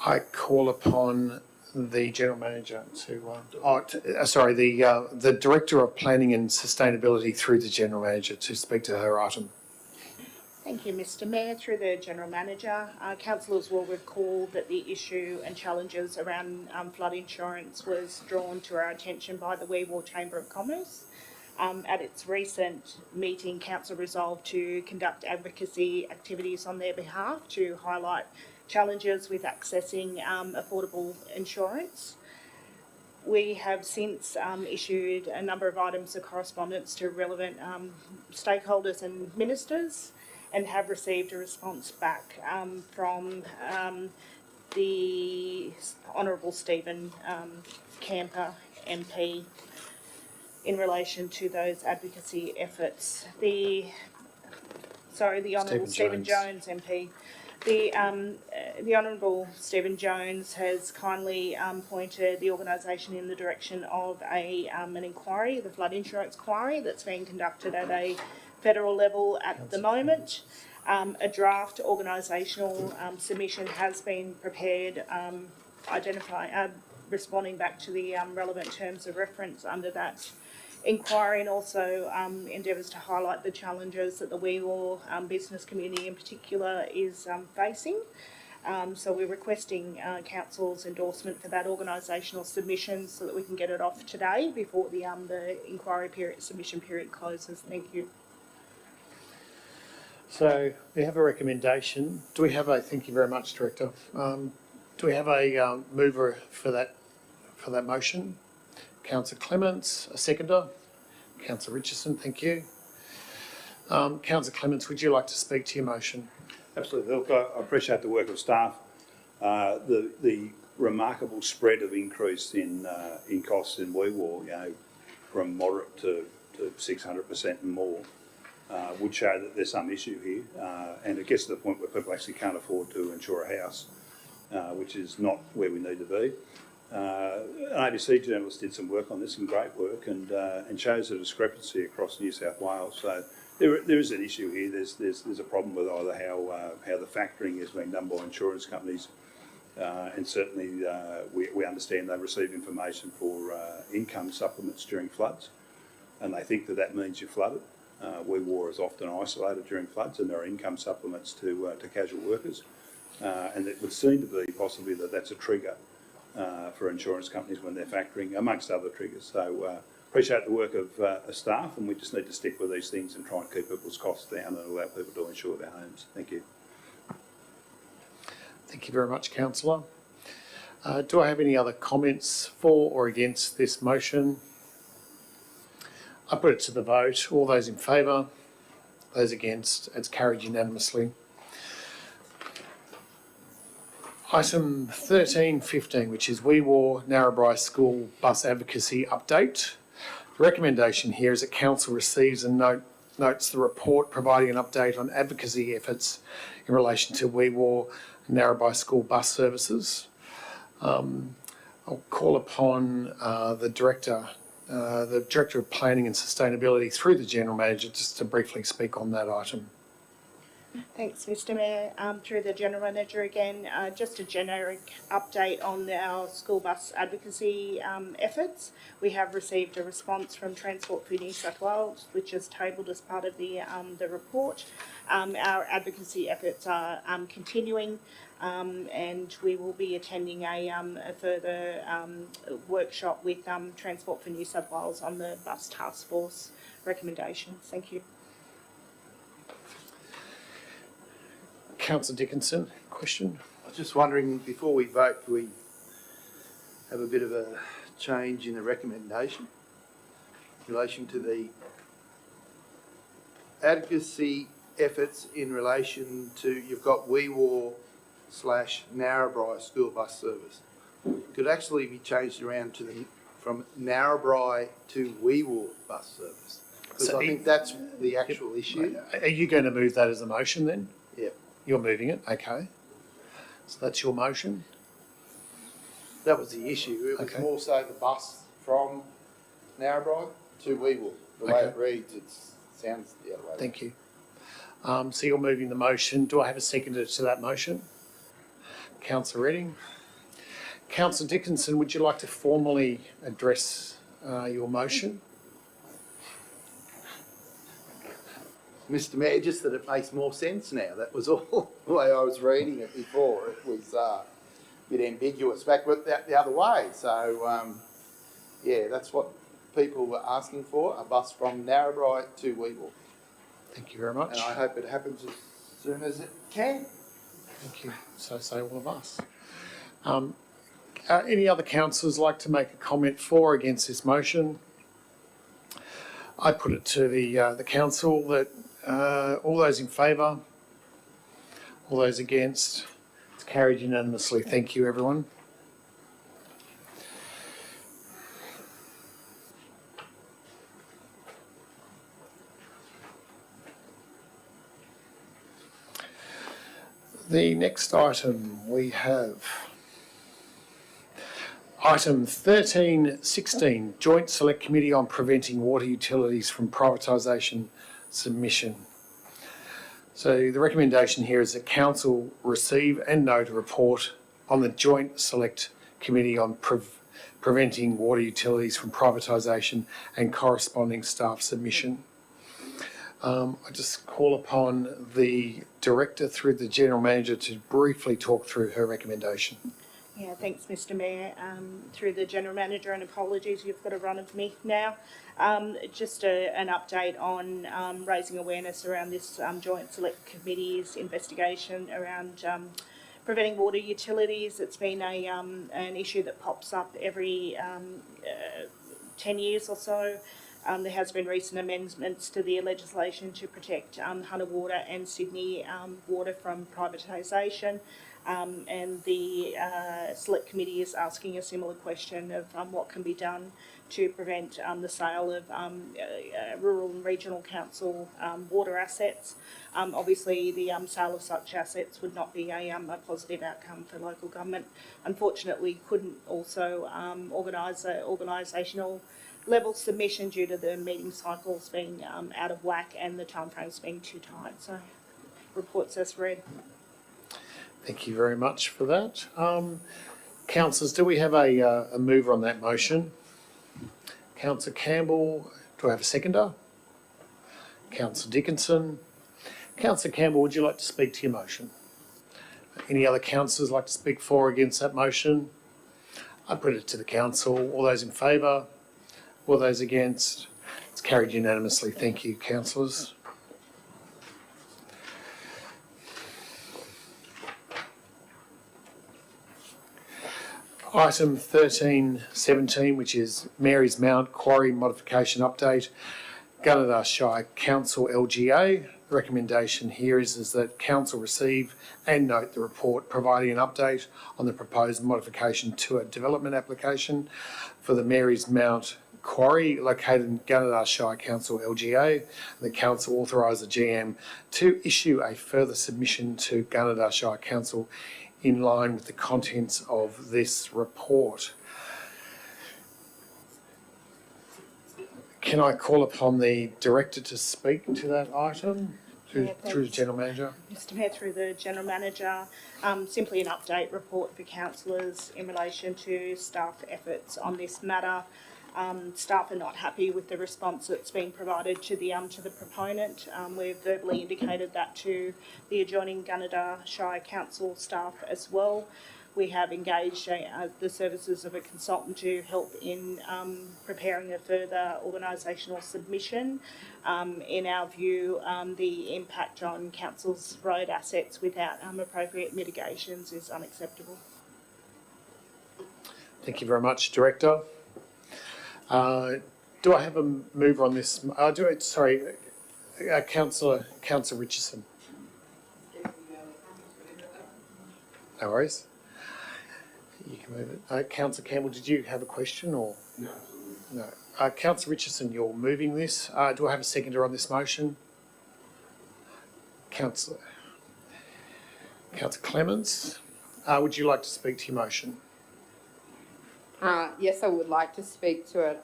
I call upon the General Manager to, the Director of Planning and Sustainability through the General Manager to speak to her item. Thank you, Mr Mayor. Through the General Manager, councillors will recall that the issue and challenges around flood insurance was drawn to our attention by the Wee Waa Chamber of Commerce. At its recent meeting, Council resolved to conduct advocacy activities on their behalf to highlight challenges with accessing affordable insurance. We have since issued a number of items of correspondence to relevant stakeholders and ministers and have received a response back from the Honourable Stephen Camper MP in relation to those advocacy efforts. The Honourable Stephen Jones MP. The Honourable Stephen Jones has kindly pointed the organisation in the direction of an inquiry, the flood insurance inquiry that's being conducted at a federal level at the moment. A draft organisational submission has been prepared, responding back to the relevant terms of reference under that inquiry, and also endeavours to highlight the challenges that the Wee Waa business community in particular is facing. So we're requesting Council's endorsement for that organisational submission so that we can get it off today before the inquiry period, submission period closes. Thank you. So we have a recommendation. Do we have a, thank you very much, Director. Do we have a mover for that motion? Councillor Clements, a seconder. Councillor Richardson, thank you. Councillor Clements, would you like to speak to your motion? Absolutely. Look, I appreciate the work of staff. The remarkable spread of increase in costs in Wee Waa, from moderate to 600% and more, would show that there's some issue here, and it gets to the point where people actually can't afford to insure a house, which is not where we need to be. An ABC journalist did some work on this, some great work, and shows a discrepancy across New South Wales. So there is an issue here. There's a problem with either how the factoring is being done by insurance companies, and certainly we understand they receive information for income supplements during floods, and they think that means you're flooded. Wee Waa is often isolated during floods, and there are income supplements to casual workers, and it would seem to be possibly that's a trigger for insurance companies when they're factoring, amongst other triggers. So appreciate the work of staff, and we just need to stick with these things and try and keep people's costs down and allow people to insure their homes. Thank you. Thank you very much, Councillor. Do I have any other comments for or against this motion? I put it to the vote. All those in favour? Those against? It's carried unanimously. Item 13.15, which is Wee Waa Narrabri School Bus Advocacy Update. The recommendation here is that Council receives and notes the report providing an update on advocacy efforts in relation to Wee Waa Narrabri School Bus Services. I'll call upon the Director of Planning and Sustainability through the General Manager just to briefly speak on that item. Thanks, Mr Mayor. Through the General Manager again, just a generic update on our school bus advocacy efforts. We have received a response from Transport for New South Wales, which is tabled as part of the report. Our advocacy efforts are continuing, and we will be attending a further workshop with Transport for New South Wales on the bus task force recommendations. Thank you. Councillor Dickinson, question? I was just wondering, before we vote, do we have a bit of a change in the recommendation in relation to the advocacy efforts in relation to, you've got Narrabri school bus service. Could actually be changed around to from Narrabri to bus service. Because So I think that's the actual issue. Are you going to move that as a motion then? Yep. You're moving it, okay. So that's your motion? That was the issue. It was Okay. more so the bus from Narrabri to Weevil. The way it reads, it sounds the other way. Thank you. So you're moving the motion. Do I have a seconder to that motion? Councillor Redding. Councillor Dickinson, would you like to formally address your motion? Mr Mayor, just that it makes more sense now. That was all the way I was reading it before. It was a bit ambiguous back the other way. So, yeah, that's what people were asking for, a bus from Narrabri to Weevil. Thank you very much. And I hope it happens as soon as it can. Thank you. So say all of us. Any other councillors like to make a comment for or against this motion? I put it to the council that all those in favour, all those against, it's carried unanimously. Thank you, everyone. The next item we have item 1316, Joint Select Committee on Preventing Water Utilities from Privatisation submission. So the recommendation here is that Council receive and note a report on the Joint Select Committee on Preventing Water Utilities from Privatisation and corresponding staff submission. I just call upon the Director through the General Manager to briefly talk through her recommendation. Yeah, thanks, Mr Mayor. Through the General Manager, and apologies, you've got a run of me now. Just an update on raising awareness around this Joint Select Committee's investigation around preventing water utilities. It's been an issue that pops up every 10 years or so. There has been recent amendments to the legislation to protect Hunter Water and Sydney Water from privatisation. And the Select Committee is asking a similar question of what can be done to prevent the sale of rural and regional council water assets. Obviously, the sale of such assets would not be a positive outcome for local government. Unfortunately, couldn't also organise an organisational level submission due to the meeting cycles being out of whack and the timeframes being too tight. So, reports as read. Thank you very much for that. Councillors, do we have a mover on that motion? Councillor Campbell, do I have a seconder? Councillor Dickinson. Councillor Campbell, would you like to speak to your motion? Any other councillors like to speak for or against that motion? I put it to the council. All those in favour? All those against? It's carried unanimously. Thank you, councillors. Item 1317, which is Mary's Mount Quarry Modification Update, Gunnedah Shire Council LGA. The recommendation here is that Council receive and note the report providing an update on the proposed modification to a development application for the Mary's Mount Quarry located in Gunnedah Shire Council LGA. The Council authorise the GM to issue a further submission to Gunnedah Shire Council in line with the contents of this report. Can I call upon the Director to speak to that item? Through Yeah, the thanks. General Manager. Mr Mayor, through the General Manager, simply an update report for councillors in relation to staff efforts on this matter. Staff are not happy with the response that's been provided to the proponent. We've verbally indicated that to the adjoining Gunnedah Shire Council staff as well. We have engaged the services of a consultant to help in preparing a further organisational submission. In our view, the impact on council's road assets without appropriate mitigations is unacceptable. Thank you very much, Director. Do I have a mover on this? Councillor Richardson. No worries. You can move it. Councillor Campbell, did you have a question or? No. No. Councillor Richardson, you're moving this. Do I have a seconder on this motion? Councillor Clements, would you like to speak to your motion? Yes, I would like to speak to it.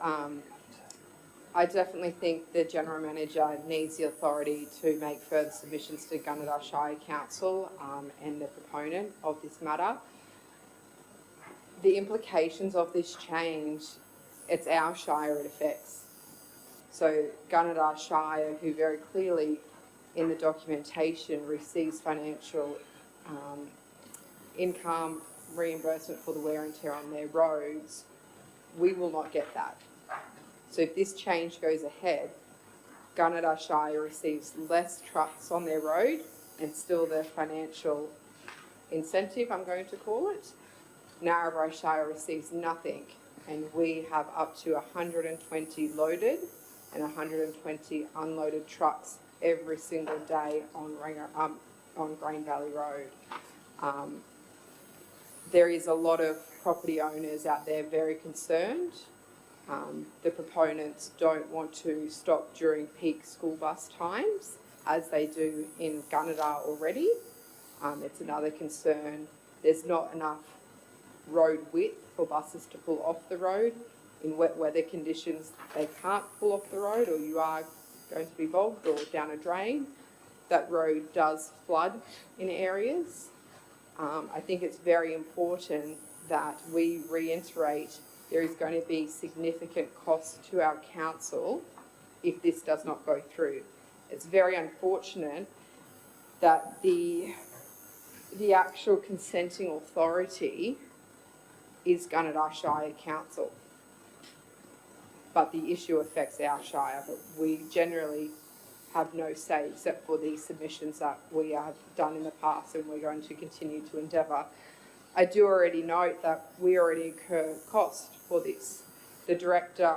I definitely think the General Manager needs the authority to make further submissions to Gunnedah Shire Council and the proponent of this matter. The implications of this change, it's our Shire it affects. So Gunnedah Shire, who very clearly in the documentation receives financial income reimbursement for the wear and tear on their roads, we will not get that. So if this change goes ahead, Gunnedah Shire receives less trucks on their road and still their financial incentive, I'm going to call it. Narrabri Shire receives nothing, and we have up to 120 loaded and 120 unloaded trucks every single day on Green Valley Road. There is a lot of property owners out there very concerned. The proponents don't want to stop during peak school bus times, as they do in Gunnedah already. It's another concern. There's not enough road width for buses to pull off the road. In wet weather conditions, they can't pull off the road, or you are going to be bogged or down a drain. That road does flood in areas. I think it's very important that we reiterate there is going to be significant cost to our council if this does not go through. It's very unfortunate that the actual consenting authority is Gunnedah Shire Council, but the issue affects our shire, but we generally have no say except for the submissions that we have done in the past, and we're going to continue to endeavour. I do already note that we already incur cost for this. The Director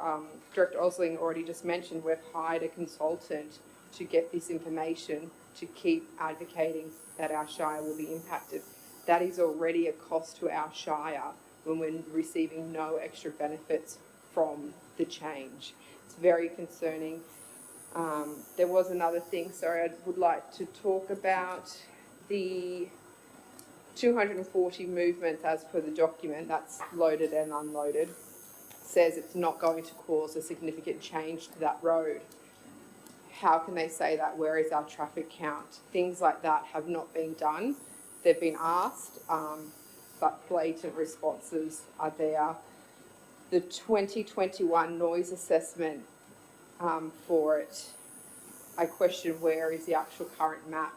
Osling already just mentioned we've hired a consultant to get this information to keep advocating that our shire will be impacted. That is already a cost to our shire when we're receiving no extra benefits from the change. It's very concerning. There was another thing, sorry, I would like to talk about the 240 movements as per the document, that's loaded and unloaded, says it's not going to cause a significant change to that road. How can they say that? Where is our traffic count? Things like that have not been done. They've been asked, but blatant responses are there. The 2021 noise assessment for it, I question where is the actual current map.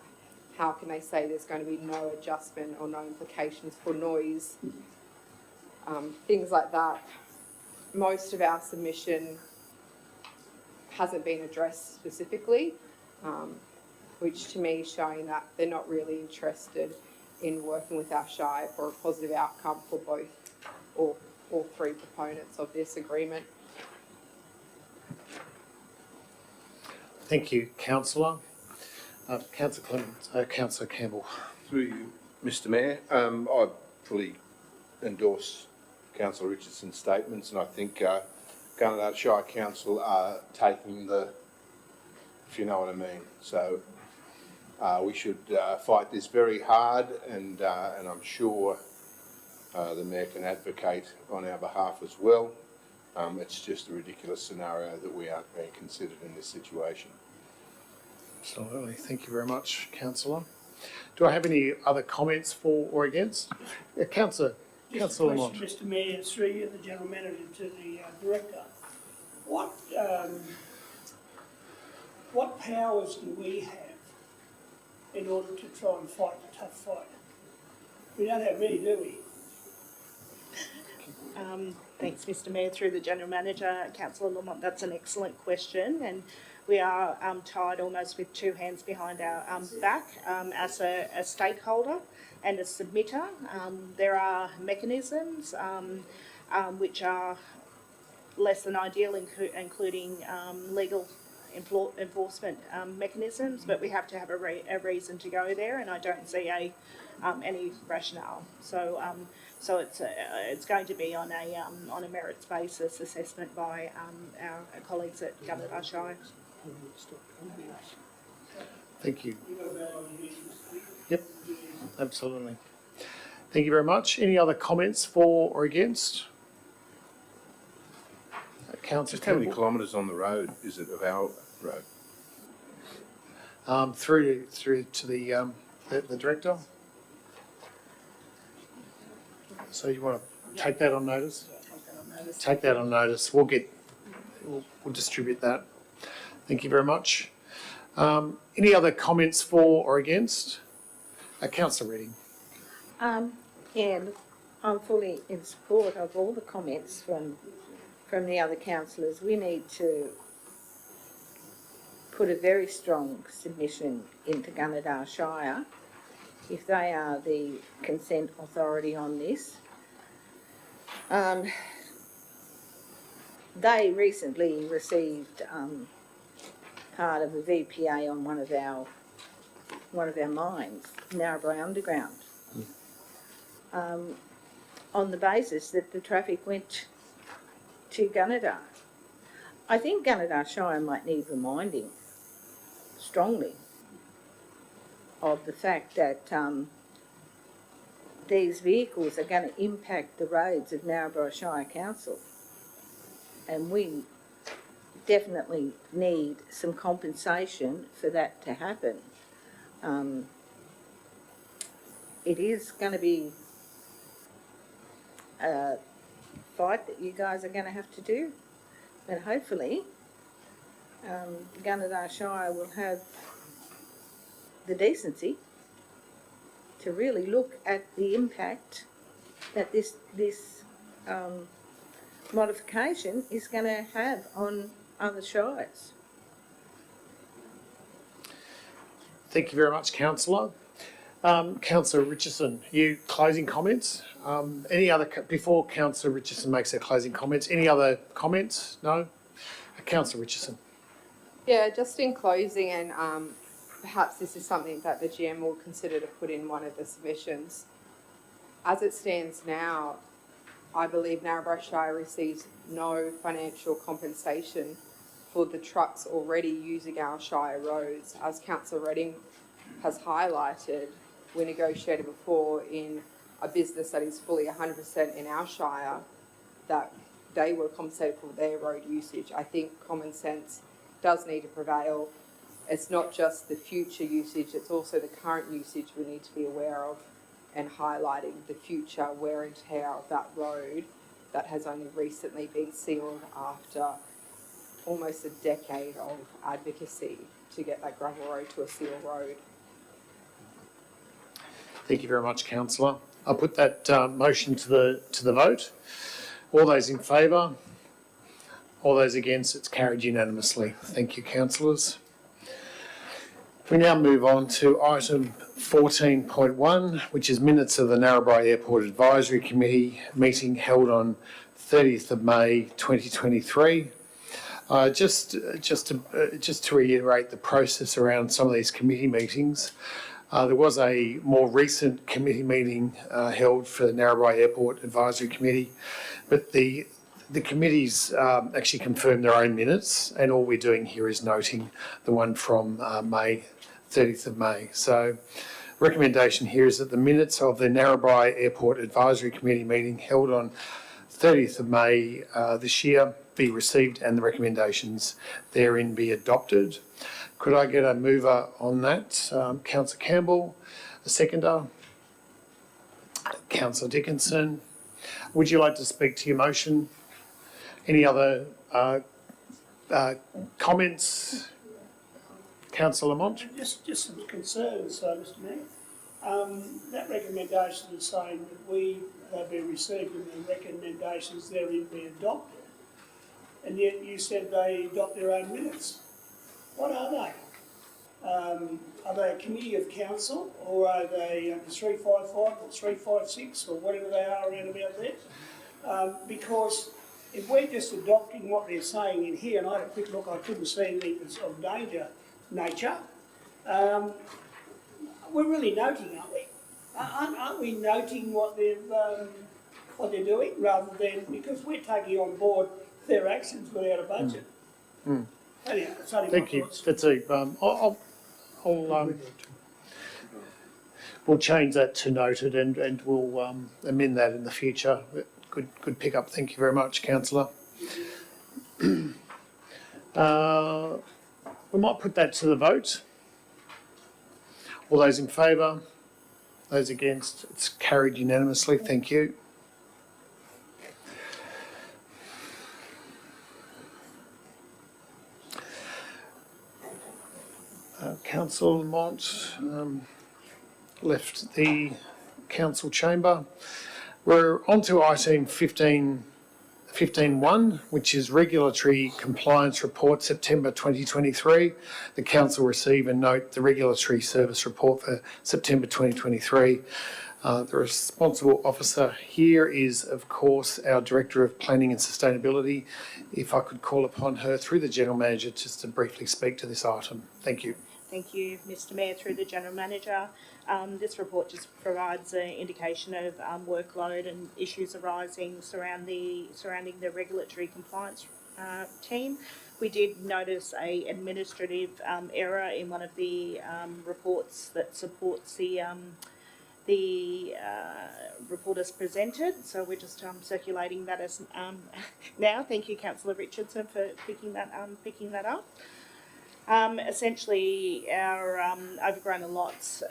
How can they say there's going to be no adjustment or no implications for noise? Things like that. Most of our submission hasn't been addressed specifically, which to me is showing that they're not really interested in working with our shire for a positive outcome for both or all three proponents of this agreement. Thank you, Councillor. Councillor Clements, Councillor Campbell. Through you, Mr Mayor, I fully endorse Councillor Richardson's statements, and I think Gunnedah Shire Council are taking the, if you know what I mean. So we should fight this very hard, and I'm sure the Mayor can advocate on our behalf as well. It's just a ridiculous scenario that we aren't being considered in this situation. Absolutely. Thank you very much, Councillor. Do I have any other comments for or against? Councillor Just a Lamont. question, Mr Mayor, through you, the General Manager, to the Director. What powers do we have in order to try and fight the tough fight? We don't have many, do we? Thanks, Mr Mayor. Through the General Manager, Councillor Lamont, that's an excellent question, and we are tied almost with two hands behind our back as a stakeholder and a submitter. There are mechanisms which are less than ideal, including legal enforcement mechanisms, but we have to have a reason to go there, and I don't see any rationale. So it's going to be on a merits basis assessment by our colleagues at Gunnedah Shire. Thank you. Yep, absolutely. Thank you very much. Any other comments for or against? Councillor Just how many Campbell? kilometres on the road is it of our road? Through to the Director. So you want to take that on notice? Take that on notice. We'll distribute that. Thank you very much. Any other comments for or against? Councillor Reading. Yeah, look, I'm fully in support of all the comments from the other councillors. We need to put a very strong submission into Gunnedah Shire if they are the consent authority on this. They recently received part of a VPA on one of our mines, Narrabri Underground, on the basis that the traffic went to Gunnedah. I think Gunnedah Shire might need reminding strongly of the fact that these vehicles are going to impact the roads of Narrabri Shire Council, and we definitely need some compensation for that to happen. It is going to be a fight that you guys are going to have to do, but hopefully Gunnedah Shire will have the decency to really look at the impact that this modification is going to have on other shires. Thank you very much, Councillor. Councillor Richardson, you closing comments? Any other, before Councillor Richardson makes her closing comments, any other comments? No? Councillor Richardson. Yeah, just in closing, and perhaps this is something that the GM will consider to put in one of the submissions. As it stands now, I believe Narrabri Shire receives no financial compensation for the trucks already using our Shire roads. As Councillor Reading has highlighted, we negotiated before in a business that is fully 100% in our Shire that they were compensated for their road usage. I think common sense does need to prevail. It's not just the future usage, it's also the current usage we need to be aware of, and highlighting the future wear and tear of that road that has only recently been sealed after almost a decade of advocacy to get that gravel road to a sealed road. Thank you very much, Councillor. I'll put that motion to the vote. All those in favour? All those against? It's carried unanimously. Thank you, councillors. We now move on to item 14.1, which is minutes of the Narrabri Airport Advisory Committee meeting held on 30th of May 2023. Just to reiterate the process around some of these committee meetings, there was a more recent committee meeting held for the Narrabri Airport Advisory Committee, but the committees actually confirmed their own minutes, and all we're doing here is noting the one from 30th of May. So recommendation here is that the minutes of the Narrabri Airport Advisory Committee meeting held on 30th of May this year be received and the recommendations therein be adopted. Could I get a mover on that? Councillor Campbell, a seconder. Councillor Dickinson. Would you like to speak to your motion? Any other comments? Councillor Lamont? Just some concerns, Mr Mayor. That recommendation is saying that we have been received and the recommendations therein be adopted. And yet you said they adopt their own minutes. What are they? Are they a committee of council, or are they under 355 or 356 or whatever they are around about there? Because if we're just adopting what they're saying in here, and I had a quick look, I couldn't see anything that's of danger nature, we're really noting, aren't we? Aren't we noting what they're doing, rather than, because we're taking on board their actions without a budget. Anyhow, that's only Thank my you. thoughts. That's we'll change that to noted and we'll amend that in the future. Good pick up. Thank you very much, Councillor. We might put that to the vote. All those in favour? Those against? It's carried unanimously. Thank you. Councillor Lamont left the council chamber. We're on to item 15.1, which is Regulatory Compliance Report, September 2023. The council receive and note the Regulatory Service Report for September 2023. The responsible officer here is, of course, our Director of Planning and Sustainability. If I could call upon her through the General Manager just to briefly speak to this item. Thank you. Thank you, Mr Mayor, through the General Manager. This report just provides an indication of workload and issues arising surrounding the regulatory compliance team. We did notice an administrative error in one of the reports that supports the report as presented, so we're just circulating that as now. Thank you, Councillor Richardson, for picking that up. Essentially, our overgrown allotments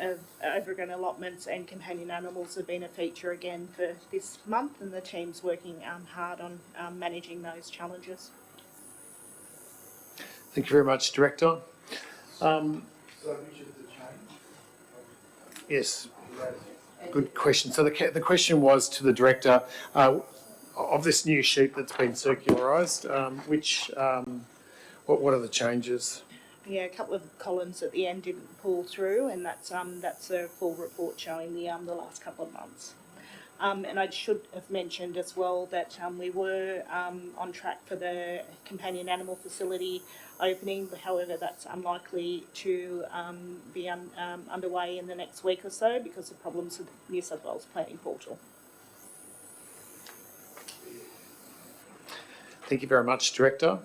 and companion animals have been a feature again for this month, and the team's working hard on managing those challenges. Thank you very much, Director. Yes, good question. So the question was to the Director of this new sheet that's been circularised. What are the changes? Yeah, a couple of columns at the end didn't pull through, and that's a full report showing the last couple of months. And I should have mentioned as well that we were on track for the companion animal facility opening. However, that's unlikely to be underway in the next week or so because of problems with the New South Wales planning portal. Thank you very much, Director.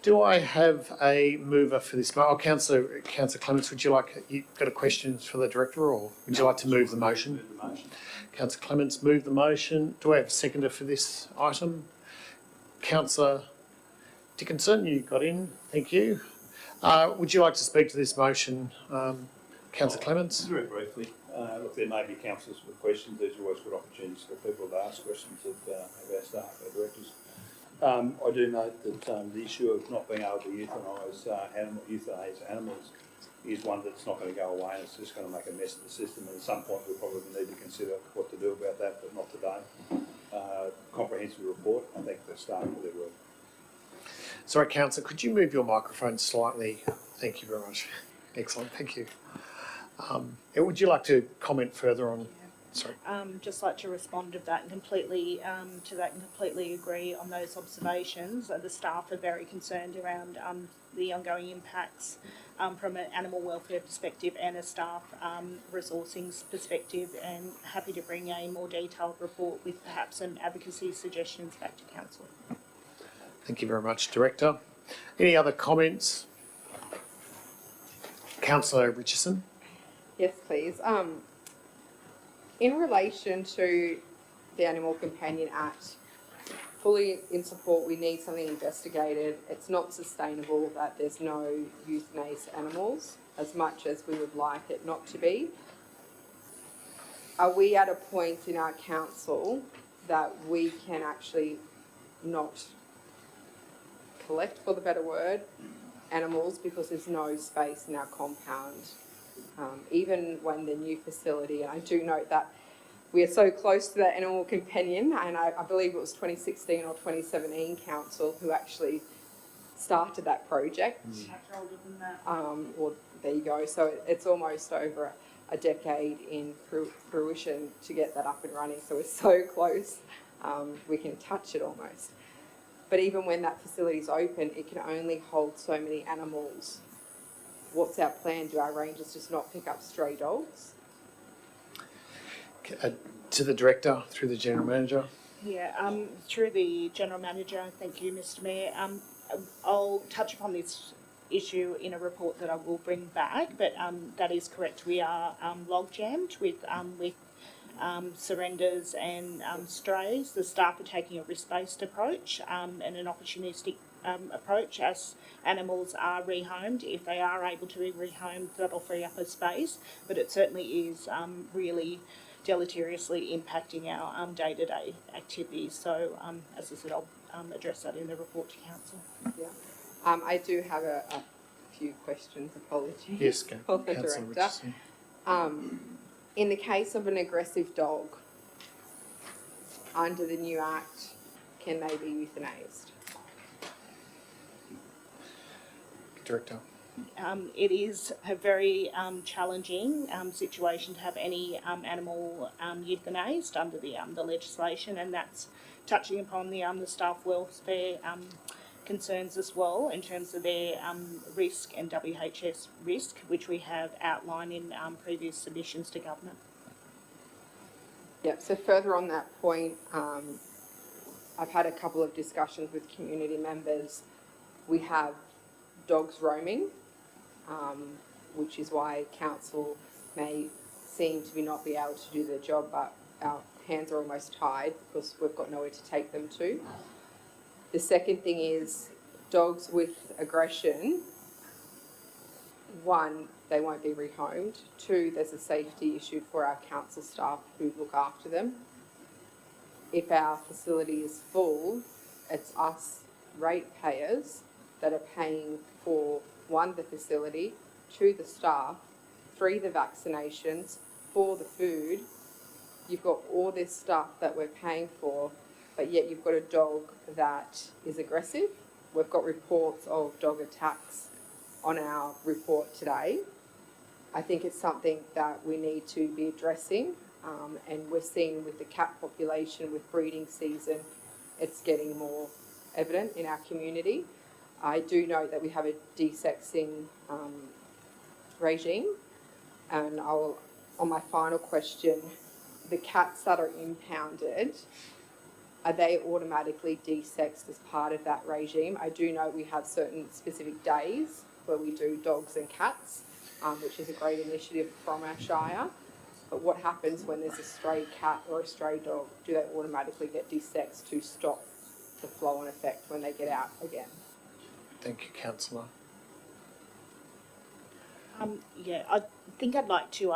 Do I have a mover for this? Oh, Councillor Clements, you've got a question for the Director, or would you like to move the motion? Move the motion. Councillor Clements, move the motion. Do I have a seconder for this item? Councillor Dickinson, you got in. Thank you. Would you like to speak to this motion, Councillor Clements? Very briefly. Look, there may be councillors with questions. There's always good opportunities for people to ask questions of our staff, our directors. I do note that the issue of not being able to euthanize animals is one that's not going to go away, and it's just going to make a mess of the system. And at some point, we'll probably need to consider what to do about that, but not today. Comprehensive report. I think the staff will do well. Sorry, Councillor, could you move your microphone slightly? Thank you very much. Excellent, thank you. Would you like to comment further on? Sorry. Just like to respond to that and completely agree on those observations. The staff are very concerned around the ongoing impacts from an animal welfare perspective and a staff resourcing perspective, and happy to bring a more detailed report with perhaps some advocacy suggestions back to Council. Thank you very much, Director. Any other comments? Councillor Richardson. Yes, please. In relation to the Animal Companion Act, fully in support. We need something investigated. It's not sustainable that there's no euthanized animals, as much as we would like it not to be. Are we at a point in our council that we can actually not collect, for the better word, animals because there's no space in our compound? Even when the new facility, and I do note that we are so close to that animal companion, and I believe it was 2016 or 2017 council who actually started that project. Much older than that. Well, there you go. So it's almost over a decade in fruition to get that up and running. So we're so close, we can touch it almost. But even when that facility is open, it can only hold so many animals. What's our plan? Do our rangers just not pick up stray dogs? To the Director, through the General Manager. Yeah, through the General Manager, thank you, Mr Mayor. I'll touch upon this issue in a report that I will bring back, but that is correct. We are log jammed with surrenders and strays. The staff are taking a risk-based approach and an opportunistic approach as animals are rehomed. If they are able to be rehomed, that'll free up a space, but it certainly is really deleteriously impacting our day-to-day activities. So, as I said, I'll address that in the report to council. Yeah. I do have a few questions. Apologies. Yes, go. For the Councillor Director. Richardson. In the case of an aggressive dog, under the new Act, can they be euthanized? Director. It is a very challenging situation to have any animal euthanized under the legislation, and that's touching upon the staff welfare concerns as well in terms of their risk and WHS risk, which we have outlined in previous submissions to government. Yep, so further on that point, I've had a couple of discussions with community members. We have dogs roaming, which is why council may seem to not be able to do their job, but our hands are almost tied because we've got nowhere to take them to. The second thing is dogs with aggression. One, they won't be rehomed. Two, there's a safety issue for our council staff who look after them. If our facility is full, it's us ratepayers that are paying for, one, the facility, two, the staff, three, the vaccinations, four, the food. You've got all this stuff that we're paying for, but yet you've got a dog that is aggressive. We've got reports of dog attacks on our report today. I think it's something that we need to be addressing, and we're seeing with the cat population with breeding season, it's getting more evident in our community. I do know that we have a desexing regime, and on my final question, the cats that are impounded, are they automatically desexed as part of that regime? I do know we have certain specific days where we do dogs and cats, which is a great initiative from our shire. But what happens when there's a stray cat or a stray dog? Do they automatically get desexed to stop the flow-on effect when they get out again? Thank you, Councillor. Yeah, I think I'd like to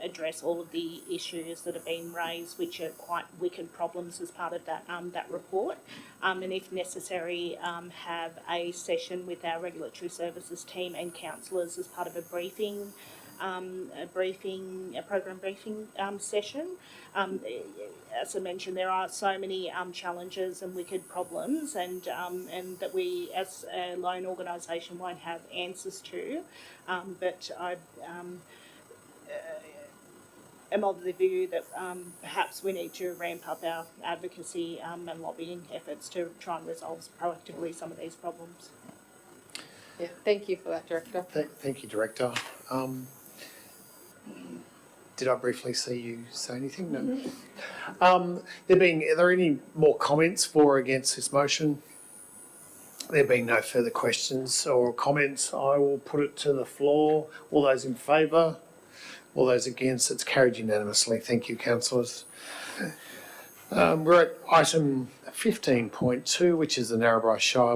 address all of the issues that have been raised, which are quite wicked problems as part of that that report, and if necessary, have a session with our regulatory services team and councillors as part of a program briefing session. As I mentioned, there are so many challenges and wicked problems, and that we, as a lone organisation, won't have answers to. But I am of the view that perhaps we need to ramp up our advocacy and lobbying efforts to try and resolve proactively some of these problems. Yeah, thank you for that, Director. Thank you, Director. Did I briefly see you say anything? No. Are there any more comments for or against this motion? There being no further questions or comments, I will put it to the floor. All those in favour? All those against? It's carried unanimously. Thank you, councillors. We're at item 15.2, which is the Narrabri Shire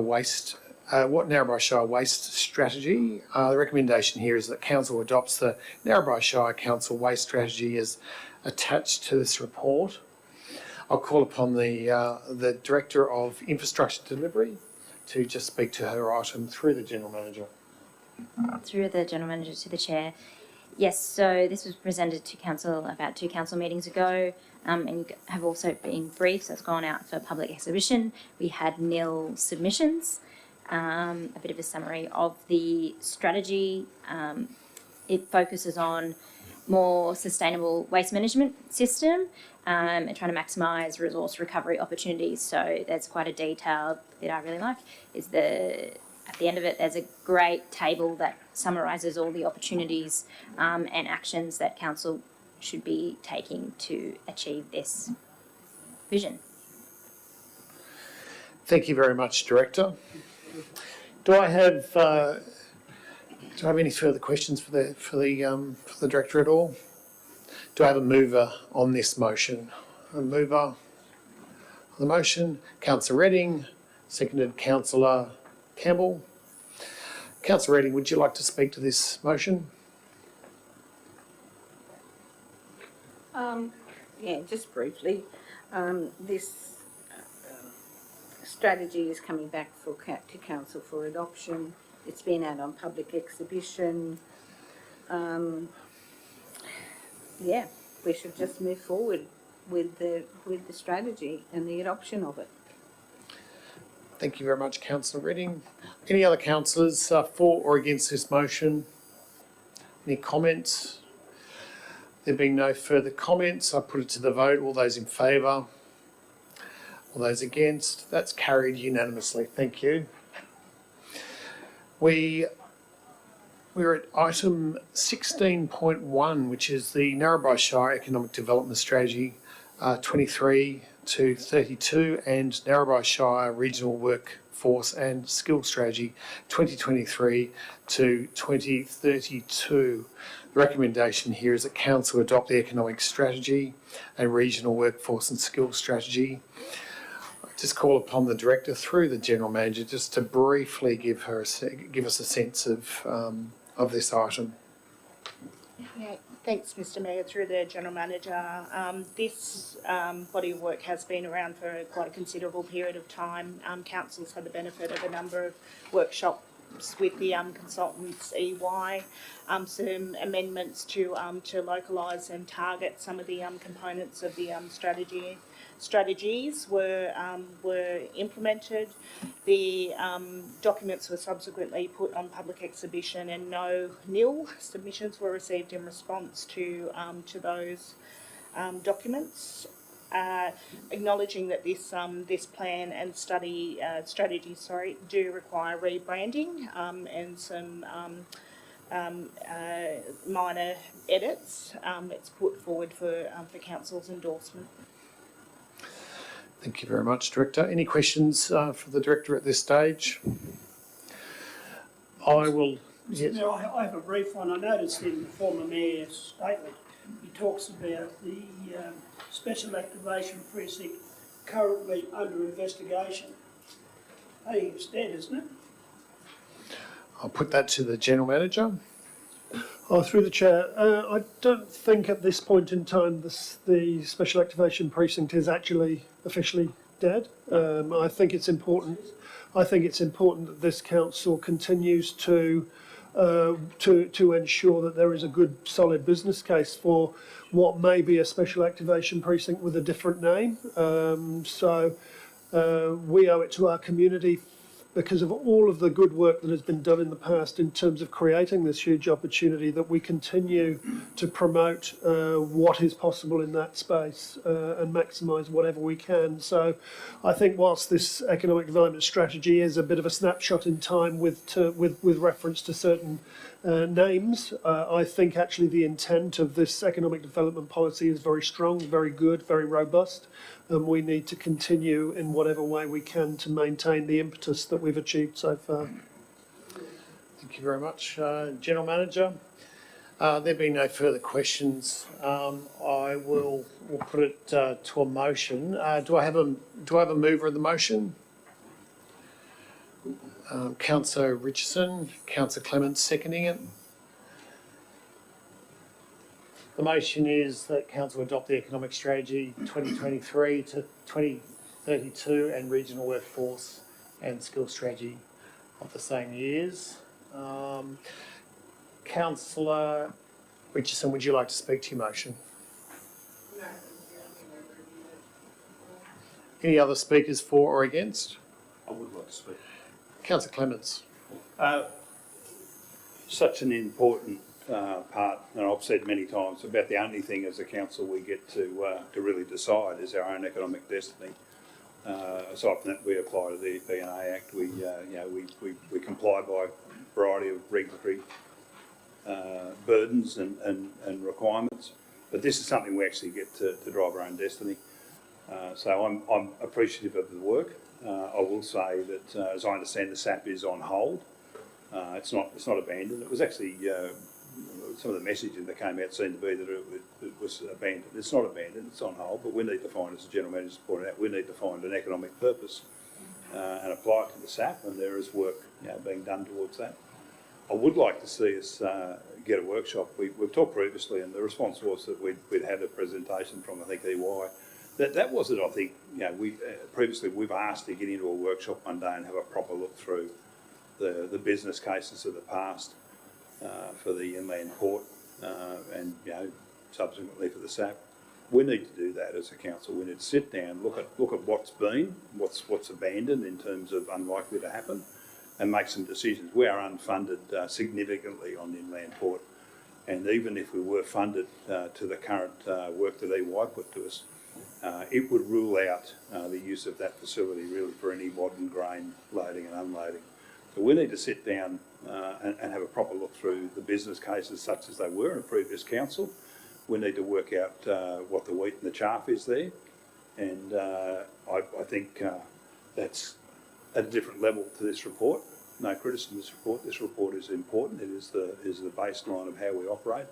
Narrabri Shire Waste Strategy. The recommendation here is that Council adopts the Narrabri Shire Council Waste Strategy as attached to this report. I'll call upon the Director of Infrastructure Delivery to just speak to her item through the General Manager. Through the General Manager to the Chair. Yes, so this was presented to Council about 2 council meetings ago, and you have also been briefed, so it's gone out for public exhibition. We had nil submissions. A bit of a summary of the strategy. It focuses on more sustainable waste management system and trying to maximise resource recovery opportunities. So there's quite a detail that I really like. At the end of it, there's a great table that summarises all the opportunities and actions that Council should be taking to achieve this vision. Thank you very much, Director. Do I have any further questions for the Director at all? Do I have a mover on this motion? A mover on the motion, Councillor Redding, seconded Councillor Campbell. Councillor Redding, would you like to speak to this motion? Yeah, just briefly. This strategy is coming back to Council for adoption. It's been out on public exhibition. Yeah, we should just move forward with the strategy and the adoption of it. Thank you very much, Councillor Redding. Any other councillors for or against this motion? Any comments? There being no further comments, I put it to the vote. All those in favour? All those against? That's carried unanimously. Thank you. We're at item 16.1, which is the Narrabri Shire Economic Development Strategy 23 to 32 and Narrabri Shire Regional Workforce and Skills Strategy 2023 to 2032. The recommendation here is that Council adopt the Economic Strategy and Regional Workforce and Skills Strategy. Just call upon the Director through the General Manager just to briefly give us a sense of this item. Yeah, thanks, Mr. Mayor. Through the General Manager, this body of work has been around for quite a considerable period of time. Council's had the benefit of a number of workshops with the consultants EY, some amendments to localise and target some of the components of the strategies were implemented. The documents were subsequently put on public exhibition, and nil submissions were received in response to those documents. Acknowledging that this plan and strategy do require rebranding and some minor edits. It's put forward for Council's endorsement. Thank you very much, Director. Any questions for the Director at this stage? I will. Yes. No, I have a brief one. I noticed in the former Mayor's statement, he talks about the Special Activation Precinct currently under investigation. I think it's dead, isn't it? I'll put that to the General Manager. Oh, through the Chair, I don't think at this point in time the Special Activation Precinct is actually officially dead. I think it's important. I think it's important that this council continues to ensure that there is a good, solid business case for what may be a Special Activation Precinct with a different name. So we owe it to our community, because of all of the good work that has been done in the past in terms of creating this huge opportunity, that we continue to promote what is possible in that space and maximise whatever we can. So I think whilst this economic development strategy is a bit of a snapshot in time with reference to certain names, I think actually the intent of this economic development policy is very strong, very good, very robust. And we need to continue in whatever way we can to maintain the impetus that we've achieved so far. Thank you very much, General Manager. There being no further questions, we'll put it to a motion. Do I have a mover of the motion? Councillor Richardson, Councillor Clements seconding it. The motion is that Council adopt the Economic Strategy 2023 to 2032 and Regional Workforce and Skills Strategy of the same years. Councillor Richardson, would you like to speak to your motion? No. Any other speakers for or against? I would like to speak. Councillor Clements. Such an important part, and I've said many times, about the only thing as a council we get to really decide is our own economic destiny. Aside from that, we apply to the B&A Act. We comply by a variety of regulatory burdens and requirements, but this is something we actually get to drive our own destiny. So I'm appreciative of the work. I will say that, as I understand, the SAP is on hold. It's not abandoned. It was actually some of the messaging that came out seemed to be that it was abandoned. It's not abandoned. It's on hold. But we need to find, as the General Manager pointed out, we need to find an economic purpose and apply it to the SAP. And there is work being done towards that. I would like to see us get a workshop. We've talked previously, and the response was that we'd had a presentation from, I think, EY. That wasn't, I think, previously we've asked to get into a workshop one day and have a proper look through the business cases of the past for the inland port and subsequently for the SAP. We need to do that as a council. We need to sit down, look at what's been, what's abandoned in terms of unlikely to happen, and make some decisions. We are unfunded significantly on the inland port, and even if we were funded to the current work that EY put to us, it would rule out the use of that facility really for any modern grain loading and unloading. So we need to sit down and have a proper look through the business cases such as they were in a previous council. We need to work out what the wheat and the chaff is there, and I think that's at a different level to this report. No criticism of this report. This report is important. It is the baseline of how we operate,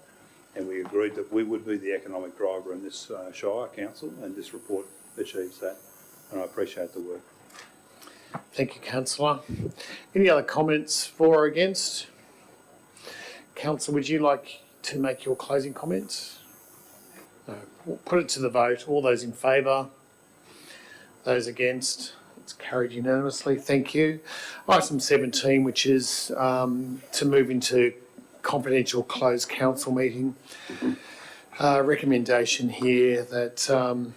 and we agreed that we would be the economic driver in this Shire Council, and this report achieves that, and I appreciate the work. Thank you, Councillor. Any other comments for or against? Councillor, would you like to make your closing comments? No. We'll put it to the vote. All those in favour? Those against? It's carried unanimously. Thank you. Item 17, which is to move into confidential closed council meeting. Recommendation here that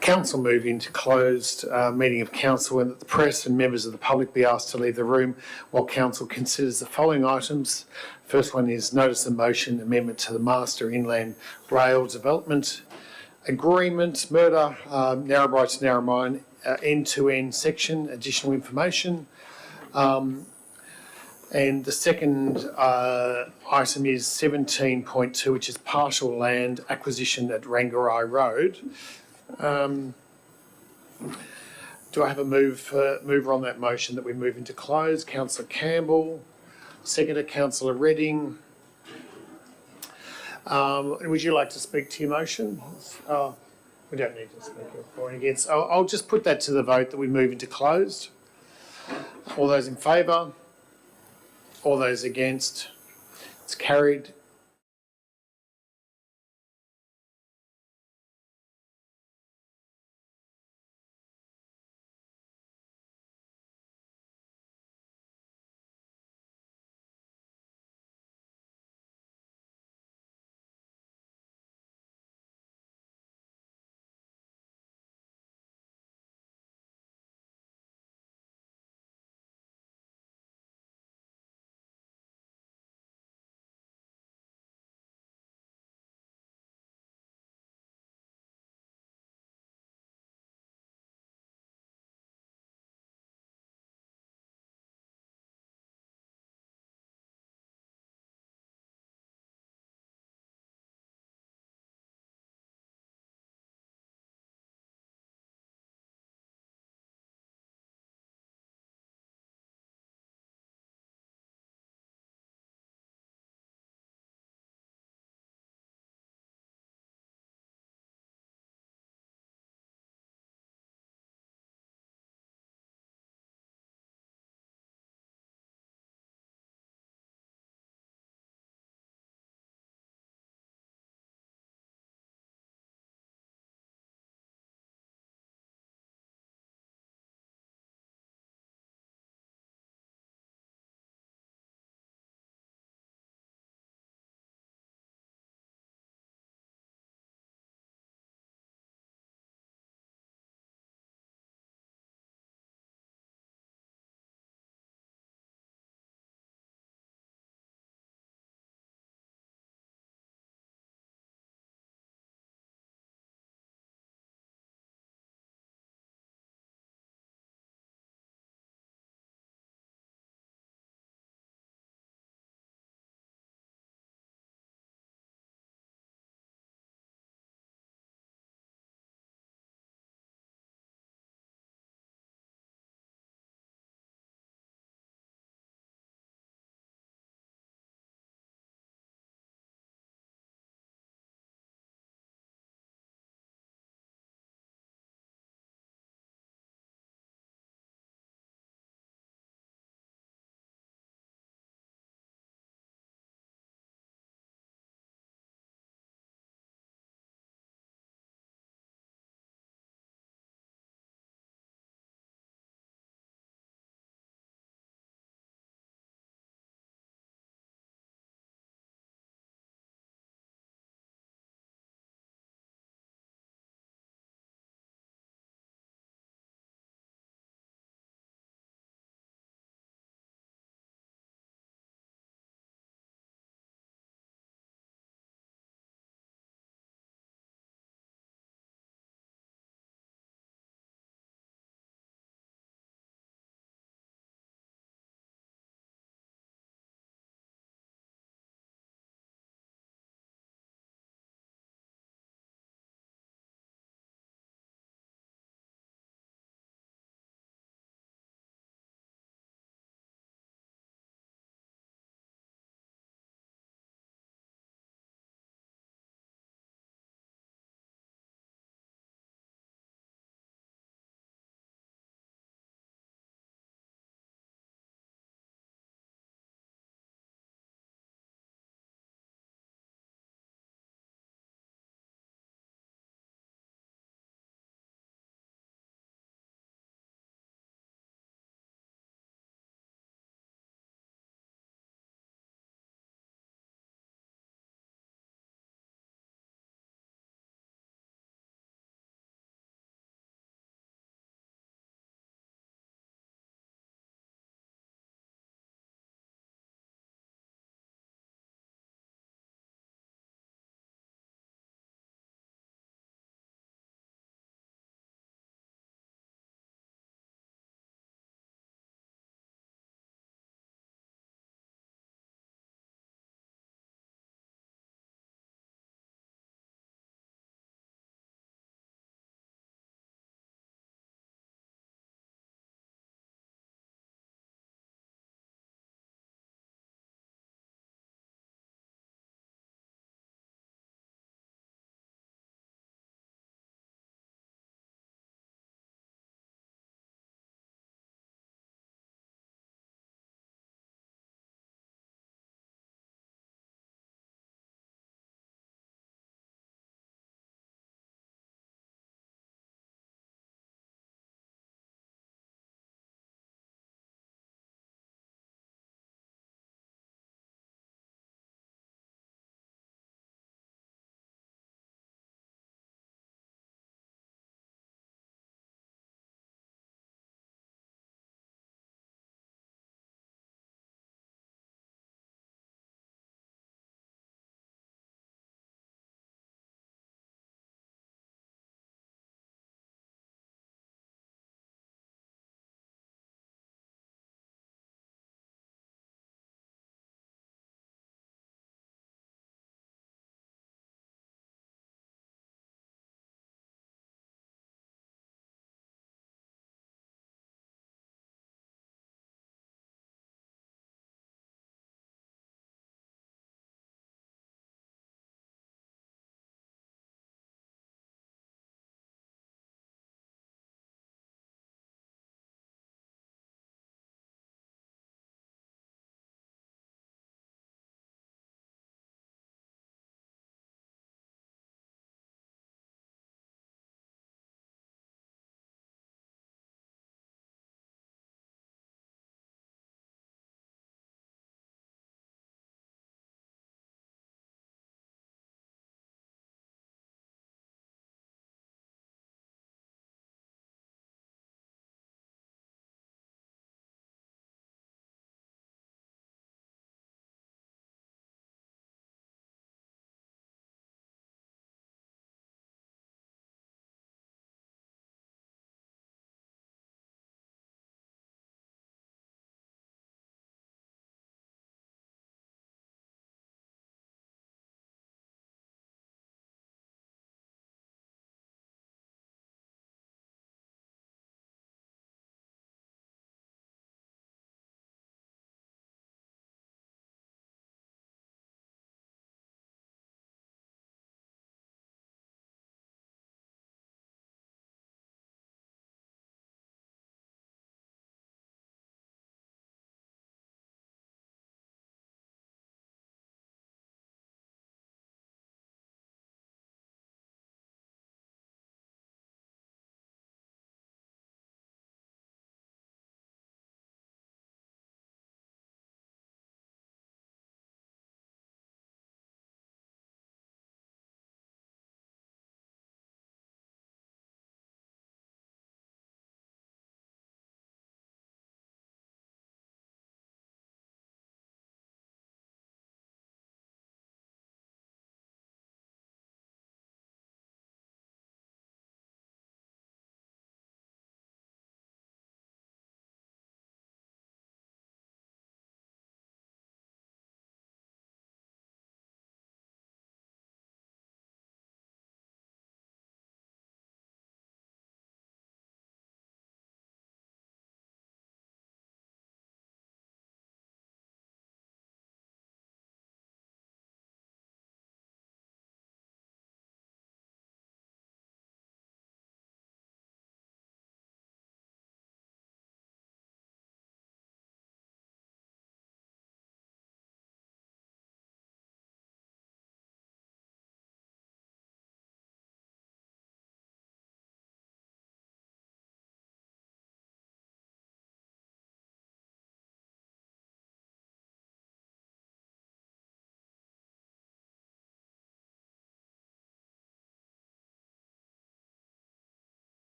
council move into closed meeting of council and that the press and members of the public be asked to leave the room while council considers the following items. First one is notice of motion amendment to the Master Inland Rail Development Agreement, Narrabri to Narrabri, end-to-end section, additional information. And the second item is 17.2, which is partial land acquisition at Rangarai Road. Do I have a mover on that motion that we move into close? Councillor Campbell, seconder Councillor Redding. Would you like to speak to your motion? We don't need to speak for and against. I'll just put that to the vote that we move into closed. All those in favour? All those against? It's carried.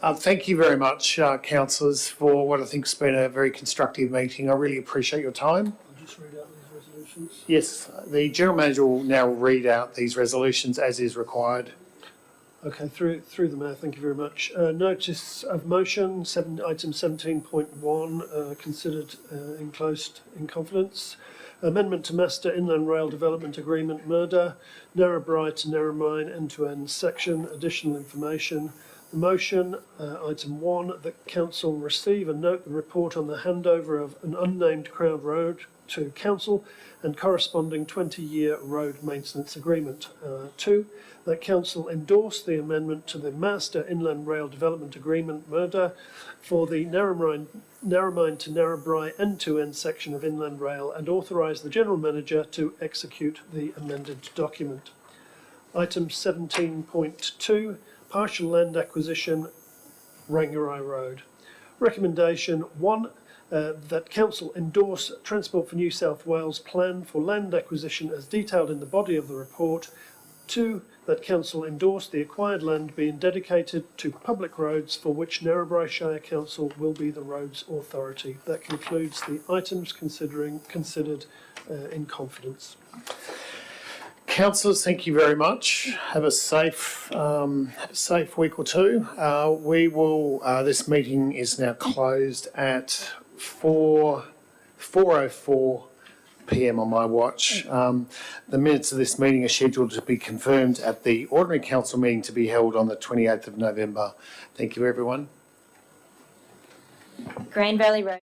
Thank you very much, councillors, for what I think has been a very constructive meeting. I really appreciate your time. I'll just read out these resolutions. Yes, the General Manager will now read out these resolutions as is required. Okay, through the Mayor, thank you very much. Notice of motion, item 17.1, considered enclosed in confidence. Amendment to Master Inland Rail Development Agreement, Murder, Narrabri to Narromine end-to-end section, additional information. The motion, item 1, that Council receive and note the report on the handover of an unnamed Crown Road to Council and corresponding 20-year road maintenance agreement. 2, that Council endorse the amendment to the Master Inland Rail Development Agreement, Murder, for the Narromine to Narrabri end-to-end section of Inland Rail and authorise the General Manager to execute the amended document. Item 17.2, partial land acquisition, Rangarai Road. Recommendation 1, that Council endorse Transport for New South Wales plan for land acquisition as detailed in the body of the report. 2, that Council endorse the acquired land being dedicated to public roads for which Narrabri Shire Council will be the roads authority. That concludes the items considered in confidence. Councillors, thank you very much. Have a safe week or two. This meeting is now closed at 4:04 p.m. on my watch. The minutes of this meeting are scheduled to be confirmed at the ordinary council meeting to be held on the 28th of November. Thank you, everyone. Grand Valley Road.